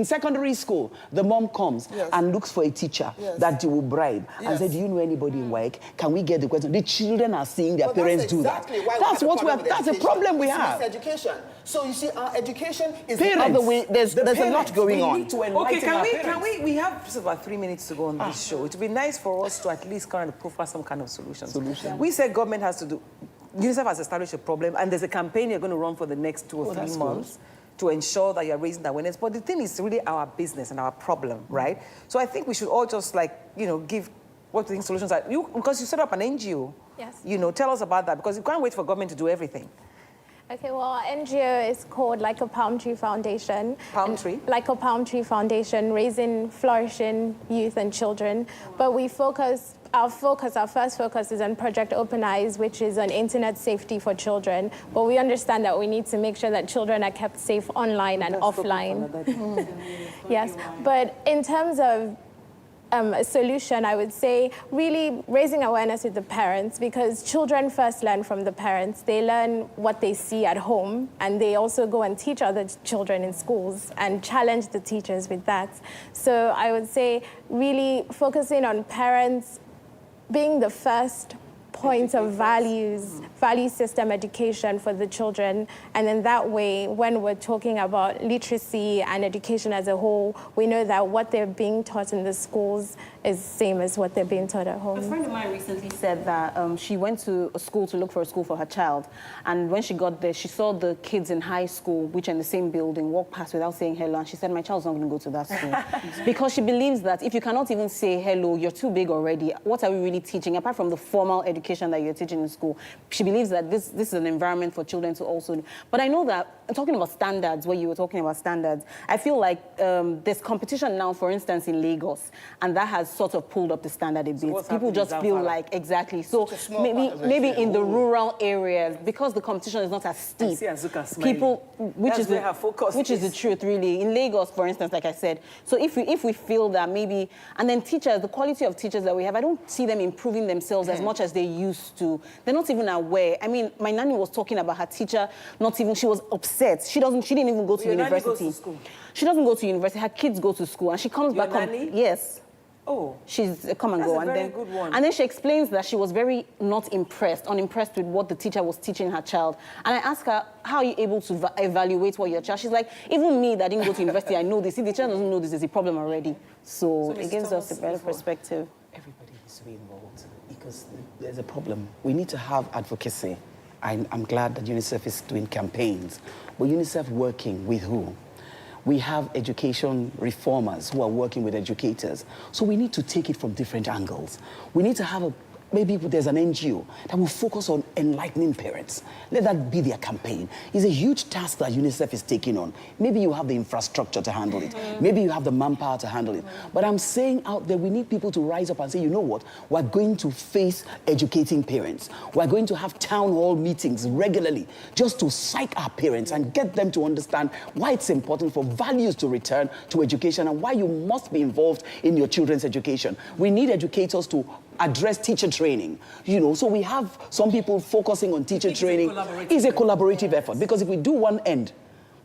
secondary school, the mom comes and looks for a teacher that they will bribe and say, do you know anybody in WAEC? Can we get the question? The children are seeing their parents do that. That's a problem we have. Education. So you see, our education is the other way. There's a lot going on. Okay, can we have just about 3 minutes to go on this show. It would be nice for us to at least kind of profile some kind of solutions. We said government has to do. UNICEF has established a problem, and there's a campaign you're going to run for the next 2 or 3 months to ensure that you're raising the awareness. But the thing is really our business and our problem, right? So I think we should all just give what we think solutions are. Because you set up an NGO. Yes. Tell us about that, because you can't wait for government to do everything. Okay, well, our NGO is called Like a Palm Tree Foundation. Palm tree? Like a Palm Tree Foundation, raising flourishing youth and children. But our first focus is on Project Open Eyes, which is on internet safety for children. But we understand that we need to make sure that children are kept safe online and offline. Yes, but in terms of a solution, I would say really raising awareness with the parents, because children first learn from the parents. They learn what they see at home, and they also go and teach other children in schools and challenge the teachers with that. So I would say really focusing on parents being the first point of value system education for the children. And then that way, when we're talking about literacy and education as a whole, we know that what they're being taught in the schools is the same as what they're being taught at home. A friend of mine recently said that she went to a school to look for a school for her child. And when she got there, she saw the kids in high school, which are in the same building, walk past without saying hello. And she said, my child's not going to go to that school. Because she believes that if you cannot even say hello, you're too big already. What are we really teaching? Apart from the formal education that you're teaching in school, she believes that this is an environment for children to also... But I know that, talking about standards, where you were talking about standards, I feel like there's competition now, for instance, in Lagos, and that has sort of pulled up the standard a bit. People just feel like, exactly. So maybe in the rural areas, because the competition is not as steep, people, which is the truth, really. In Lagos, for instance, like I said, so if we feel that maybe, and then teachers, the quality of teachers that we have, I don't see them improving themselves as much as they used to. They're not even aware. I mean, my nanny was talking about her teacher, she was upset. She didn't even go to university. Nanny goes to school? She doesn't go to university. Her kids go to school, and she comes back home. Nanny? Yes. Oh. She's a come and That's go. a very good one. And then she explains that she was very unimpressed with what the teacher was teaching her child. And I asked her, how are you able to evaluate what your child... She's like, even me that didn't go to university, I know this. If the child doesn't know this, there's a problem already. So it gives us a better perspective. Everybody needs to be involved because there's a problem. We need to have advocacy. I'm glad that UNICEF is doing campaigns. But UNICEF working with who? We have education reformers who are working with educators. So we need to take it from different angles. We need to have maybe there's an NGO that will focus on enlightening parents. Let that be their campaign. It's a huge task that UNICEF is taking on. Maybe you have the infrastructure to handle it. Maybe you have the manpower to handle it. But I'm saying out there, we need people to rise up and say, you know what? We're going to face educating parents. We're going to have town hall meetings regularly just to psych our parents and get them to understand why it's important for values to return to education and why you must be involved in your children's education. We need educators to address teacher training, so we have some people focusing on teacher training. It's a collaborative effort, because if we do one end,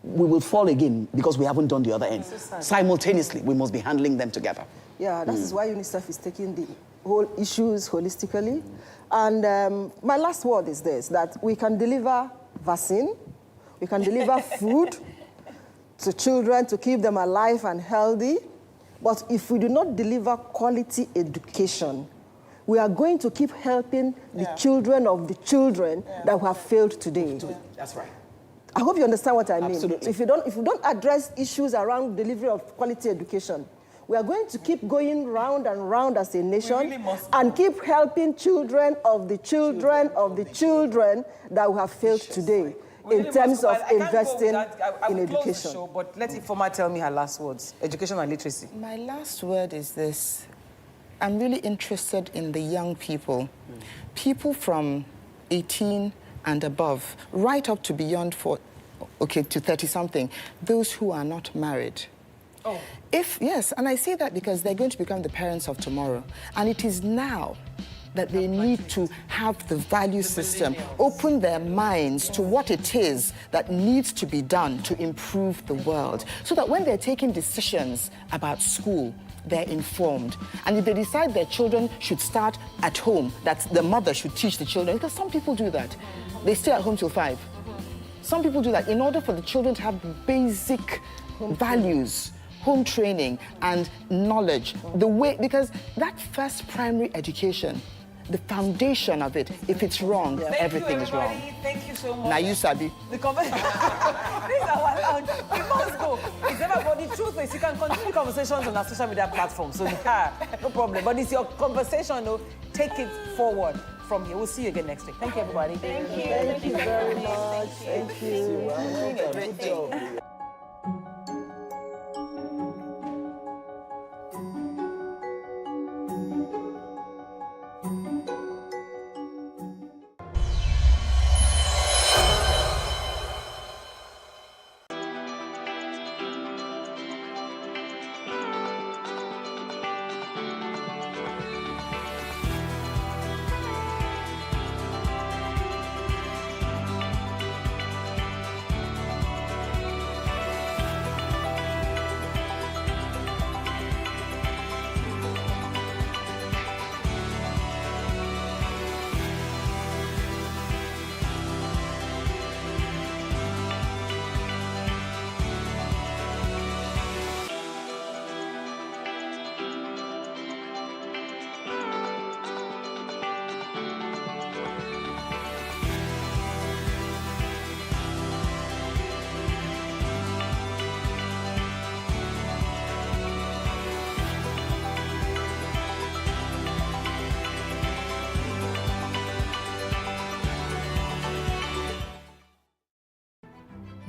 we will fall again because we haven't done the other end. Simultaneously, we must be handling them together. Yeah, that is why UNICEF is taking the whole issues holistically. And my last word is this, that we can deliver vaccine, we can deliver food to children to keep them alive and healthy, but if we do not deliver quality education, we are going to keep helping the children of the children that have failed today. That's right. I hope you understand what I mean. Absolutely. If we don't address issues around delivery of quality education, we are going to keep going round and round as a nation and keep helping children of the children of the children that have failed today in terms of investing in education. Show, but let Ifeoma tell me her last words. Education and literacy. My last word is this. I'm really interested in the young people. People from 18 and above, right up to beyond to 30-something, those who are not married. Oh. Yes, and I say that because they're going to become the parents of tomorrow. And it is now that they need to have the value system, open their minds to what it is that needs to be done to improve the world, so that when they're taking decisions about school, they're informed. And if they decide their children should start at home, that the mother should teach the children, because some people do that. They stay at home till 5. Some people do that in order for the children to have basic values, home training and knowledge. Because that first primary education, the foundation of it, if it's wrong, everything is wrong. Thank you so much. Now you sabi. The conversation. This is our lounge. We must go. It's never, but the truth is you can continue conversations on our social media platforms. So no problem. But it's your conversation, though. Take it forward. from here. We'll see you again next week. Thank you, everybody. Thank you. Thank you very much. Thank you. Good job.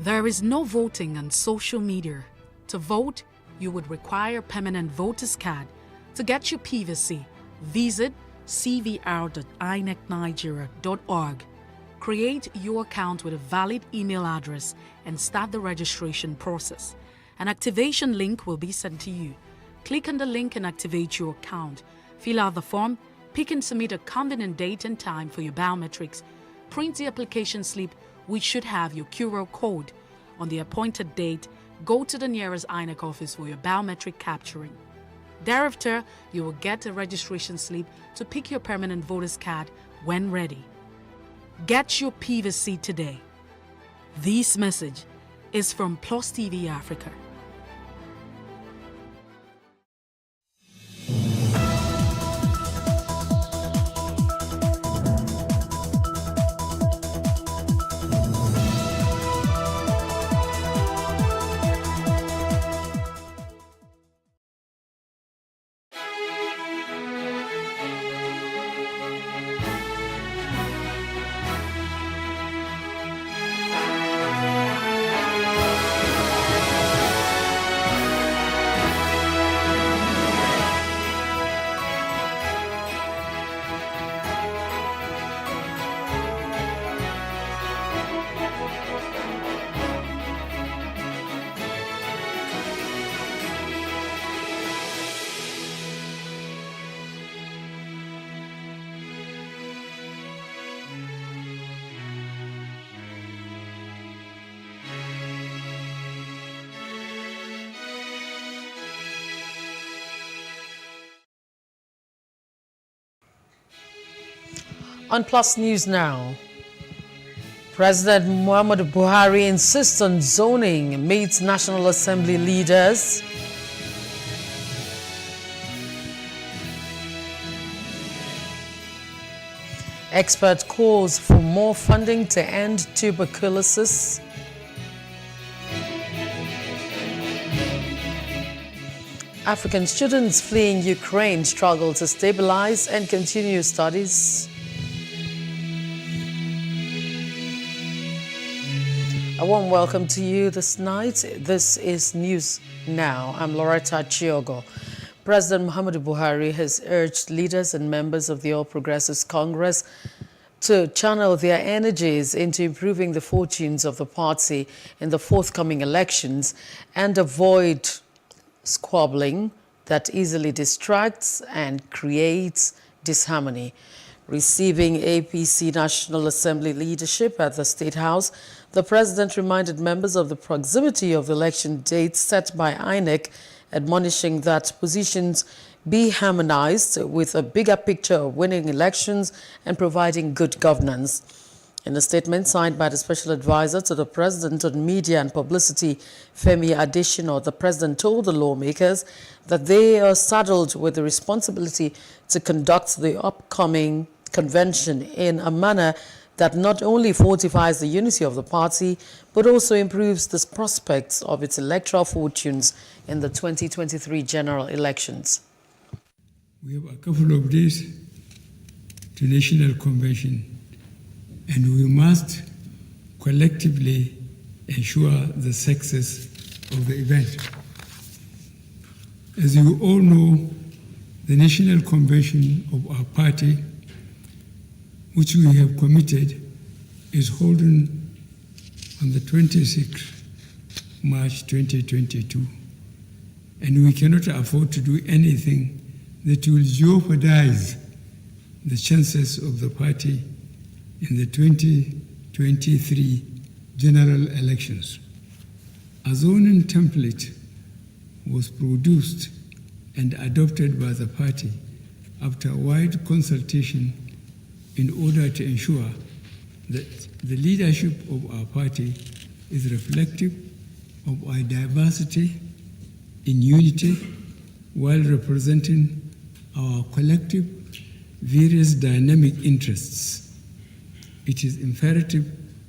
There is no voting on social media. To vote, you would require permanent voter's card. To get your PVC, visit cvr.inecnigeria.org. Create your account with a valid email address and start the registration process. An activation link will be sent to you. Click on the link and activate your account. Fill out the form, pick and submit a convenient date and time for your biometrics. Print the application slip, which should have your QR code. On the appointed date, go to the nearest INEC office for your biometric capturing. Thereafter, you will get a registration slip to pick your permanent voter's card when ready. Get your PVC today. This message is from PlusTvAfrica. On Plus News now, President Muhammadu Buhari insists on zoning, meets National Assembly leaders. Expert calls for more funding to end tuberculosis. African students fleeing Ukraine struggle to stabilize and continue studies. A warm welcome to you this night. This is News Now. I'm Loretta Chiogo. President Muhammadu Buhari has urged leaders and members of the All Progressives Congress to channel their energies into improving the fortunes of the party in the forthcoming elections and avoid squabbling that easily distracts and creates disharmony. Receiving APC National Assembly leadership at the State House, the president reminded members of the proximity of the election dates set by INEC, admonishing that positions be harmonized with a bigger picture of winning elections and providing good governance. In a statement signed by the Special Advisor to the President on Media and Publicity, Femi Adesina, the President told the lawmakers that they are saddled with the responsibility to conduct the upcoming convention in a manner that not only fortifies the unity of the party, but also improves the prospects of its electoral fortunes in the 2023 general elections. We have a couple of days to National Convention, and we must collectively ensure the success of the event. As you all know, the National Convention of our party, which we have committed, is holding on the 26th March 2022, and we cannot afford to do anything that will jeopardize the chances of the party in the 2023 general elections. A zoning template was produced and adopted by the party after wide consultation in order to ensure that the leadership of our party is reflective of our diversity in unity while representing our collective various dynamic interests. It is imperative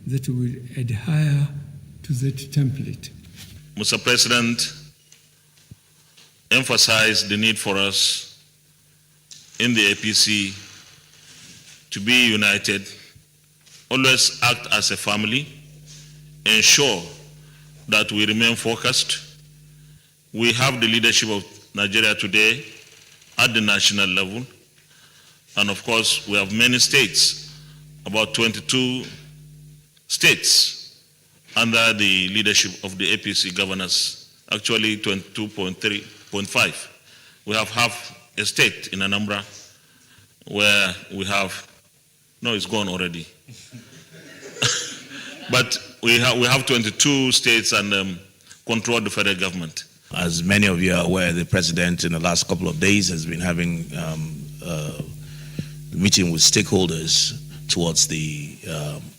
that we adhere to that template. Mr. President emphasized the need for us in the APC to be united, always act as a family, ensure that we remain focused. We have the leadership of Nigeria today at the national level, and of course we have many states, about 22 states under the leadership of the APC governors, actually 22.5. We have half a state in Anambra where we have, no, it's gone already. But we have 22 states and control the federal government. As many of you are aware, the president in the last couple of days has been having a meeting with stakeholders towards the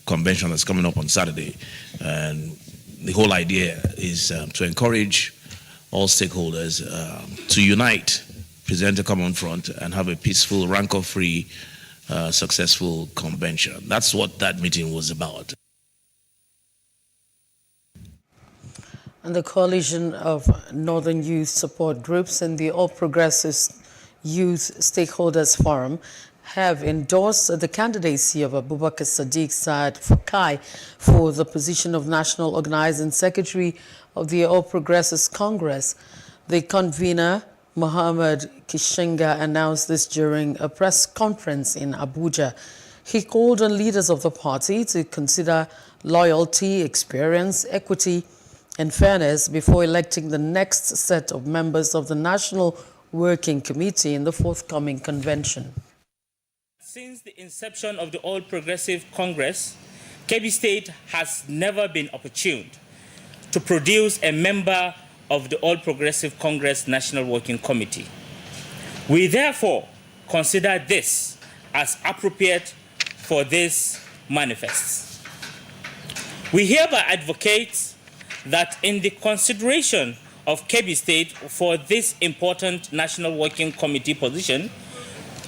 convention that's coming up on Saturday. And the whole idea is to encourage all stakeholders to unite, present a common front, and have a peaceful, rancor-free, successful convention. That's what that meeting was about. And the Coalition of Northern Youth Support Groups and the All Progressives Youth Stakeholders Forum have endorsed the candidacy of Abubakar Sadiq Saad Fakai for the position of National Organizing Secretary of the All Progressives Congress. The convener, Mohammed Kishinga, announced this during a press conference in Abuja. He called on leaders of the party to consider loyalty, experience, equity, and fairness before electing the next set of members of the National Working Committee in the forthcoming convention. Since the inception of the All Progressive Congress, Kebbi State has never been opportuned to produce a member of the All Progressive Congress National Working Committee. We therefore consider this as appropriate for this manifest. We hereby advocate that in the consideration of Kebbi State for this important National Working Committee position,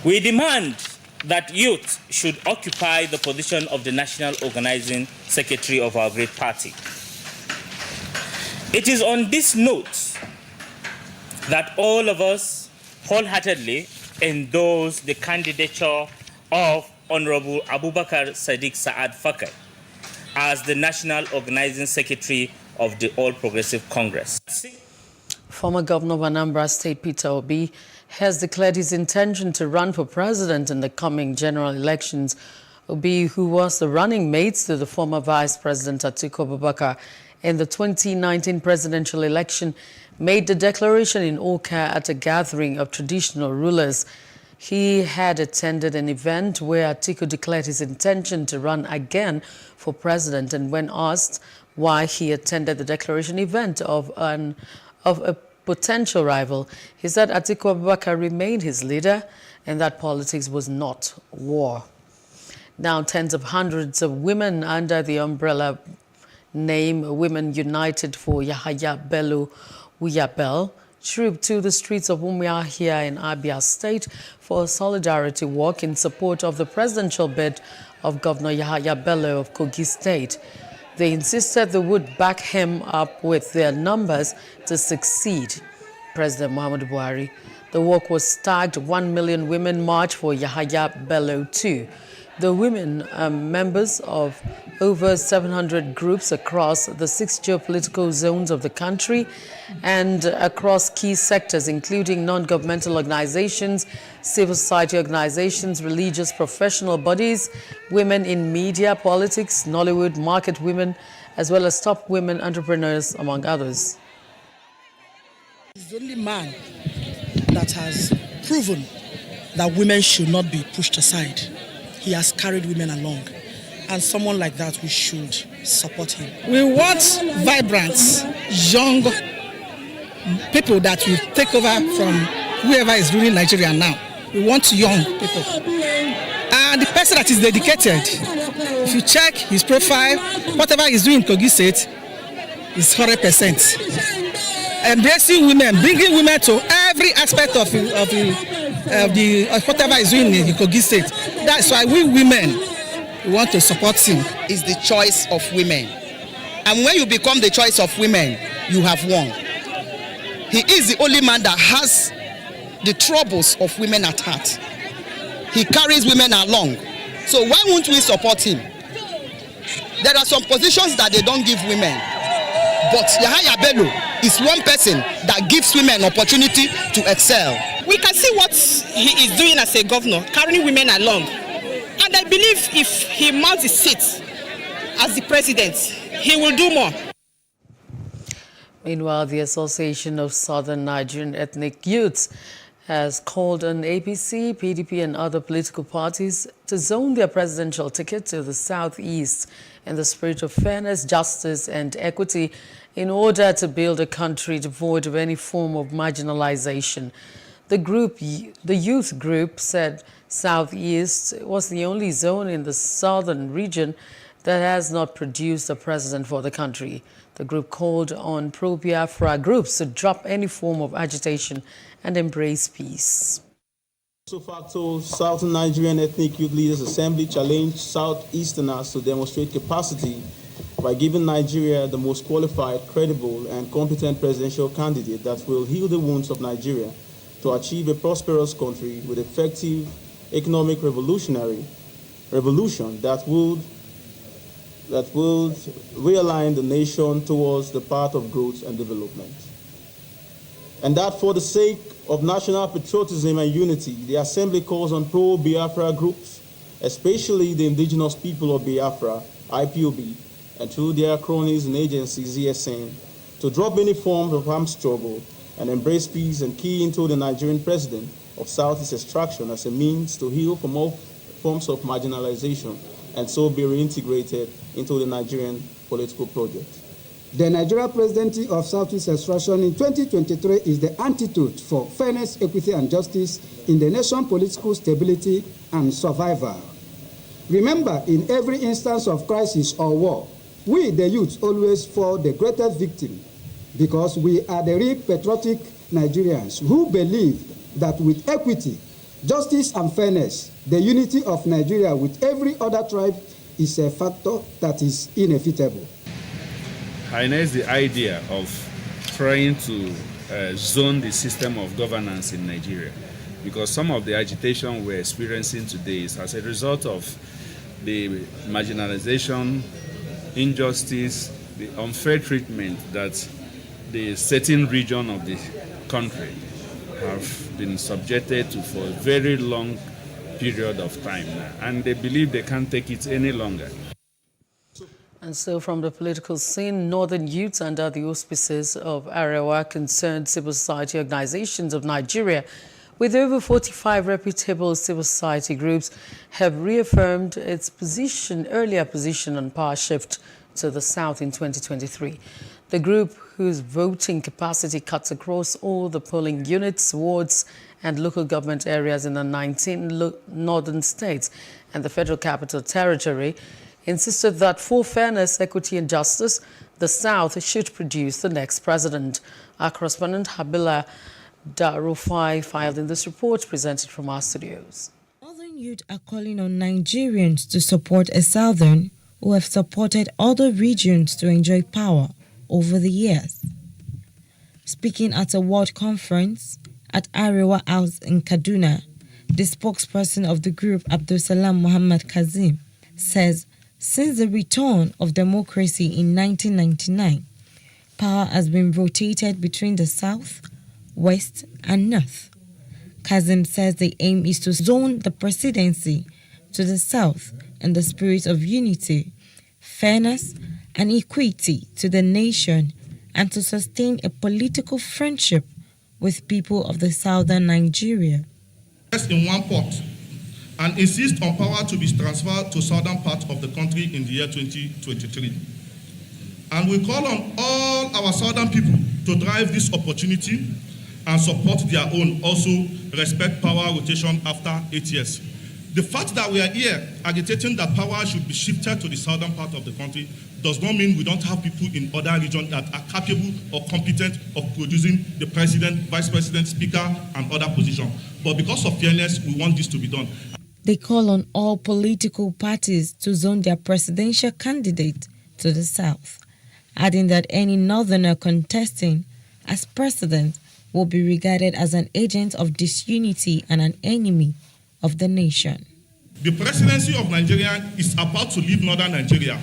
we demand that youth should occupy the position of the National Organizing Secretary of our great party. It is on this note that all of us wholeheartedly endorse the candidature of Honorable Abubakar Sadiq Saad Fakai as the National Organizing Secretary of the All Progressive Congress. Former Governor of Anambra State, Peter Obi, has declared his intention to run for president in the coming general elections. Obi, who was the running mate to the former Vice President Atiku Abubakar in the 2019 presidential election, made the declaration in Oka at a gathering of traditional rulers. He had attended an event where Atiku declared his intention to run again for president, and when asked why he attended the declaration event of a potential rival, he said Atiku Abubakar remained his leader and that politics was not war. Now, tens of hundreds of women under the umbrella name Women United for Yahaya Bello Uyabel trooped to the streets of Umia here in Abia State for a solidarity walk in support of the presidential bid of Governor Yahaya Bello of Kogi State. They insisted they would back him up with their numbers to succeed President Muhammadu Buhari. The walk was tagged 1 Million Women March for Yahaya Bello too. The women are members of over 700 groups across the 6 geopolitical zones of the country and across key sectors, including non-governmental organizations, civil society organizations, religious professional bodies, women in media, politics, Nollywood, market women, as well as top women entrepreneurs, among others. He's the only man that has proven that women should not be pushed aside. He has carried women along. And someone like that, we should support him. We want vibrant, young people that will take over from whoever is ruling Nigeria now. We want young people. And the person that is dedicated, if you check his profile, whatever he's doing in Kogi State is 100%. Embracing women, bringing women to every aspect of whatever he's doing in Kogi State. That's why we women want to support him. It's the choice of women. And when you become the choice of women, you have won. He is the only man that has the troubles of women at heart. He carries women along. So why won't we support him? There are some positions that they don't give women. But Yahaya Bello is one person that gives women opportunity to excel. We can see what he is doing as a governor, carrying women along. And I believe if he mounts his seat as the president, he will do more. Meanwhile, the Association of Southern Nigerian Ethnic Youths has called on APC, PDP and other political parties to zone their presidential ticket to the southeast in the spirit of fairness, justice and equity in order to build a country devoid of any form of marginalization. The youth group said Southeast was the only zone in the southern region that has not produced a president for the country. The group called on pro-Biafra groups to drop any form of agitation and embrace peace. So facto, Southern Nigerian Ethnic Youth Leaders Assembly challenged Southeasterners to demonstrate capacity by giving Nigeria the most qualified, credible, and competent presidential candidate that will heal the wounds of Nigeria to achieve a prosperous country with effective economic revolution that would realign the nation towards the path of growth and development. And that for the sake of national patriotism and unity, the Assembly calls on pro-Biafra groups, especially the indigenous people of Biafra, IPOB, and through their cronies and agencies, ESN, to drop any form of armed struggle and embrace peace and key into the Nigerian president of Southeast extraction as a means to heal from all forms of marginalization and so be reintegrated into the Nigerian political project. The Nigerian presidency of Southeast extraction in 2023 is the antidote for fairness, equity, and justice in the nation's political stability and survival. Remember, in every instance of crisis or war, we, the youth, always fall the greatest victim because we are the real patriotic Nigerians who believe that with equity, justice, and fairness, the unity of Nigeria with every other tribe is a factor that is inevitable. Harness the idea of trying to zone the system of governance in Nigeria, because some of the agitation we're experiencing today is as a result of the marginalization, injustice, the unfair treatment that the certain region of the country have been subjected to for a very long period of time now, and they believe they can't take it any longer. And so from the political scene, Northern Youths under the auspices of Arewa concerned civil society organizations of Nigeria with over 45 reputable civil society groups have reaffirmed its earlier position on power shift to the south in 2023. The group, whose voting capacity cuts across all the polling units, wards and local government areas in the 19 northern states and the Federal Capital Territory, insisted that for fairness, equity and justice, the South should produce the next president. Our correspondent Habila Darufai filed in this report presented from our studios. Northern youth are calling on Nigerians to support a Southern who have supported other regions to enjoy power over the years. Speaking at a world conference, at Arewa House in Kaduna. The spokesperson of the group, Abdulsalam Muhammad Kazim, says since the return of democracy in 1999, power has been rotated between the South, West, and North. Kazim says the aim is to zone the presidency to the South in the spirit of unity, fairness, and equity to the nation, and to sustain a political friendship with people of the southern Nigeria. In one pot and insist on power to be transferred to southern part of the country in the year 2023. And we call on all our southern people to drive this opportunity and support their own, also respect power rotation after 8 years. The fact that we are here agitating that power should be shifted to the southern part of the country does not mean we don't have people in other regions that are capable or competent of producing the president, vice president, speaker, and other positions. But because of fairness, we want this to be done. They call on all political parties to zone their presidential candidate to the south, adding that any northerner contesting as president will be regarded as an agent of disunity and an enemy of the nation. The presidency of Nigeria is about to leave northern Nigeria.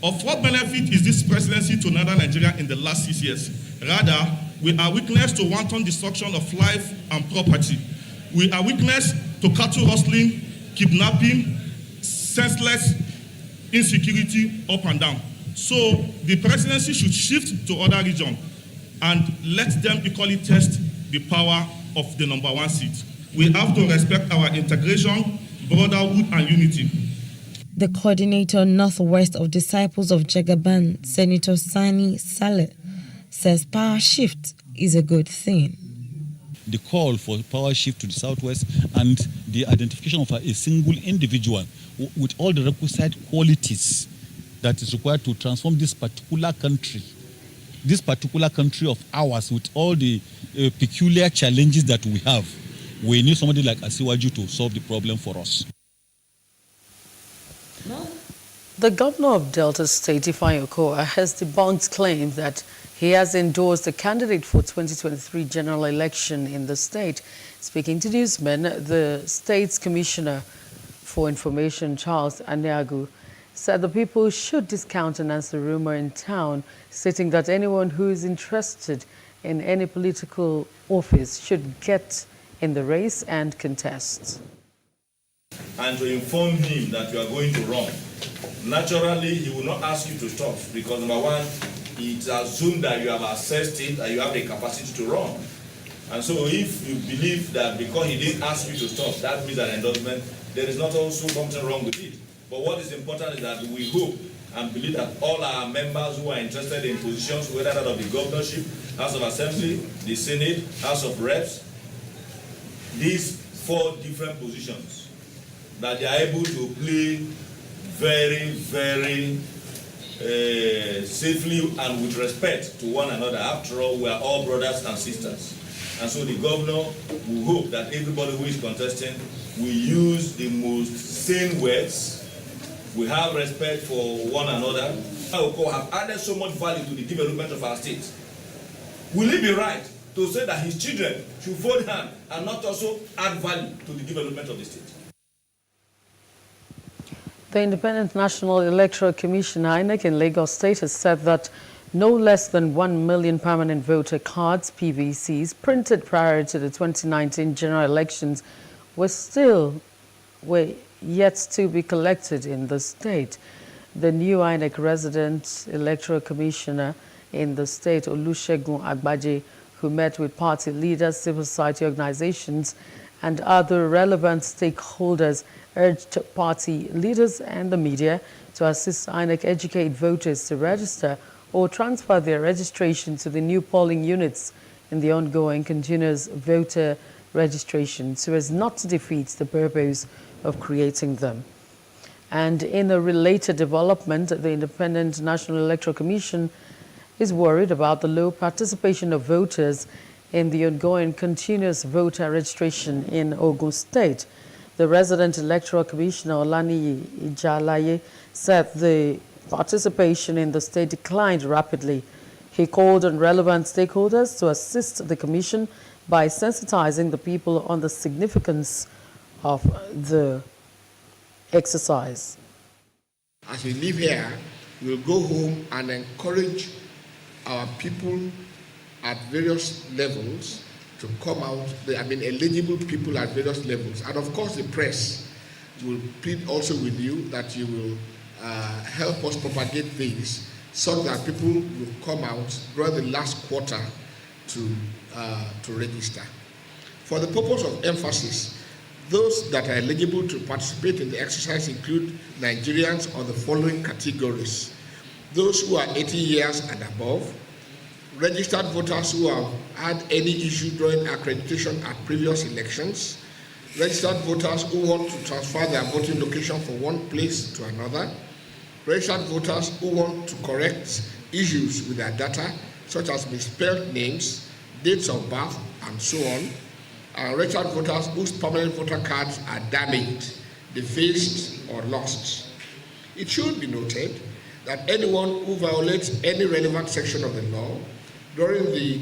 Of what benefit is this presidency to northern Nigeria in the last 6 years? Rather, we are witness to wanton destruction of life and property. We are witness to cattle rustling, kidnapping, senseless insecurity up and down. So the presidency should shift to other regions and let them equally test the power of the #1 seat. We have to respect our integration, brotherhood, and unity. The coordinator northwest of Disciples of Jagaban, Senator Sani Saleh, says power shift is a good thing. The call for power shift to the southwest and the identification of a single individual with all the requisite qualities that is required to transform this particular country of ours with all the peculiar challenges that we have. We need somebody like Asiwaju to solve the problem for us. The governor of Delta State, Ifeanyi Okowa, has debunked claims that he has endorsed a candidate for 2023 general election in the state. Speaking to newsmen, the state's commissioner for information, Charles Aniagu, said the people should discountenance the rumor in town, stating that anyone who is interested in any political office should get in the race and contest. And to inform him that you are going to run. Naturally, he will not ask you to stop because number one, it's assumed that you have assessed it and you have the capacity to run. And so if you believe that because he didn't ask you to stop, that means an endorsement, there is not also something wrong with it. But what is important is that we hope and believe that all our members who are interested in positions, whether that of the governorship, House of Assembly, the Senate, House of Reps, these 4 different positions, that they are able to play very, very safely and with respect to one another. After all, we are all brothers and sisters. And so the governor will hope that everybody who is contesting will use the most sane words. We have respect for one another. We have added so much value to the development of our state. Will it be right to say that his children should fold hand and not also add value to the development of the state? The Independent National Electoral Commission, INEC, in Lagos State has said that no less than 1 million permanent voter cards, PVCs, printed prior to the 2019 general elections were yet to be collected in the state. The new INEC resident electoral commissioner in the state, Olusegun Agbaje, who met with party leaders, civil society organizations, and other relevant stakeholders, urged party leaders and the media to assist INEC educate voters to register or transfer their registration to the new polling units in the ongoing continuous voter registration so as not to defeat the purpose of creating them. And in a related development, the Independent National Electoral Commission is worried about the low participation of voters in the ongoing continuous voter registration in Ogun State. The resident electoral commissioner, Olaniyi Ijalaye, said the participation in the state declined rapidly. He called on relevant stakeholders to assist the commission by sensitizing the people on the significance of the exercise. As we live here, we'll go home and encourage our people at various levels to come out, eligible people at various levels. And of course, the press will plead also with you that you will help us propagate this so that people will come out during the last quarter to register. For the purpose of emphasis, those that are eligible to participate in the exercise include Nigerians of the following categories: those who are 80 years and above, registered voters who have had any issue during accreditation at previous elections, registered voters who want to transfer their voting location from one place to another, registered voters who want to correct issues with their data, such as misspelled names, dates of birth, and so on, and registered voters whose permanent voter cards are damaged, defaced, or lost. It should be noted that anyone who violates any relevant section of the law during the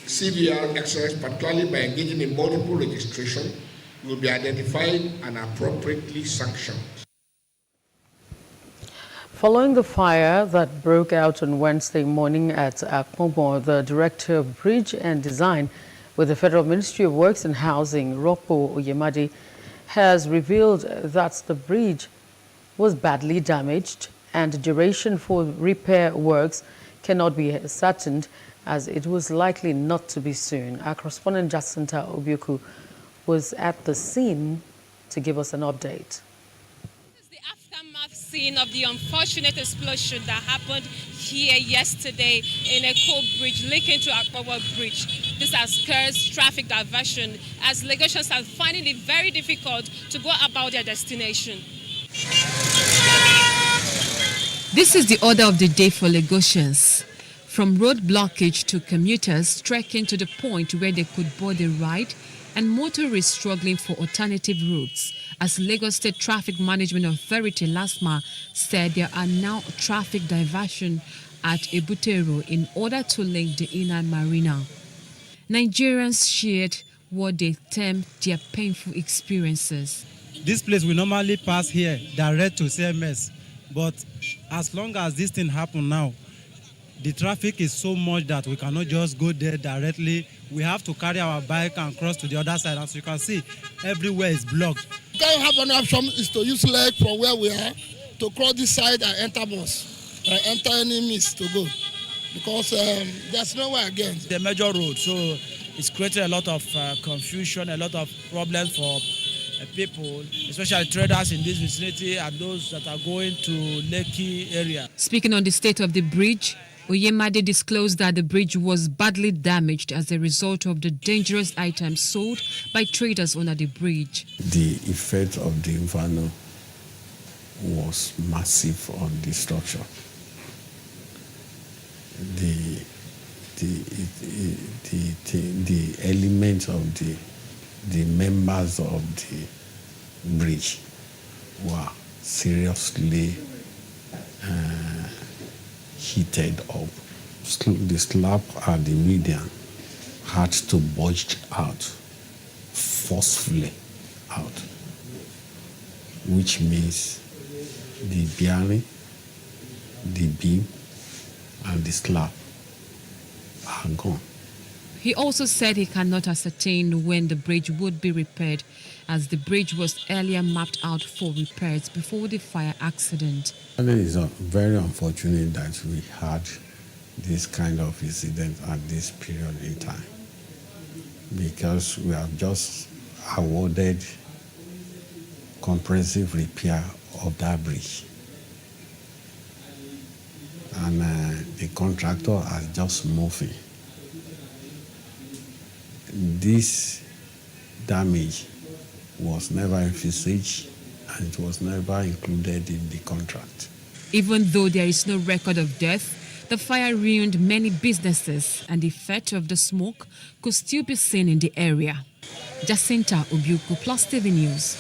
CVR exercise, particularly by engaging in multiple registration, will be identified and appropriately sanctioned. Following the fire that broke out on Wednesday morning at Akpomo, the Director of Bridge and Design with the Federal Ministry of Works and Housing, Ropo Oyemade, has revealed that the bridge was badly damaged and the duration for repair works cannot be ascertained, as it was likely not to be soon. Our correspondent Jacinta Obioku was at the scene to give us an update. Scene of the unfortunate explosion that happened here yesterday in a coal bridge linking to Akpomo Bridge. This has caused traffic diversion as Lagosians are finding it very difficult to go about their destination. This is the order of the day for Lagosians. From road blockage to commuters trekking to the point where they could board a ride, and motorists struggling for alternative routes, as Lagos State Traffic Management Authority LASMA said there are now traffic diversion at Ebutero in order to link the inner marina. Nigerians shared what they termed their painful experiences. This place we normally pass here direct to CMS, but as long as this thing happen now, the traffic is so much that we cannot just go there directly. We have to carry our bike and cross to the other side. As you can see, everywhere is blocked. We can't have an option is to use leg from where we are to cross this side and enter bus, and enter any mist to go, because there's nowhere again. The major road, so it's created a lot of confusion, a lot of problems for people, especially traders in this vicinity and those that are going to Lekki area. Speaking on the state of the bridge, Oyemade disclosed that the bridge was badly damaged as a result of the dangerous items sold by traders under the bridge. The effect of the inferno was massive on the structure. The elements of the members of the bridge were seriously heated up. The slab at the median had to bulge out, forcefully out, which means the bearing, the beam, and the slab are gone. He also said he cannot ascertain when the bridge would be repaired, as the bridge was earlier mapped out for repairs before the fire accident. And it is very unfortunate that we had this kind of incident at this period in time, because we have just awarded comprehensive repair of that bridge. And the contractor has just moved in. This damage was never envisaged and it was never included in the contract. Even though there is no record of death, the fire ruined many businesses and the effect of the smoke could still be seen in the area. Jacinta Obiuku, PlusTV News.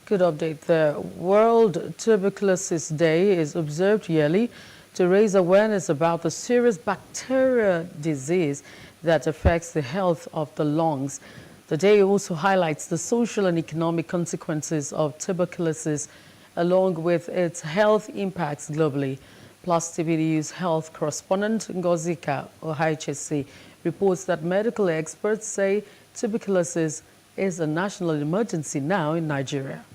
Good update there. World Tuberculosis Day is observed yearly to raise awareness about the serious bacterial disease that affects the health of the lungs. The day also highlights the social and economic consequences of tuberculosis, along with its health impacts globally. Plus TV News health correspondent Ngozika Ohaichesi reports that medical experts say tuberculosis is a national emergency now in Nigeria.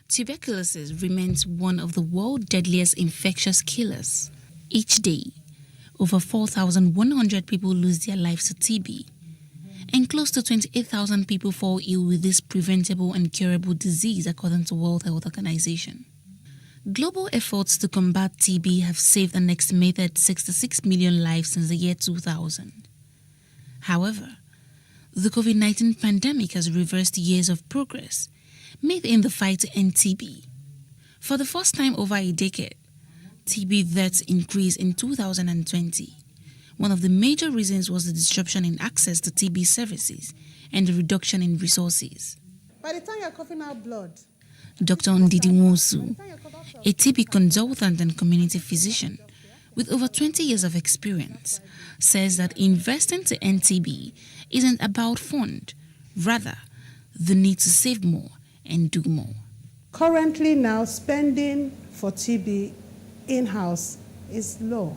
Tuberculosis remains one of the world's deadliest infectious killers. Each day, over 4,100 people lose their lives to TB, and close to 28,000 people fall ill with this preventable and curable disease, according to World Health Organization. Global efforts to combat TB have saved an estimated 66 million lives since the year 2000. However, the COVID-19 pandemic has reversed years of progress made in the fight to end TB. For the first time over a decade, TB deaths increased in 2020. One of the major reasons was the disruption in access to TB services and the reduction in resources. By the time you're coughing out blood, Dr. Ndidi Nwosu, a TB consultant and community physician with over 20 years of experience, says that investing to end TB isn't about fund, rather the need to save more and do more. Currently now, spending for TB in-house is low.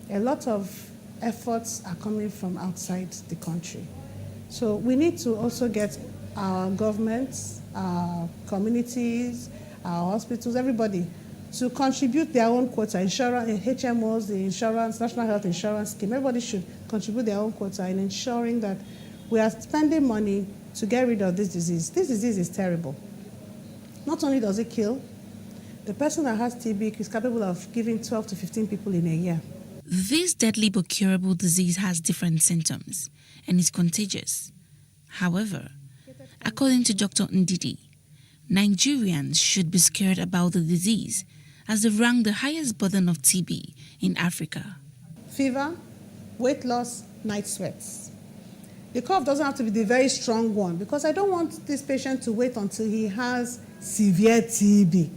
A lot of efforts are coming from outside the country. So we need to also get our governments, our communities, our hospitals, everybody to contribute their own quota. Insurance, HMOs, the insurance, National Health Insurance Scheme, everybody should contribute their own quota in ensuring that we are spending money to get rid of this disease. This disease is terrible. Not only does it kill, the person that has TB is capable of giving 12 to 15 people in a year. This deadly but curable disease has different symptoms and is contagious. However, according to Dr. Ndidi, Nigerians should be scared about the disease as they rank the highest burden of TB in Africa. Fever, weight loss, night sweats. The cough doesn't have to be the very strong one because I don't want this patient to wait until he has severe TB.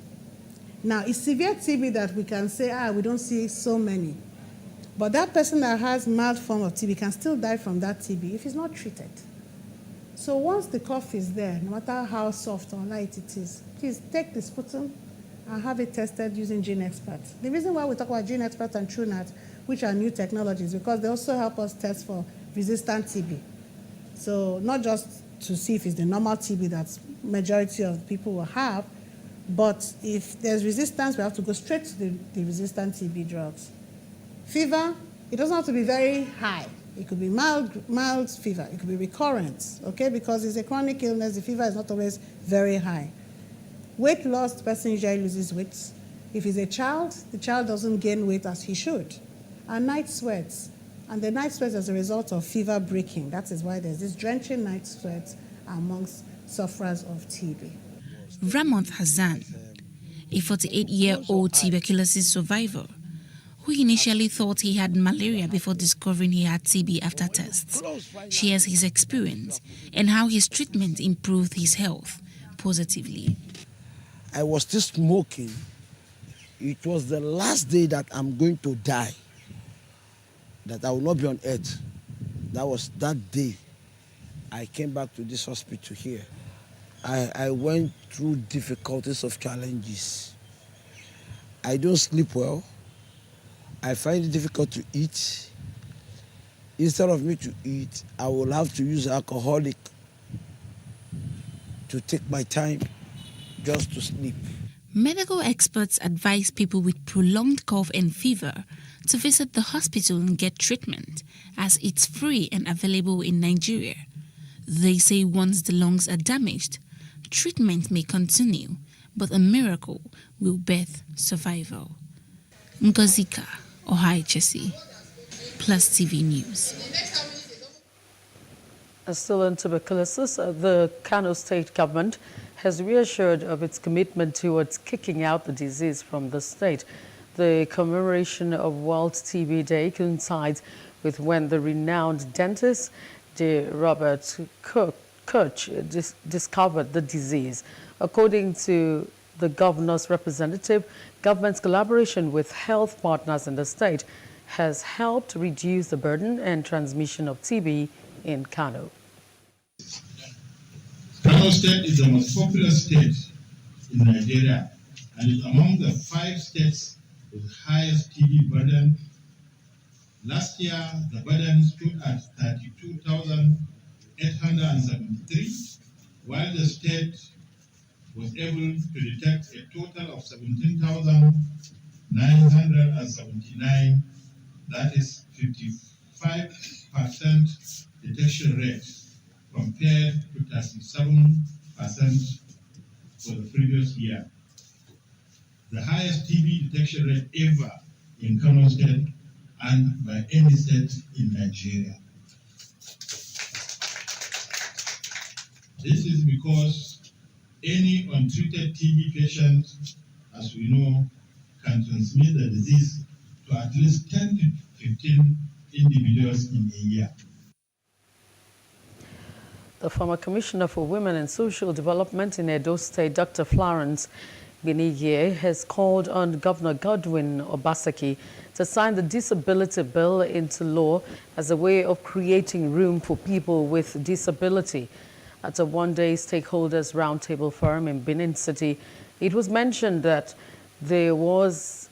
Now, it's severe TB that we can say, we don't see so many. But that person that has mild form of TB can still die from that TB if he's not treated. So once the cough is there, no matter how soft or light it is, please take the sputum and have it tested using GeneXpert. The reason why we talk about GeneXpert and TrueNat, which are new technologies, because they also help us test for resistant TB. So not just to see if it's the normal TB that majority of people will have, but if there's resistance, we have to go straight to the resistant TB drugs. Fever, it doesn't have to be very high. It could be mild fever. It could be recurrent, okay? Because it's a chronic illness, the fever is not always very high. Weight loss, the person usually loses weight. If he's a child, the child doesn't gain weight as he should. And night sweats. And the night sweats as a result of fever breaking. That is why there's this drenching night sweats amongst sufferers of TB. Ramonth Hassan, a 48-year-old tuberculosis survivor, who initially thought he had malaria before discovering he had TB after tests, shares his experience and how his treatment improved his health positively. I was still smoking. It was the last day that I'm going to die, that I will not be on earth. That was that day I came back to this hospital here. I went through difficulties of challenges. I don't sleep well. I find it difficult to eat. Instead of me to eat, I will have to use alcoholic to take my time just to sleep. Medical experts advise people with prolonged cough and fever to visit the hospital and get treatment, as it's free and available in Nigeria. They say once the lungs are damaged, treatment may continue, but a miracle will birth survival. Ngozika Ohaichesi, Plus TV News. Still on tuberculosis, the Kano State government has reassured of its commitment towards kicking out the disease from the state. The commemoration of World TB Day coincides with when the renowned dentist Robert Koch discovered the disease. According to the governor's representative, government's collaboration with health partners in the state has helped reduce the burden and transmission of TB in Kano. Kano State is the most populous state in Nigeria and is among the 5 states with highest TB burden. Last year, the burden stood at 32,873, while the state was able to detect a total of 17,979, that is 55% detection rate compared to 37% for the previous year. The highest TB detection rate ever in Kano State and by any state in Nigeria. This is because any untreated TB patient, as we know, can transmit the disease to at least 10 to 15 individuals in a year. The former Commissioner for Women and Social Development in Edo State, Dr. Florence Gbinigie, has called on Governor Godwin Obaseki to sign the disability bill into law as a way of creating room for people with disability. At a one-day stakeholders roundtable forum in Benin City, it was mentioned that there is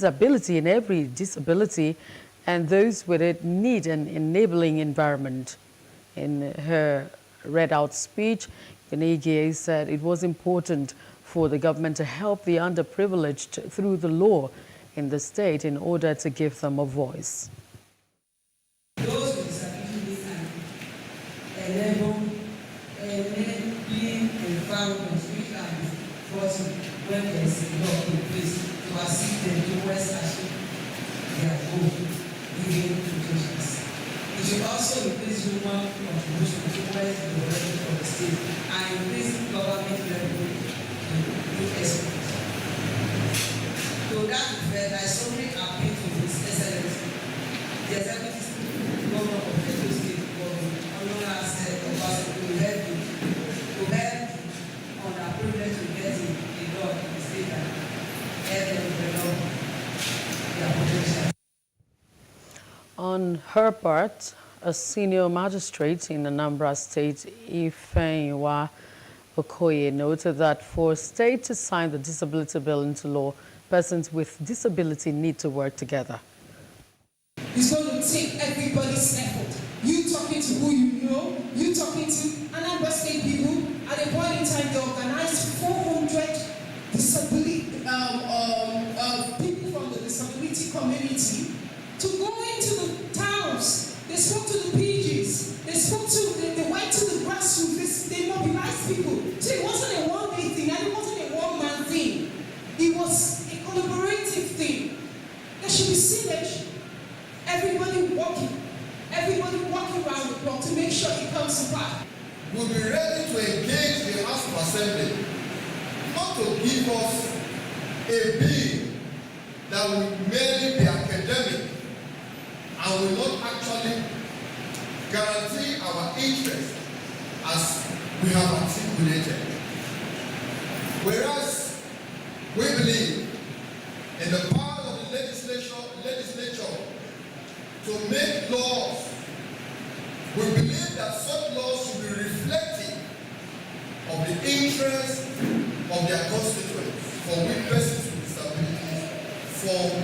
ability in every disability, and those with it need an enabling environment. In her read-out speech, Gbinigie said it was important for the government to help the underprivileged through the law in the state in order to give them a voice. Those with disabilities and enabling environments which are forcing when there is a law in place to assist them towards achieving their goal, giving to patients. It should also increase human contribution towards the development of the state and increase government level experts. To that effect, I strongly appeal to His Excellency, the Executive Governor of the State Government, Honorable said, to help on our privilege to get a law in the state and help them develop their potential. On her part, a senior magistrate in Anambra State, Ifeanyiwa Okoye, noted that for a state to sign the disability bill into law, persons with disability need to work together. It's going to take everybody's effort. You talking to who you know, you talking to Anambra State people. At a point in time, they organized 400 people from the disability community to go into the towns. They spoke to the PGs. They went to the grassroots. They mobilized people. So it wasn't a one-day thing, and it wasn't a one-man thing. It was a collaborative thing. There should be signage. Everybody walking around the clock to make sure it comes to pass. We'll be ready to engage the House of Assembly, not to give us a bill that will merely be academic and will not actually guarantee our interest as we have articulated. Whereas we believe in the power of the legislature to make laws, we believe that such laws should be reflective of the interests of their constituents, for which persons with disabilities form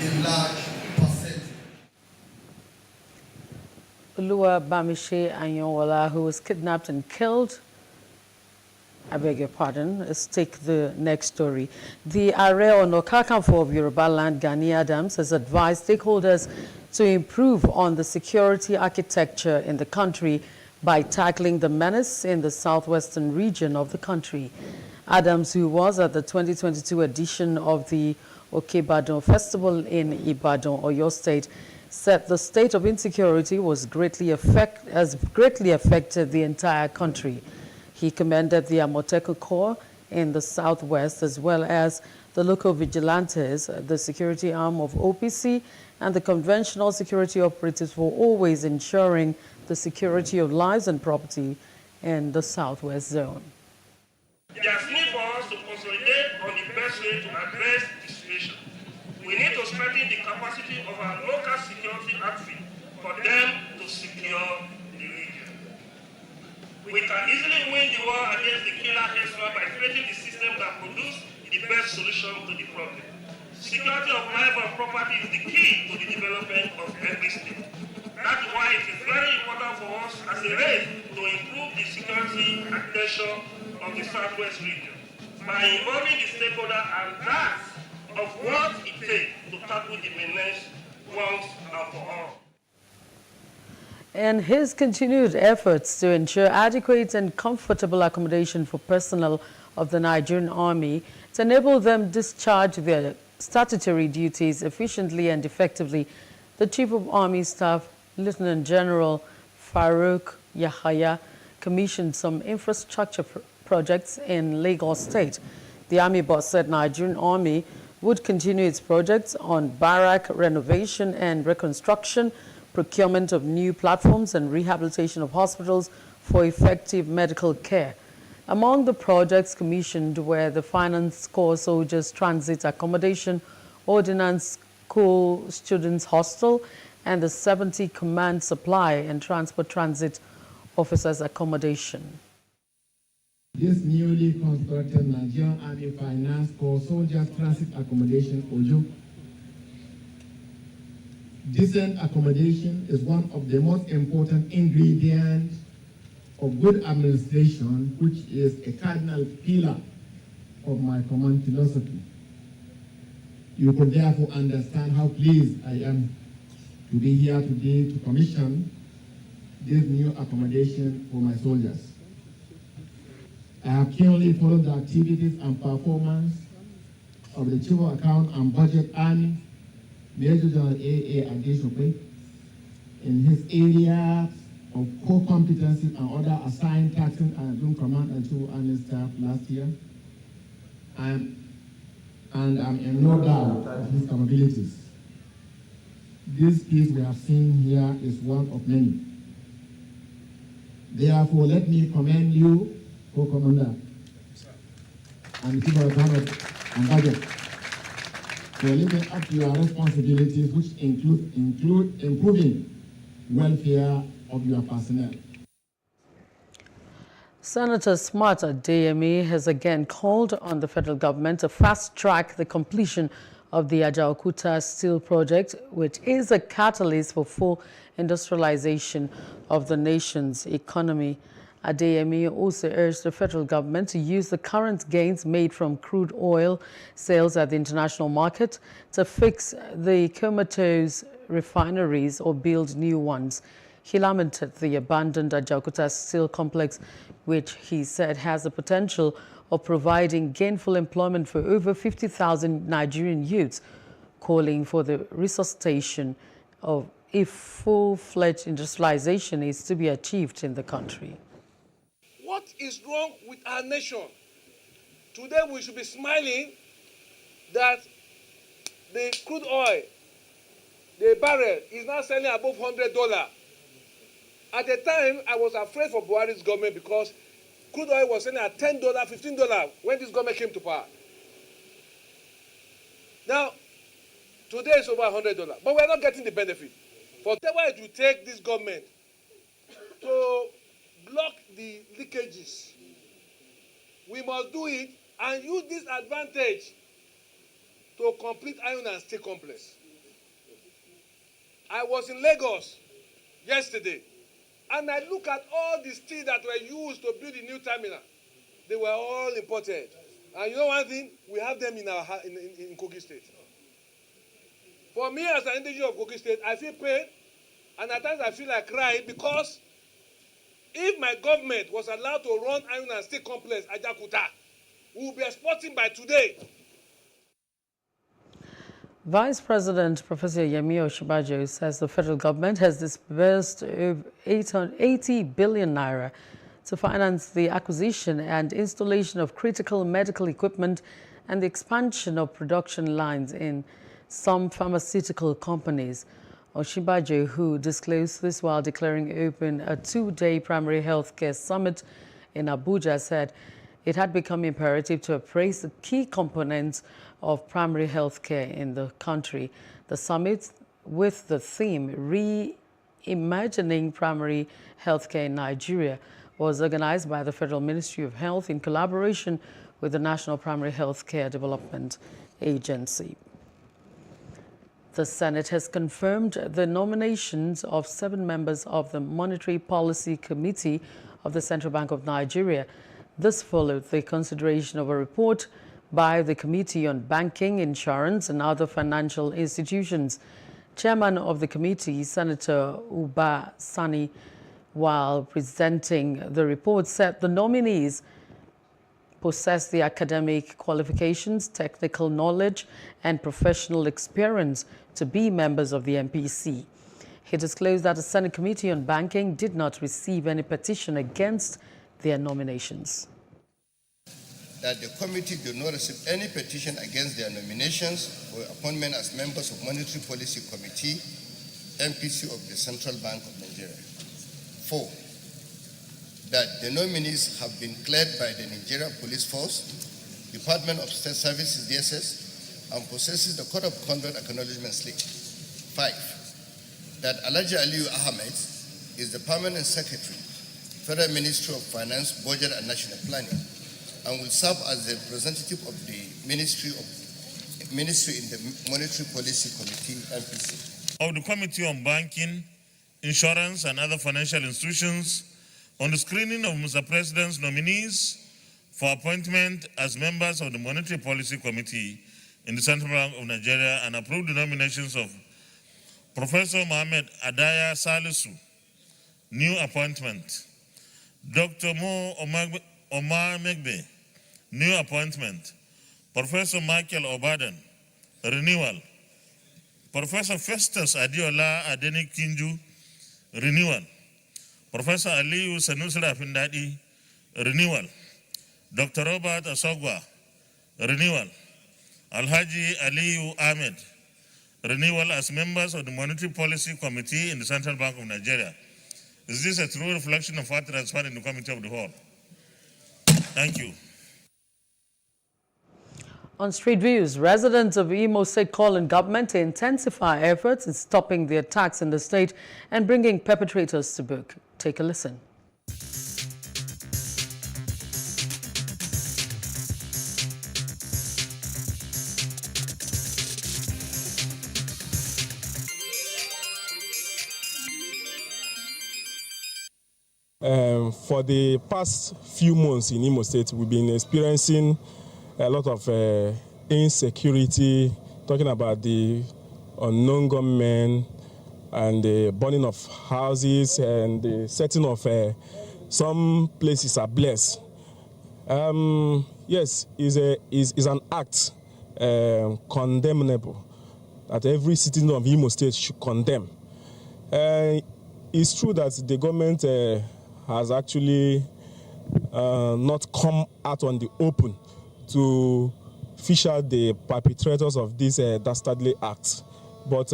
a large percentage. Olua Bamishe Anyonwola, who was kidnapped and killed. I beg your pardon. Let's take the next story. The Ààrẹ Ọ̀nà Kakanfò of Yoruba Land, Gani Adams, has advised stakeholders to improve on the security architecture in the country by tackling the menace in the southwestern region of the country. Adams, who was at the 2022 edition of the Okebadan Festival in Ibadan, Oyo State, said the state of insecurity has greatly affected the entire country. He commended the Amoteco Corps in the southwest, as well as the local vigilantes, the security arm of OPC, and the conventional security operatives for always ensuring the security of lives and property in the southwest zone. There's need for us to consolidate the best way to address the situation. We need to strengthen the capacity of our local security outfit for them to secure the region. We can easily win the war against the killer Hezbollah by creating the system that produces the best solution to the problem. Security of life and property is the key to the development of every state. That's why it is very important for us as a race to improve the security architecture of the Southwest region by involving the stakeholder and that of what it takes to tackle the menace once and for all. In his continued efforts to ensure adequate and comfortable accommodation for personnel of the Nigerian Army to enable them discharge their statutory duties efficiently and effectively, the Chief of Army Staff, Lieutenant General Farouk Yahaya, commissioned some infrastructure projects in Lagos State. The Army boss said Nigerian Army would continue its projects on barrack renovation and reconstruction, procurement of new platforms, and rehabilitation of hospitals for effective medical care. Among the projects commissioned were the Finance Corps Soldiers Transit Accommodation, Ordnance School Students Hostel, and the 70 Command Supply and Transport Transit Officers Accommodation. This newly constructed Nigerian Army Finance Corps Soldiers Transit Accommodation, OJO. Decent accommodation is one of the most important ingredients of good administration, which is a cardinal pillar of my command philosophy. You could therefore understand how pleased I am to be here today to commission this new accommodation for my soldiers. I have keenly followed the activities and performance of the Chief of Account and Budget Army, Major General A.A. Adeshope, in his area of core competencies and other assigned tasks and doing command and Chief of Army staff last year. I'm in no doubt of his capabilities. This piece we have seen here is one of many. Therefore, let me commend you, Co-Commander, and the Chief of Account and Budget, for living up to your responsibilities, which include improving welfare of your personnel. Senator Smart Adeyemi has again called on the federal government to fast-track the completion of the Ajaokuta steel project, which is a catalyst for full industrialization of the nation's economy. Adeyemi also urged the federal government to use the current gains made from crude oil sales at the international market to fix the comatose refineries or build new ones. He lamented the abandoned Ajaokuta steel complex, which he said has the potential of providing gainful employment for over 50,000 Nigerian youths, calling for the resuscitation of if full-fledged industrialization is to be achieved in the country. What is wrong with our nation? Today we should be smiling that the crude oil, the barrel, is now selling above $100. At the time, I was afraid for Buhari's government because crude oil was selling at $10, $15 when this government came to power. Now, today it's over $100, but we're not getting the benefit. For whatever it will take this government to block the leakages, we must do it and use this advantage to complete iron and steel complex. I was in Lagos yesterday, and I look at all the steel that were used to build the new terminal. They were all imported. And you know one thing? We have them in our in Kogi State. For me, as an individual of Kogi State, I feel pain, and at times I feel like crying because if my government was allowed to run iron and steel complex at Ajaokuta, we will be exporting by today. Vice President Professor Yemi Osinbajo says the federal government has disbursed over 80 billion naira to finance the acquisition and installation of critical medical equipment and the expansion of production lines in some pharmaceutical companies. Osinbajo, who disclosed this while declaring open a two-day primary health care summit in Abuja, said it had become imperative to appraise the key components of primary health care in the country. The summit, with the theme Reimagining Primary Healthcare in Nigeria, was organized by the Federal Ministry of Health in collaboration with the National Primary Healthcare Development Agency. The Senate has confirmed the nominations of 7 members of the Monetary Policy Committee of the Central Bank of Nigeria. This followed the consideration of a report by the Committee on Banking, Insurance and Other Financial Institutions. Chairman of the committee, Senator Uba Sani, while presenting the report, said the nominees possess the academic qualifications, technical knowledge, and professional experience to be members of the MPC. He disclosed that the Senate Committee on Banking did not receive any petition against their nominations. That the committee did not receive any petition against their nominations for appointment as members of Monetary Policy Committee, MPC of the Central Bank of Nigeria. 4, that the nominees have been cleared by the Nigeria Police Force, Department of State Services, DSS, and possesses the Code of Conduct Acknowledgement Slip. 5, that Alhaji Aliyu Ahmed is the Permanent Secretary, Federal Ministry of Finance, Budget and National Planning, and will serve as the representative of the ministry in the Monetary Policy Committee, MPC. Of the Committee on Banking, Insurance and Other Financial Institutions on the screening of Mr. President's nominees for appointment as members of the Monetary Policy Committee in the Central Bank of Nigeria and approved the nominations of Professor Mohammed Adaya Salisu, new appointment, Dr. Mo Omar Megbe, new appointment, Professor Michael Obadan, renewal, Professor Festus Adiola Adeni Kinju, renewal, Professor Aliyu Sanusi Rafindadi, renewal, Dr. Robert Asogwa, renewal, Alhaji Aliyu Ahmed, renewal as members of the Monetary Policy Committee in the Central Bank of Nigeria. Is this a true reflection of what transpired in the Committee of the Whole? Thank you. On Street Views, residents of Imo State call on government to intensify efforts in stopping the attacks in the state and bringing perpetrators to book. Take a listen. For the past few months in Imo State, we've been experiencing a lot of insecurity, talking about the unknown gunmen and the burning of houses and the setting of some places ablaze. Yes, is an act condemnable that every citizen of Imo State should condemn. It's true that the government has actually not come out on the open to fish out the perpetrators of these dastardly acts. But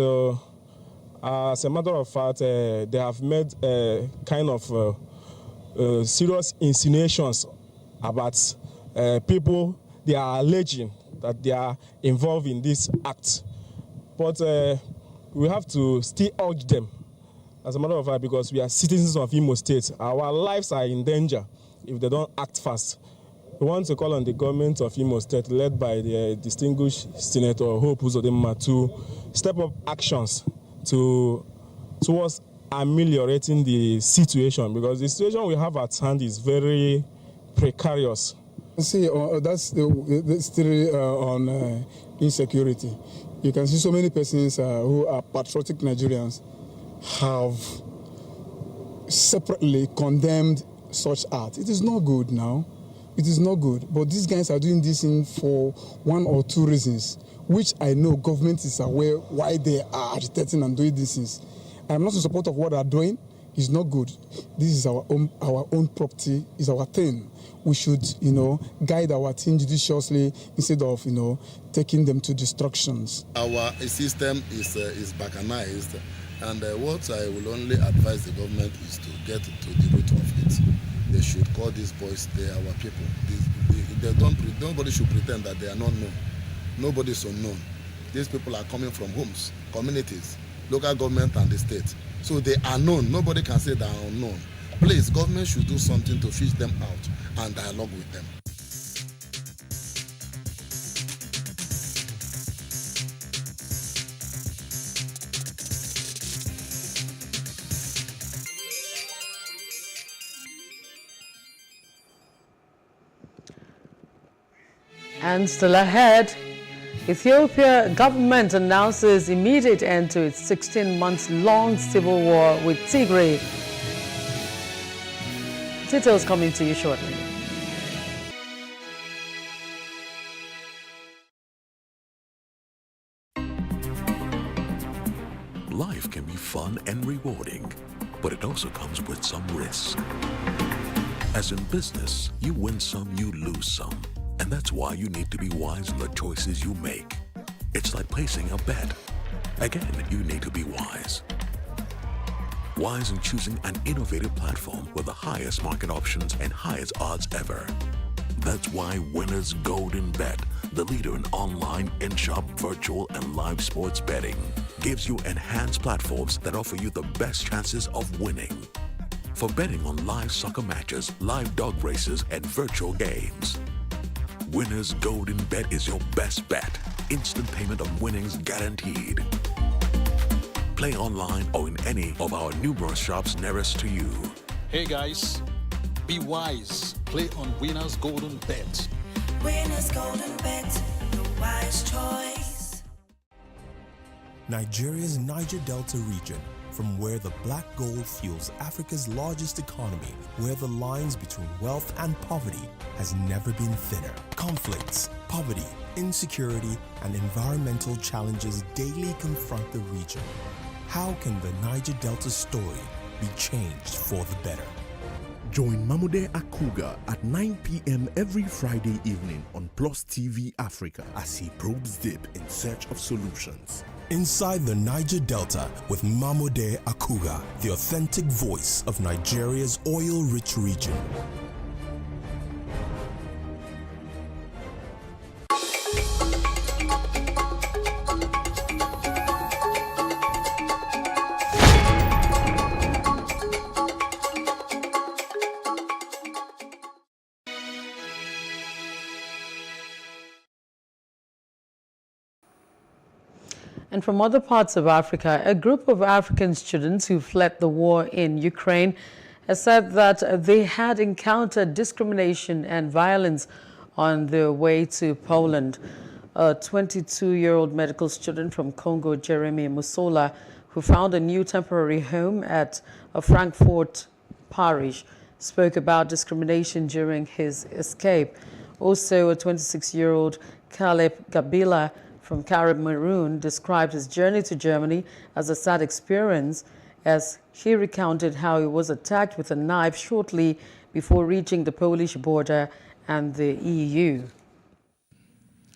as a matter of fact, they have made kind of serious insinuations about people they are alleging that they are involved in this act. But we have to still urge them, as a matter of fact, because we are citizens of Imo State. Our lives are in danger if they don't act fast. We want to call on the government of Imo State, led by the distinguished Senator Hope Uzodinma, to step up actions towards ameliorating the situation, because the situation we have at hand is very precarious. See, that's still on insecurity. You can see so many persons who are patriotic Nigerians have separately condemned such acts. It is not good now. It is not good. But these guys are doing this for one or two reasons, which I know government is aware why they are agitating and doing these things. I'm not in support of what they are doing. It's not good. This is our own property. It's our thing. We should, guide our team judiciously instead of, taking them to destructions. Our system is balkanized, and what I will only advise the government is to get to the root of it. They should call these boys, they are our people. Nobody should pretend that they are not known. Nobody is unknown. These people are coming from homes, communities, local government and the state. So they are known. Nobody can say they are unknown. Please, government should do something to fish them out and dialogue with them. And still ahead, Ethiopia government announces immediate end to its 16-month-long civil war with Tigray. Details coming to you shortly. Life can be fun and rewarding, but it also comes with some risk. As in business, you win some, you lose some. And that's why you need to be wise in the choices you make. It's like placing a bet. Again, you need to be wise. Wise in choosing an innovative platform with the highest market options and highest odds ever. That's why Winners Golden Bet, the leader in online, in-shop, virtual, and live sports betting, gives you enhanced platforms that offer you the best chances of winning. For betting on live soccer matches, live dog races, and virtual games. Winners Golden Bet is your best bet. Instant payment of winnings guaranteed. Play online or in any of our numerous shops nearest to you. Hey guys, be wise. Play on Winners Golden Bet. Winners Golden Bet, the wise choice. Nigeria's Niger Delta region, from where the black gold fuels Africa's largest economy, where the lines between wealth and poverty has never been thinner. Conflicts, poverty, insecurity, and environmental challenges daily confront the region. How can the Niger Delta story be changed for the better? Join Mamude Akuga at 9 p.m. every Friday evening on PlusTvAfrica as he probes deep in search of solutions. Inside the Niger Delta with Mamude Akuga, the authentic voice of Nigeria's oil-rich region. And from other parts of Africa, a group of African students who fled the war in Ukraine has said that they had encountered discrimination and violence on their way to Poland. A 22-year-old medical student from Congo, Jeremy Musola, who found a new temporary home at a Frankfurt parish, spoke about discrimination during his escape. Also, a 26-year-old Caleb Gabila from Cameroon described his journey to Germany as a sad experience, as he recounted how he was attacked with a knife shortly before reaching the Polish border and the EU.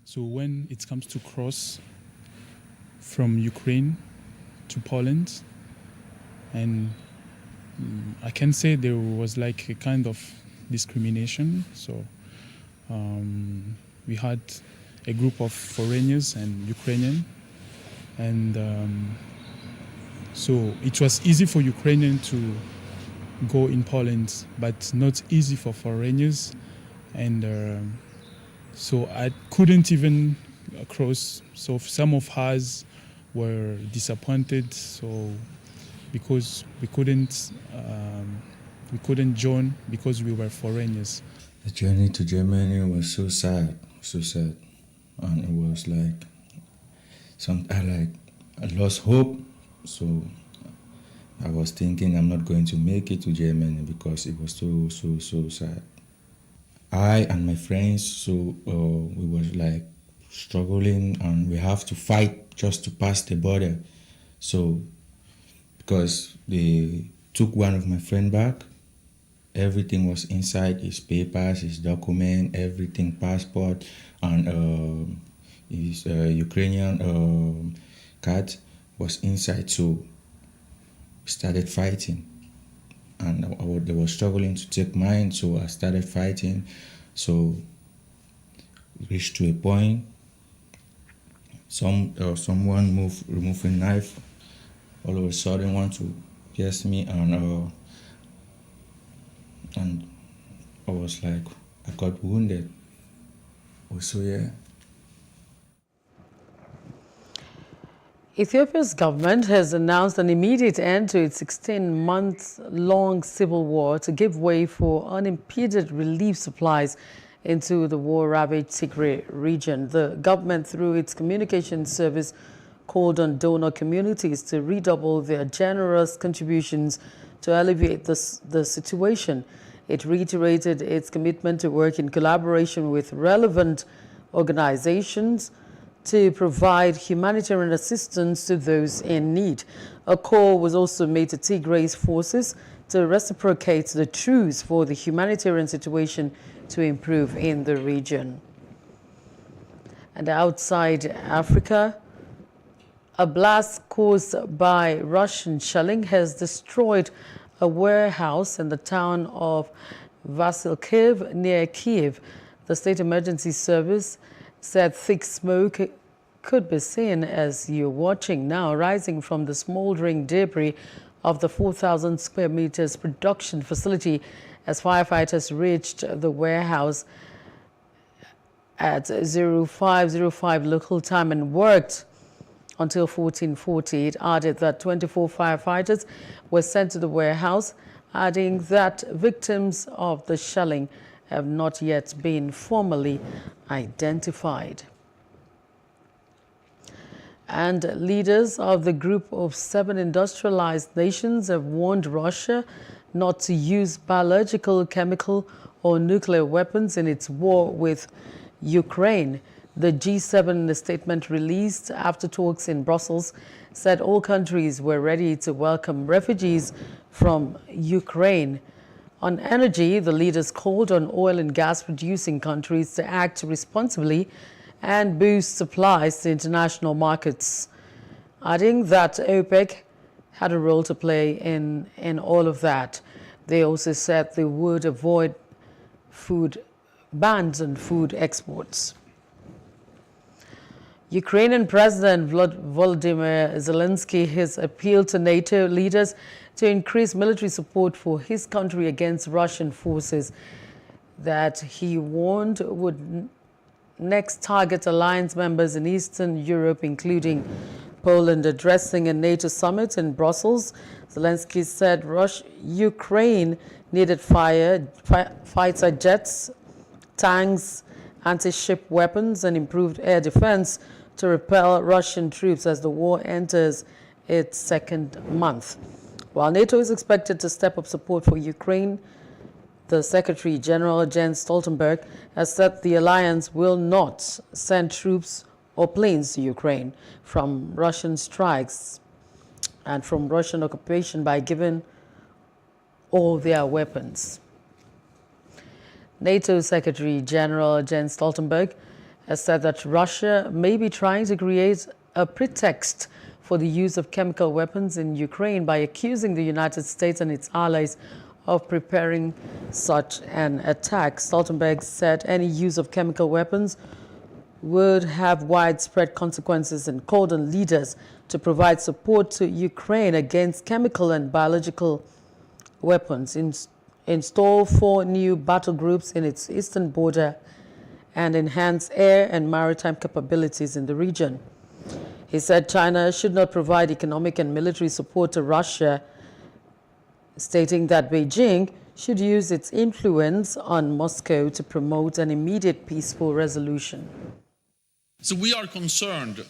So when it comes to cross from Ukraine to Poland, and I can say there was like a kind of discrimination. So we had a group of foreigners and Ukrainian, and so it was easy for Ukrainian to go in Poland, but not easy for foreigners, and so I couldn't even cross. So some of us were disappointed, so because we couldn't join because we were foreigners. The journey to Germany was so sad, and it was like I lost hope. So I was thinking I'm not going to make it to Germany because it was so sad. I and my friends, so we were like struggling, and we have to fight just to pass the border. So because they took one of my friend back, everything was inside, his papers, his document, everything, passport, and his Ukrainian card was inside. So we started fighting, and they were struggling to take mine, so I started fighting. So reached to a point. Someone remove a knife, all of a sudden want to pierce me, and I was like, I got wounded. So yeah. Ethiopia's government has announced an immediate end to its 16-month-long civil war to give way for unimpeded relief supplies into the war-ravaged Tigray region. The government, through its communications service, called on donor communities to redouble their generous contributions to alleviate the situation. It reiterated its commitment to work in collaboration with relevant organizations to provide humanitarian assistance to those in need. A call was also made to Tigray's forces to reciprocate the truce for the humanitarian situation to improve in the region. And outside Africa, a blast caused by Russian shelling has destroyed a warehouse in the town of Vasilkiv near Kiev. The State Emergency Service said thick smoke could be seen, as you're watching now, rising from the smoldering debris of the 4,000 square meters production facility as firefighters reached the warehouse at 05:05 local time and worked until 14:40. It added that 24 firefighters were sent to the warehouse, adding that victims of the shelling have not yet been formally identified. And leaders of the group of 7 industrialized nations have warned Russia not to use biological, chemical, or nuclear weapons in its war with Ukraine. The G7, in a statement released after talks in Brussels, said all countries were ready to welcome refugees from Ukraine. On energy, the leaders called on oil and gas producing countries to act responsibly and boost supplies to international markets, adding that OPEC had a role to play in all of that. They also said they would avoid food bans on food exports. Ukrainian President Volodymyr Zelensky has appealed to NATO leaders to increase military support for his country against Russian forces that he warned would next target alliance members in Eastern Europe, including Poland. Addressing a NATO summit in Brussels, Zelensky said Ukraine needed fighter jets, tanks, anti-ship weapons, and improved air defense to repel Russian troops as the war enters its second month. While NATO is expected to step up support for Ukraine, the Secretary General Jens Stoltenberg has said the alliance will not send troops or planes to Ukraine from Russian strikes and from Russian occupation by giving all their weapons. NATO Secretary General Jens Stoltenberg has said that Russia may be trying to create a pretext for the use of chemical weapons in Ukraine by accusing the United States and its allies of preparing such an attack. Stoltenberg said any use of chemical weapons would have widespread consequences and called on leaders to provide support to Ukraine against chemical and biological weapons, install 4 new battle groups in its eastern border, and enhance air and maritime capabilities in the region. He said China should not provide economic and military support to Russia, stating that Beijing should use its influence on Moscow to promote an immediate peaceful resolution. So we are concerned,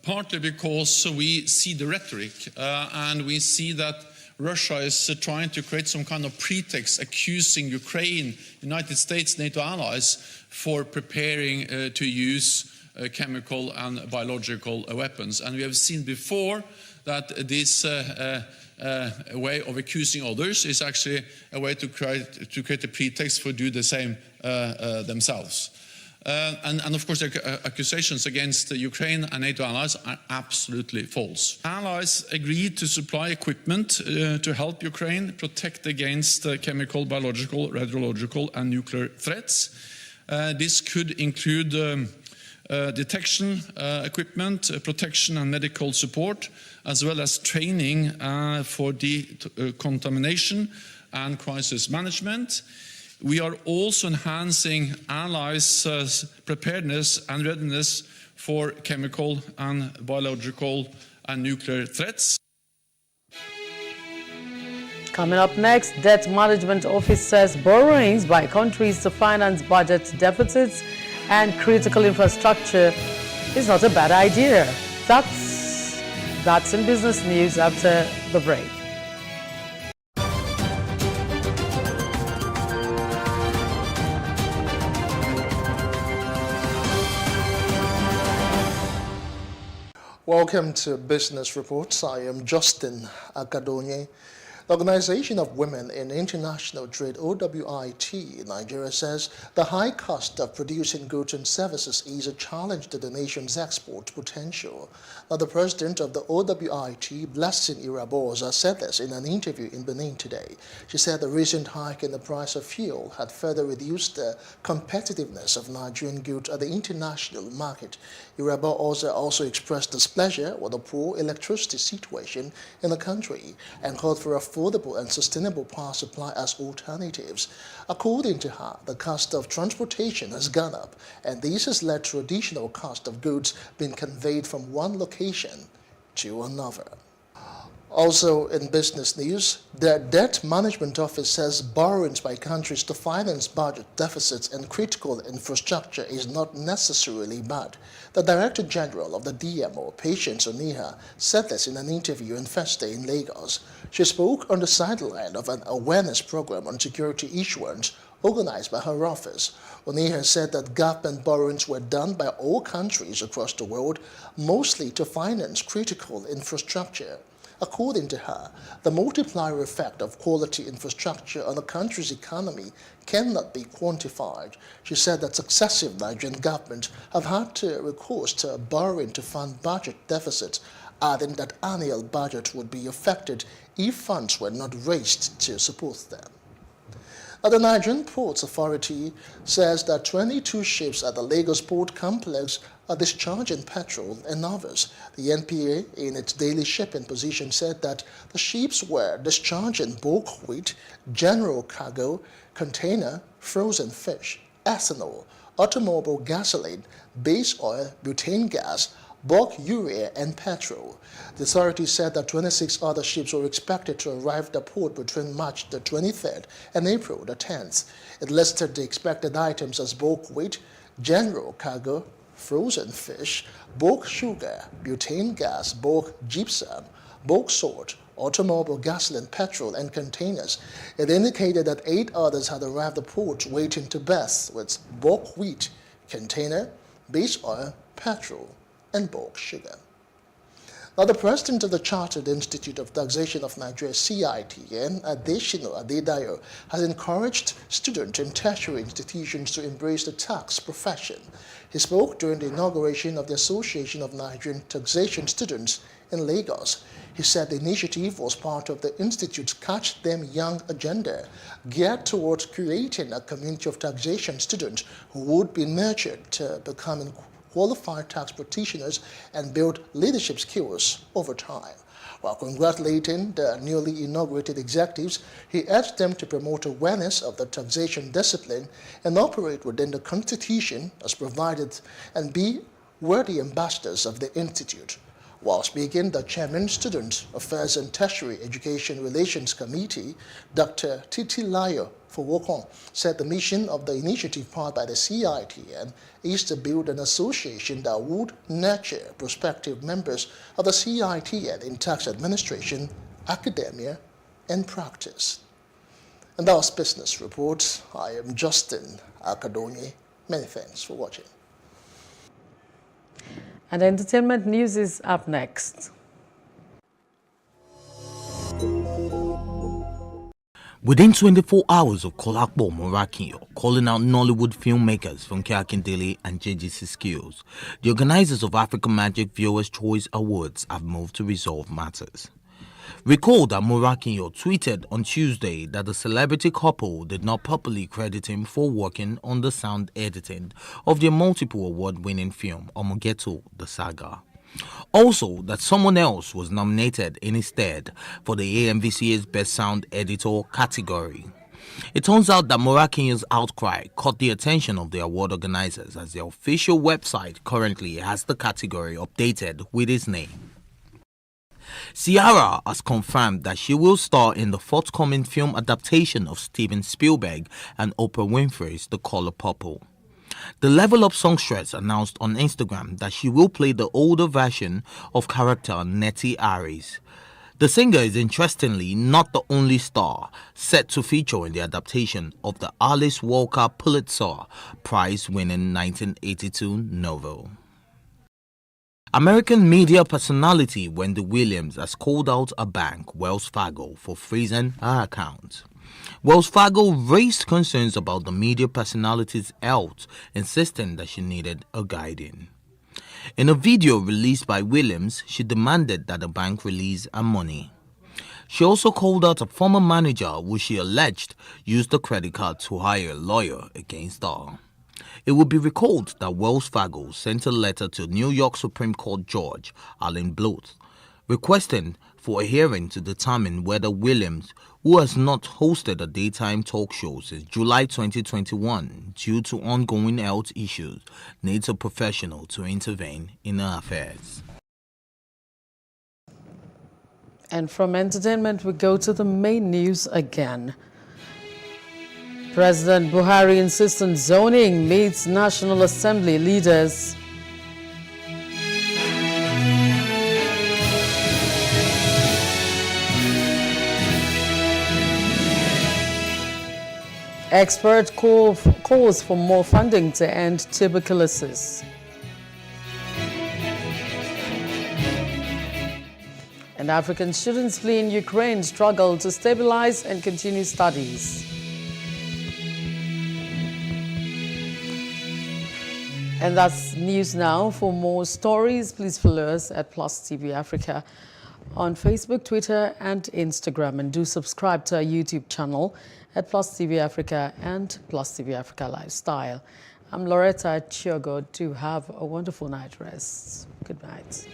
partly because we see the rhetoric and we see that Russia is trying to create some kind of pretext accusing Ukraine, United States, NATO allies for preparing to use chemical and biological weapons. And we have seen before that this way of accusing others is actually a way to create a pretext for do the same themselves. And of course, the accusations against Ukraine and NATO allies are absolutely false. Allies agreed to supply equipment to help Ukraine protect against chemical, biological, radiological and nuclear threats. This could include detection equipment, protection and medical support, as well as training for decontamination and crisis management. We are also enhancing allies' preparedness and readiness for chemical and biological and nuclear threats. Coming up next, Debt Management Office says borrowings by countries to finance budget deficits and critical infrastructure is not a bad idea. That's in business news after the break. Welcome to Business Reports. I am Justin Akadonye. The Organization of Women in International Trade, OWIT, Nigeria says the high cost of producing goods and services is a challenge to the nation's export potential. Now, the president of the OWIT, Blessing Iraboza, said this in an interview in Benin today. She said the recent hike in the price of fuel had further reduced the competitiveness of Nigerian goods at the international market. Iraboza also expressed displeasure with the poor electricity situation in the country and called for affordable and sustainable power supply as alternatives. According to her, the cost of transportation has gone up, and this has led to additional cost of goods being conveyed from one location to another. Also in business news, the Debt Management Office says borrowings by countries to finance budget deficits and critical infrastructure is not necessarily bad. The Director General of the DMO, Patience Oniha, said this in an interview on Thursday in Lagos. She spoke on the sideline of an awareness program on security issuance organized by her office. Oniha said that government borrowings were done by all countries across the world, mostly to finance critical infrastructure. According to her, the multiplier effect of quality infrastructure on a country's economy cannot be quantified. She said that successive Nigerian governments have had to recourse to borrowing to fund budget deficits, adding that annual budgets would be affected if funds were not raised to support them. The Nigerian Ports Authority says that 22 ships at the Lagos Port Complex are discharging petrol and others. The NPA, in its daily shipping position, said that the ships were discharging bulk wheat, general cargo, container, frozen fish, ethanol, automobile gasoline, base oil, butane gas, bulk urea, and petrol. The authority said that 26 other ships were expected to arrive at the port between March the 23rd and April the 10th. It listed the expected items as bulk wheat, general cargo, frozen fish, bulk sugar, butane gas, bulk gypsum, bulk salt, automobile gasoline, petrol, and containers. It indicated that 8 others had arrived at the port waiting to berth with bulk wheat, container, base oil, petrol, and bulk sugar. Now, the president of the Chartered Institute of Taxation of Nigeria, CITN, Adeshino Adedayo, has encouraged students in tertiary institutions to embrace the tax profession. He spoke during the inauguration of the Association of Nigerian Taxation Students in Lagos. He said the initiative was part of the Institute's Catch Them Young agenda, geared towards creating a community of taxation students who would be nurtured to becoming qualified tax practitioners and build leadership skills over time. While congratulating the newly inaugurated executives, he urged them to promote awareness of the taxation discipline and operate within the Constitution as provided and be worthy ambassadors of the Institute. While speaking, the Chairman, Student Affairs and Tertiary Education Relations Committee, Dr. Titilayo Fowokon, said the mission of the initiative powered by the CITN is to build an association that would nurture prospective members of the CITN in tax administration, academia, and practice. And that was Business Reports. I am Justin Akadonye. Many thanks for watching. And entertainment news is up next. Within 24 hours of Kolakbo Morakinyo calling out Nollywood filmmakers Funke Akindele and JGC Skills, the organizers of African Magic Viewers' Choice Awards have moved to resolve matters. Recall that Morakinyo tweeted on Tuesday that the celebrity couple did not properly credit him for working on the sound editing of their multiple award-winning film Omogeto the Saga. Also, that someone else was nominated in his stead for the AMVCA's Best Sound Editor category. It turns out that Morakinyo's outcry caught the attention of the award organizers, as the official website currently has the category updated with his name. Ciara has confirmed that she will star in the forthcoming film adaptation of Steven Spielberg and Oprah Winfrey's The Color Purple. The Level Up songstress announced on Instagram that she will play the older version of character Nettie Aries. The singer is interestingly not the only star set to feature in the adaptation of the Alice Walker Pulitzer Prize-winning 1982 novel. American media personality Wendy Williams has called out a bank, Wells Fargo, for freezing her account. Wells Fargo raised concerns about the media personality's health, insisting that she needed a guiding. In a video released by Williams, she demanded that the bank release her money. She also called out a former manager who she alleged used the credit card to hire a lawyer against her. It will be recalled that Wells Fargo sent a letter to New York Supreme Court Judge Alan Bluth, requesting for a hearing to determine whether Williams, who has not hosted a daytime talk show since July 2021 due to ongoing health issues, needs a professional to intervene in her affairs. And from entertainment, we go to the main news again. President Buhari insists on zoning meets National Assembly leaders. Expert calls for more funding to end tuberculosis. And African students fleeing Ukraine struggle to stabilize and continue studies. And that's news now. For more stories, please follow us at PlusTvAfrica on Facebook, Twitter, and Instagram. And do subscribe to our YouTube channel at PlusTvAfrica and PlusTvAfrica Lifestyle. I'm Loretta Chiogo. Do have a wonderful night rest. Good night.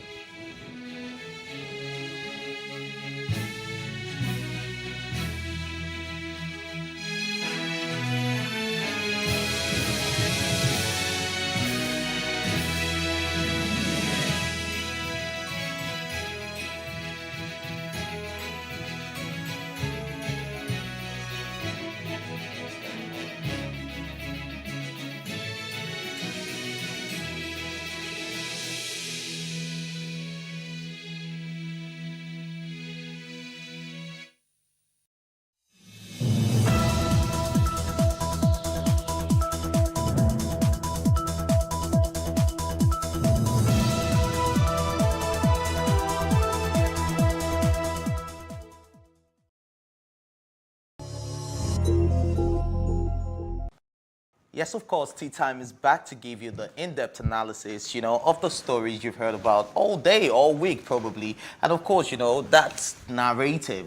Yes, of course, Tea Time is back to give you the in-depth analysis, of the stories you've heard about all day, all week, probably. And of course, that narrative